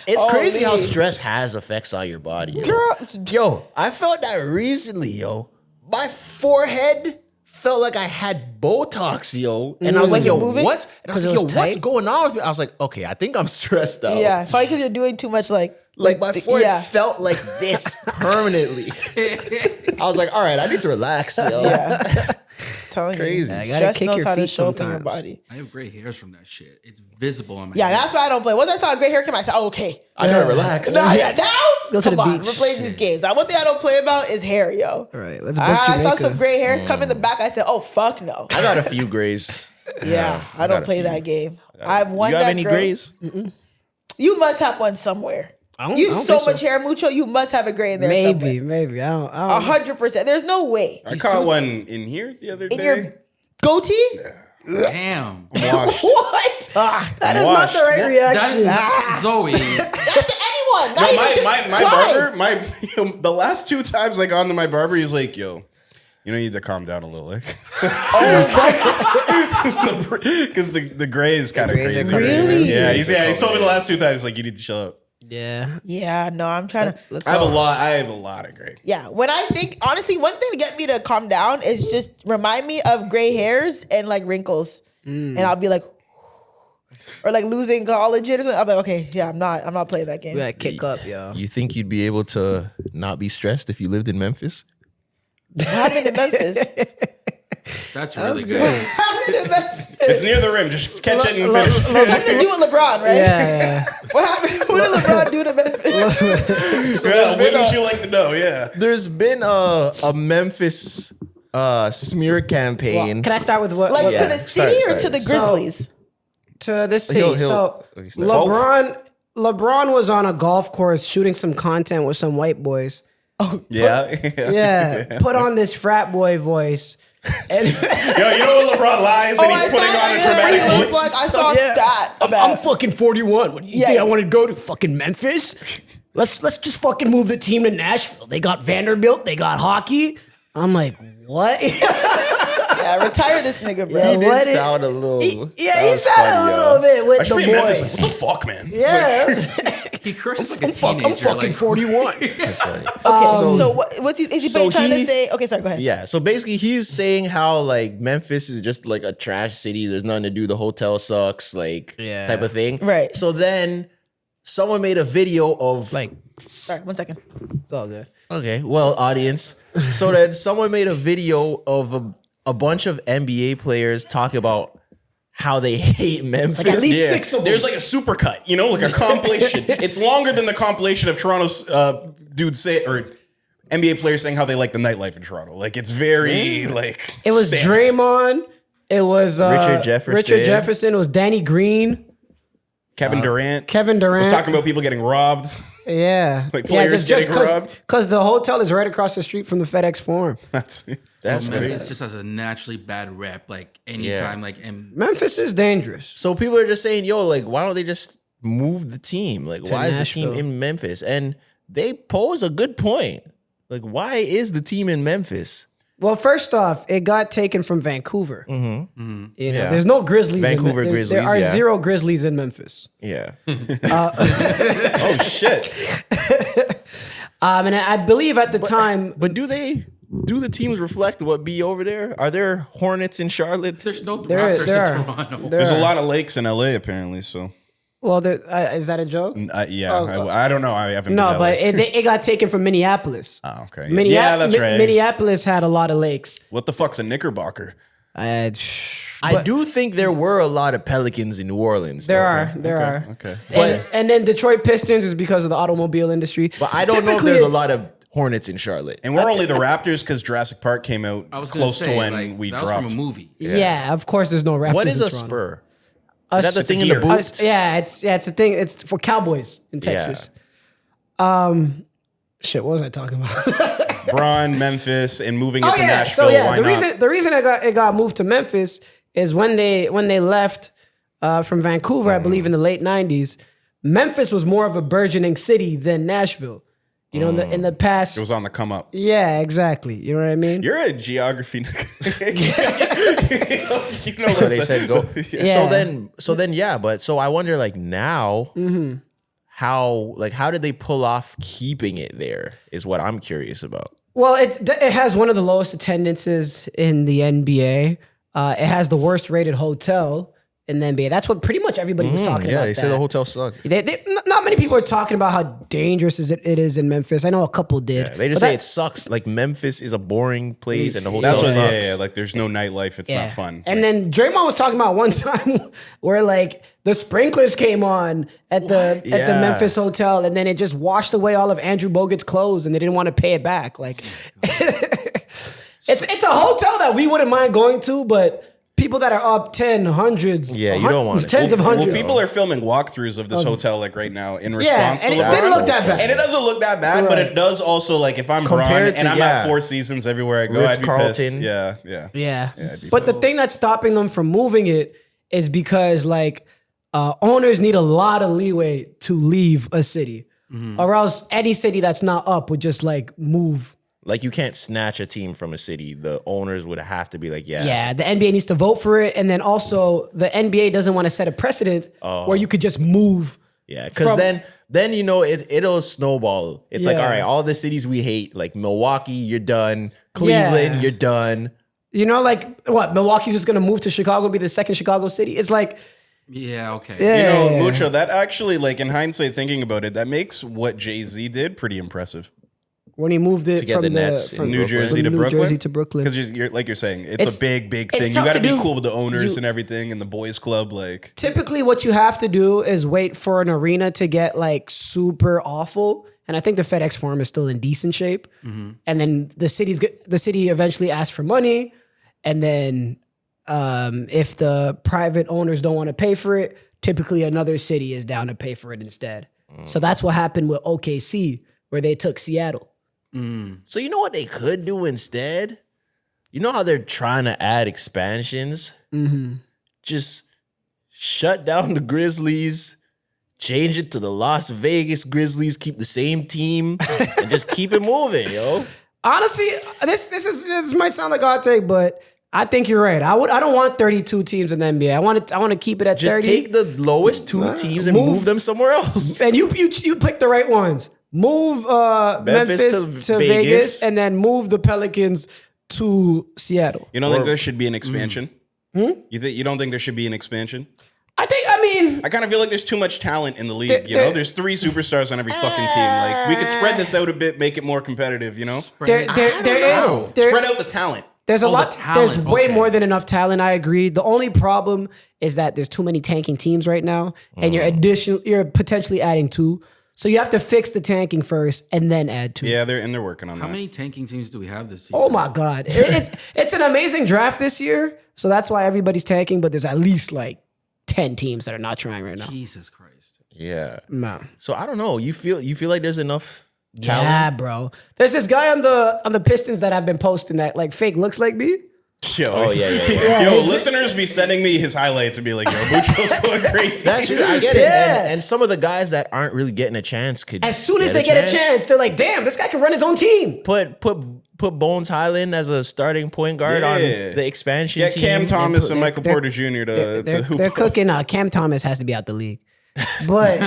It's crazy how Holy. stress has effects on your body. Yo. Girl, Yo, I felt that recently, yo. My forehead felt like I had Botox, yo. And I was Was like, it yo, moving? what? And I was 'Cause like, it yo, was what's tight? going on with me? I was like, okay, I think I'm stressed out. yeah, probably because you're doing too much, like Like my forehead yeah. felt like this permanently. I was like, all right, I need to relax, yo. telling Crazy. you. I gotta Stress kick knows your how to feet show up in your sometimes. body. I have gray hairs from that shit. It's visible on my Yeah, head. that's why I don't play. Once I saw a gray hair come, I said, oh, okay. I gotta relax. Now, Go to come the on, beach. we're playing these games. One thing I don't play about is hair, yo. All right, let's book I saw Jamaica. some gray hairs come in the back. I said, oh, fuck no. I got a few grays. Yeah, I got don't a play few. that game. I've won You have that any girl. grays? You must have one somewhere. I don't You so think much hair, Mucho. You must have a gray in there Maybe, somewhere. maybe. I don't 100%. There's no way. I caught one in here the other In day. your goatee? Damn. Washed. What? That is washed. not the right reaction. That's Zoe. That's to anyone. Not No, even just my Clyde. barber, the last 2 times I gone to my barber, he's like, yo, you need to calm down a little. Like, because the gray is kind of grays are crazy. crazy. Really? Yeah, he's told me the last 2 times, like, you need to chill out. Yeah. Yeah, no, I'm trying to. I have a lot of gray. Yeah, when I think, honestly, one thing to get me to calm down is just remind me of gray hairs and like wrinkles. And I'll be like, or like losing collagen or something. I'll be like, okay, yeah, I'm not playing that game. We gotta kick up, yo. You think you'd be able to not be stressed if you lived in Memphis? What happened in Memphis? That's really good. What happened in Memphis? It's near the rim. Just catch it and finish. Something to do with LeBron, right? Yeah. What happened? What did LeBron do to Memphis? Yeah, wouldn't you like to know? Yeah. There's been a Memphis smear campaign. Can I start with what? Like what- to the city Sorry. or to the Grizzlies? to the city. He'll- so okay, start. LeBron was on a golf course shooting some content with some white boys. Yeah. Yeah, put on this frat boy voice. And Yo, you know when LeBron lies and he's I putting saw on a that. dramatic He was voice? like, I saw a stat I'm about. fucking 41. What do you Yeah. think? I want to go to fucking Memphis? Let's just fucking move the team to Nashville. They got Vanderbilt. They got hockey. I'm like, what? Yeah, retire this nigga, bro. He What did is- sound a little. he that sounded was a funny, little yo. bit I with should the be in Memphis. boys. Like, what the fuck, man? Yeah. He curses like a I'm teenager. fucking like, 41. That's funny. Okay, so what's he? Is he so trying to he- say? Okay, sorry, go ahead. Yeah, so basically he's saying how like Memphis is just like a trash city. There's nothing to do. The hotel sucks, like type of thing. Right. So then someone made a video of Like, Sorry, 1 second. it's all good. okay, well, audience. So then someone made a video of a bunch of NBA players talking about how they hate Memphis. Like at least 6 of them. There's like a supercut, you know, like a compilation. It's longer than the compilation of Toronto's dudes say or NBA players saying how they like the nightlife in Toronto. Like it's very like It was stamped. Draymond. It was Richard Jefferson. It was Danny Green. Kevin Durant. Kevin Durant. was talking about people getting robbed. Yeah. Like players getting robbed? Because the hotel is right across the street from the FedEx Forum. That's Memphis crazy. just has a naturally bad rep. Like anytime, like and Memphis is dangerous. So people are just saying, yo, like, why don't they just move the team? Like, why is the team Nashville. in Memphis? And they pose a good point. Like, why is the team in Memphis? Well, first off, it got taken from Vancouver. You know, Yeah. there's no Grizzlies. Vancouver there Grizzlies, are yeah. 0 Grizzlies in Memphis. Yeah. Oh shit. And I believe at the time, But do the teams reflect what be over there? Are there Hornets in Charlotte? there's no there Raptors are. in Toronto. There's a lot of lakes in LA apparently, so well, is that a joke? yeah, I don't know. I haven't No, been to but LA. it got taken from Minneapolis. Oh, okay. Minneap- Yeah, that's right. Minneapolis had a lot of lakes. What the fuck's a Knickerbocker? I do think there were a lot of Pelicans in New Orleans. There though. are. Okay. And then Detroit Pistons is because of the automobile industry. But I don't know if Typically, there's a it's- lot of Hornets in Charlotte. And we're only the Raptors because Jurassic Park came out I was gonna close say, to when like, we that dropped. was from a movie. Yeah, of course there's no Raptors What is in a Toronto. spur? Is that the It's a thing in the gear. boots? Yeah, it's a thing. It's for Cowboys in Texas. Shit, what was I talking about? Braun, Memphis, and moving it to Nashville. So yeah, why not? the reason it got moved to Memphis is when they left from Vancouver, I believe in the late '90s. Memphis was more of a burgeoning city than Nashville. You know, in the past. It was on the come up. Yeah, exactly. You know what I mean? You're a geography. you know So they said go. Yeah. So then, yeah. But so I wonder, like now, how did they pull off keeping it there? Is what I'm curious about. Well, it has one of the lowest attendances in the NBA. It has the worst rated hotel in the NBA. That's what pretty much everybody was talking about. They say the hotel sucked. Not many people are talking about how dangerous it is in Memphis. I know a couple did. Yeah, they just say it sucks. Like Memphis is a boring place and the hotel That's what, sucks. yeah. Like there's no nightlife. It's not fun. And then Draymond was talking about one time where like the sprinklers came on at the Memphis hotel, and then it just washed away all of Andrew Bogut's clothes, and they didn't want to pay it back. Like it's a hotel that we wouldn't mind going to, but people that are up 10, hundreds, Yeah, you don't want it. tens of hundreds. Well, people are filming walkthroughs of this hotel like right now in response and to it LeBron. didn't look that bad. And it doesn't look that bad, but it does also like if I'm Compared Bron and to, I'm at Four Seasons everywhere I go, I'd be pissed. Ritz-Carlton. Yeah. But the thing that's stopping them from moving it is because like owners need a lot of leeway to leave a city, or else any city that's not up would just like move. Like you can't snatch a team from a city. The owners would have to be like, Yeah, the NBA needs to vote for it, and then also the NBA doesn't want to set a precedent where you could just move. Yeah, because then you know it'll snowball. It's like, all right, all the cities we hate, like Milwaukee, you're done. Cleveland, you're done. You know, like what? Milwaukee's just gonna move to Chicago, be the second Chicago city. It's like, Yeah, okay. You know, Mucho, that actually, like in hindsight, thinking about it, that makes what Jay-Z did pretty impressive. when he moved it To get from the Nets from in New Jersey to New Brooklyn? Jersey to Brooklyn. Because you're like you're saying, it's a big it's thing. You tough got to to be do. cool with the owners and everything, and the boys club. Like Typically, what you have to do is wait for an arena to get like super awful. And I think the FedEx Forum is still in decent shape. And then the city eventually asks for money. And then if the private owners don't want to pay for it, typically another city is down to pay for it instead. So that's what happened with OKC, where they took Seattle. So you know what they could do instead? You know how they're trying to add expansions? Just shut down the Grizzlies, change it to the Las Vegas Grizzlies, keep the same team, and just keep it moving, yo. Honestly, this might sound like a hot take, but I think you're right. I don't want 32 teams in the NBA. I want to keep it at Just 30. take the lowest two teams and move them somewhere else. And you picked the right ones. Move Memphis to Vegas, and then move the Pelicans to Seattle. you don't think there should be an expansion? You don't think there should be an expansion? I mean, I kind of feel like there's too much talent in the league. There's 3 superstars on every fucking team. Like we could spread this out a bit, make it more competitive. You know, there is spread out the talent. There's a lot. talent, There's way okay. more than enough talent. I agree. The only problem is that there's too many tanking teams right now, and you're potentially adding 2. So you have to fix the tanking first, and then add 2. Yeah, they're working on that. How many tanking teams do we have this season? Oh my God, it's an amazing draft this year. So that's why everybody's tanking. But there's at least like 10 teams that are not trying right now. Jesus Christ. Yeah. No. So I don't know. You feel like there's enough talent? Yeah, bro. There's this guy on the Pistons that I've been posting that like fake looks like me. Yo, Yo, listeners be sending me his highlights and be like, yo, Mucho's going crazy. That's true. I get it. Yeah. And some of the guys that aren't really getting a chance could As soon as they get a chance, they're like, damn, this guy can run his own team. Put Bones Highland as a starting point guard on the expansion Get team. Cam Thomas and Michael they're- Porter Jr. to hoop. They're cooking. Cam Thomas has to be out the league. But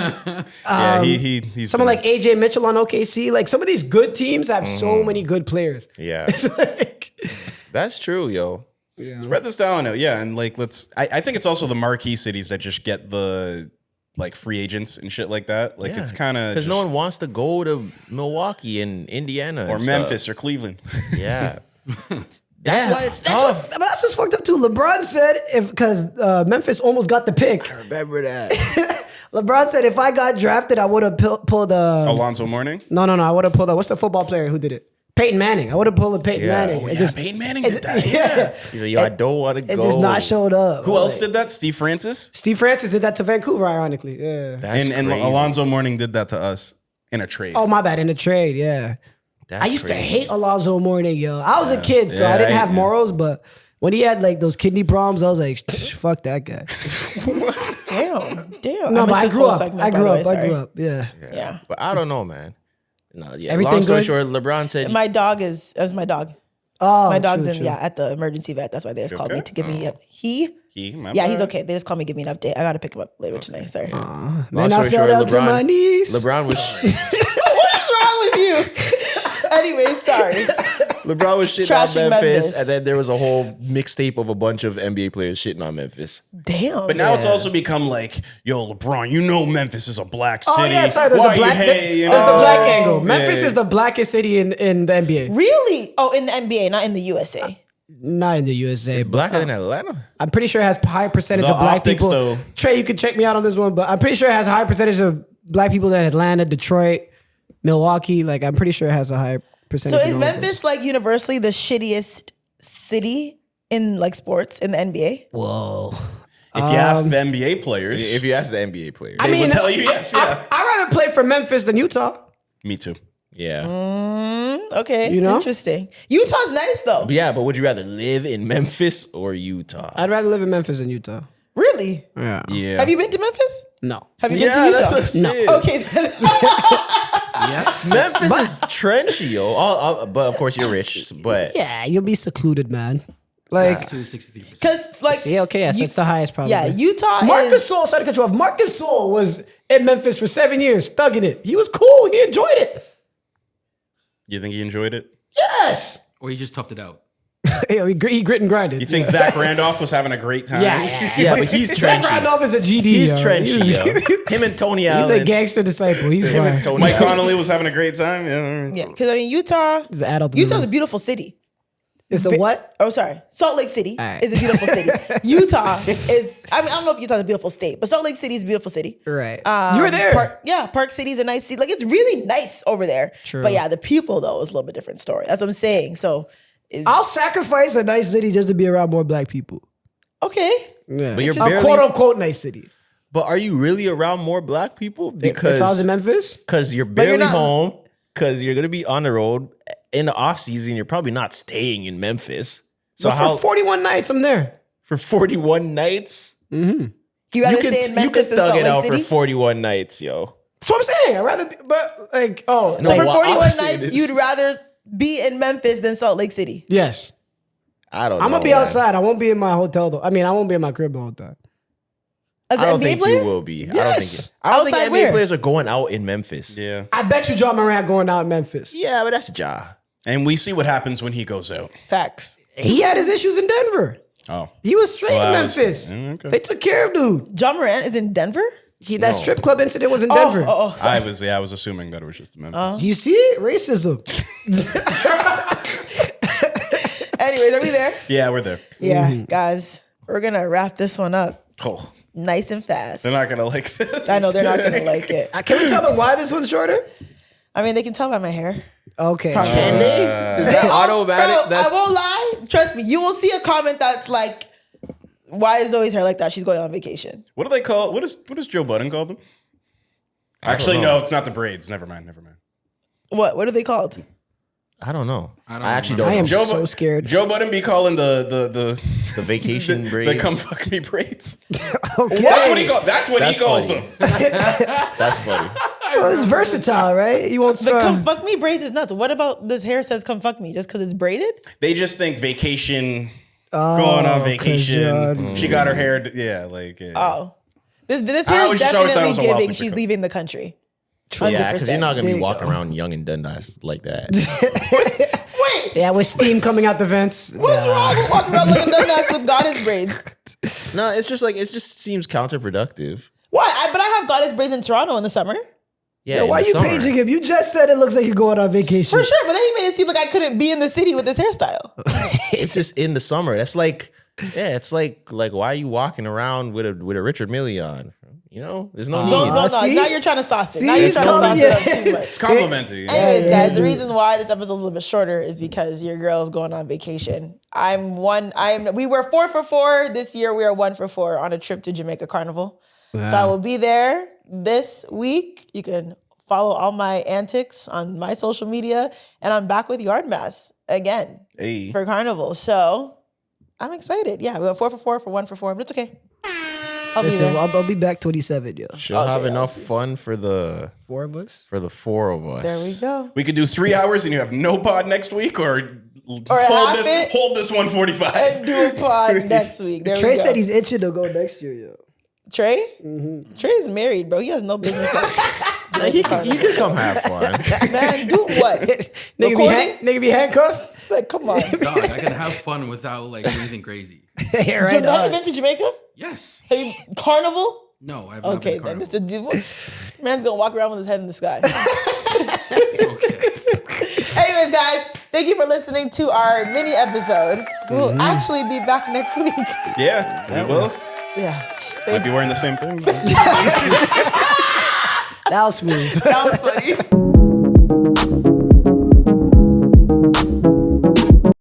Yeah, he's someone like AJ Mitchell on OKC, like some of these good teams have so many good players. Yeah. It's like, That's true, yo. spread this talent out. Yeah, and like I think it's also the marquee cities that just get the like free agents and shit like that. Like it's kind of because no one wants to go to Milwaukee and Indiana or and Memphis stuff. or Cleveland. Yeah. That's why it's tough. that's what's fucked up too. LeBron said because Memphis almost got the pick. Remember that. LeBron said if I got drafted, I would have pulled Alonzo Mourning. No, I would have pulled what's the football player who did it? Peyton Manning. I would have pulled a Peyton Manning. Oh, It yeah, just- Peyton Manning did that. Yeah. He's like, yo, I don't want to It go. just not showed up. Who else did that? Steve Francis. Steve Francis did that to Vancouver, ironically. Yeah. That's And crazy. Alonzo Mourning did that to us in a trade. Oh, my bad. In the trade, yeah. That's I used to crazy. hate Alonzo Mourning, yo. I was a kid, so I didn't have morals, but when he had like those kidney problems, I was like, fuck that guy. Damn. No, but missed I this grew whole up. segment, I by grew the way, up. I sorry. grew up. Yeah. Yeah. But I don't know, man. No, yeah. Everything Long story good? short, LeBron said My dog is my dog. Oh, My dog's true. at the emergency vet. That's why they just called me okay? to give me He, Yeah, he's okay. They just called me to give me an update. I gotta pick him up later tonight. Sorry. long Man, I story fell short, down to my knees. LeBron was What's wrong with you? Anyways, sorry. LeBron was shitting Trashing on Memphis, Memphis. and then there was a whole mixtape of a bunch of NBA players shitting on Memphis. Damn. But now it's also become like, yo, LeBron, you know Memphis is a black city. Oh yeah, sorry. There's Why the black. you hate, you There's the know? black angle. Memphis Yeah. is the blackest city in the NBA. Really? Oh, in the NBA, not in the USA. Not in the USA. But Blacker than Atlanta. I'm pretty sure it has high percentage The of black optics, people. though. Trey, you can check me out on this one, but I'm pretty sure it has a high percentage of black people than Atlanta, Detroit, Milwaukee. Like I'm pretty sure it has a high percentage. So is of all of Memphis like universally the shittiest city in like sports in the NBA? those. Whoa. If you ask the NBA players, If you ask the NBA players. I they mean, would tell you yes, yeah. I'd rather play for Memphis than Utah. Me too. Yeah. Okay, You know? interesting. Utah's nice though. Yeah, but would you rather live in Memphis or Utah? I'd rather live in Memphis than Utah. Really? Yeah. Yeah. Have you been to Memphis? No. Have you been to Yeah, Utah? that's what I'm saying. Okay, then. Yes. Memphis is trenchy, yo. But of course, you're rich. But Yeah, you'll be secluded, man. Like, 63%. Because like see, okay, yes, it's the highest probably. yeah, Utah Marcus is Soul, sorry to cut you off. Marcus Soul was in Memphis for 7 years, thugging it. He was cool. He enjoyed it. You think he enjoyed it? Yes. Or he just toughed it out. He grit and grinded. You think Zach Randolph was having a great time? yeah, but he's Zach trenchy. Randolph is a GD. He's yo. trenchy, yo. Him and Tony He's Allen. a gangster disciple. He's Him and fine. Tony Mike Allen. Connolly was having a great time. Yeah. yeah. Because I mean Utah. He's an adult. Utah's a beautiful city. It's a what? Oh, sorry. Salt Lake City All right. is a beautiful city. Utah is. I mean, I don't know if Utah's a beautiful state, but Salt Lake City is a beautiful city. Right. You were there. Park City's a nice city. Like it's really nice over there. True. But yeah, the people though is a little bit different story. That's what I'm saying. So, I'll sacrifice a nice city just to be around more black people. okay. Yeah. But you're a barely- quote unquote nice city. But are you really around more black people? If I was in Memphis, Because you're you're barely not- home. Because you're gonna be on the road in the off season. You're probably not staying in Memphis. So but how for 41 nights, I'm there. for 41 nights? You rather stay in Memphis than thug Salt it out Lake for City? 41 nights, yo. That's what I'm saying. I'd rather be, but like, oh. No, So for well, 41 honestly, it nights, is. you'd rather be in Memphis than Salt Lake City. Yes. I don't know. I'm going to be man. outside. I won't be in my hotel though. I mean, I won't be in my crib the whole time. As I an don't NBA think player? you will be. Yes. I don't think Outside NBA where? players are going out in Memphis. Yeah. I bet you John Morant going out in Memphis. Yeah, but that's Ja. And we see what happens when he goes out. Facts. He had his issues in Denver. Oh. He was straight Well, in that was- Memphis. okay. They took care of dude. John Morant is in Denver? That strip club incident was in Denver. Sorry. I was assuming that it was just the Memphis. Do you see it? Racism. Anyways, are we there? Yeah, we're there. Yeah, guys, we're going to wrap this one up Oh, nice and fast. they're not gonna like this. I know they're not going to like it. Can we tell them why this one's shorter? I mean, they can tell by my hair. Okay. Can they? Is that automatic? Bro, I won't lie. Trust me. You will see a comment that's like, why is Zoe's hair like that? She's going on vacation. What do they call? What does Joe Budden call them? don't Actually, know. no, it's not the braids. Never mind. What are they called? I don't know. I don't actually remember. don't I know. am so scared. Joe Budden be calling the The vacation braids. the come fuck me braids. Okay. That's what That's he calls funny. them. That's funny. Well, it's versatile, right? You won't The come fuck me braids is nuts. What about this hair says come fuck me just because it's braided? They just think vacation, going on 'cause vacation. She got her hair. Yeah, like. Yeah. Oh. This I hair is always just always thought it definitely was a wild giving thing to she's come. leaving the country. Yeah, because you're not gonna There be you walking go. around young and Dundas like that. Yeah, with steam coming out the vents. What's wrong with walking around looking like with goddess braids? No, it's just like it just seems counterproductive. Why? But I have goddess braids in Toronto in the summer. Yeah, Yo, in why the you summer. paging him? You just said it looks like you're going on vacation. For sure, but then he made it seem like I couldn't be in the city with this hairstyle. It's just in the summer. That's like, yeah, it's like why are you walking around with a Richard Mille on? You know, there's no need. No, see? now you're trying to sauce it. See, Now you're it's trying to sauce coming, it up yeah. too much. It's complimentary. Anyways, guys, the reason why this episode's a little bit shorter is because your girl's going on vacation. We were 4 for 4 this year. We are 1 for 4 on a trip to Jamaica Carnival. So I will be there this week. You can follow all my antics on my social media, and I'm back with Yard Mass again Hey. for Carnival. So I'm excited. Yeah, we went 4 for 1 for 4, but it's okay. I'll be Listen, there. I'll be back 27, yo. She'll have enough fun for the 4 of us. 4 of us. There we go. We could do 3 hours and you have no pod next week, or half it. hold this 145. And do a pod next week. There Trey we go. said he's itching to go next year, yo. Trey? Trey's married, bro. He has no business. He can come have fun. Man, do what? Nigga Recording? be handcuffed? Like, come on. Dog, I can have fun without like anything crazy. Yeah, right Have you on. been to Jamaica? Yes. Have you, Carnival? No, I've not Okay, been to then Carnival. it's a man's gonna walk around with his head in the sky. Okay. Anyways, guys, thank you for listening to our mini episode. We'll actually be back next week. Yeah, we will. Yeah. Might be wearing the same thing. That was smooth. That was funny.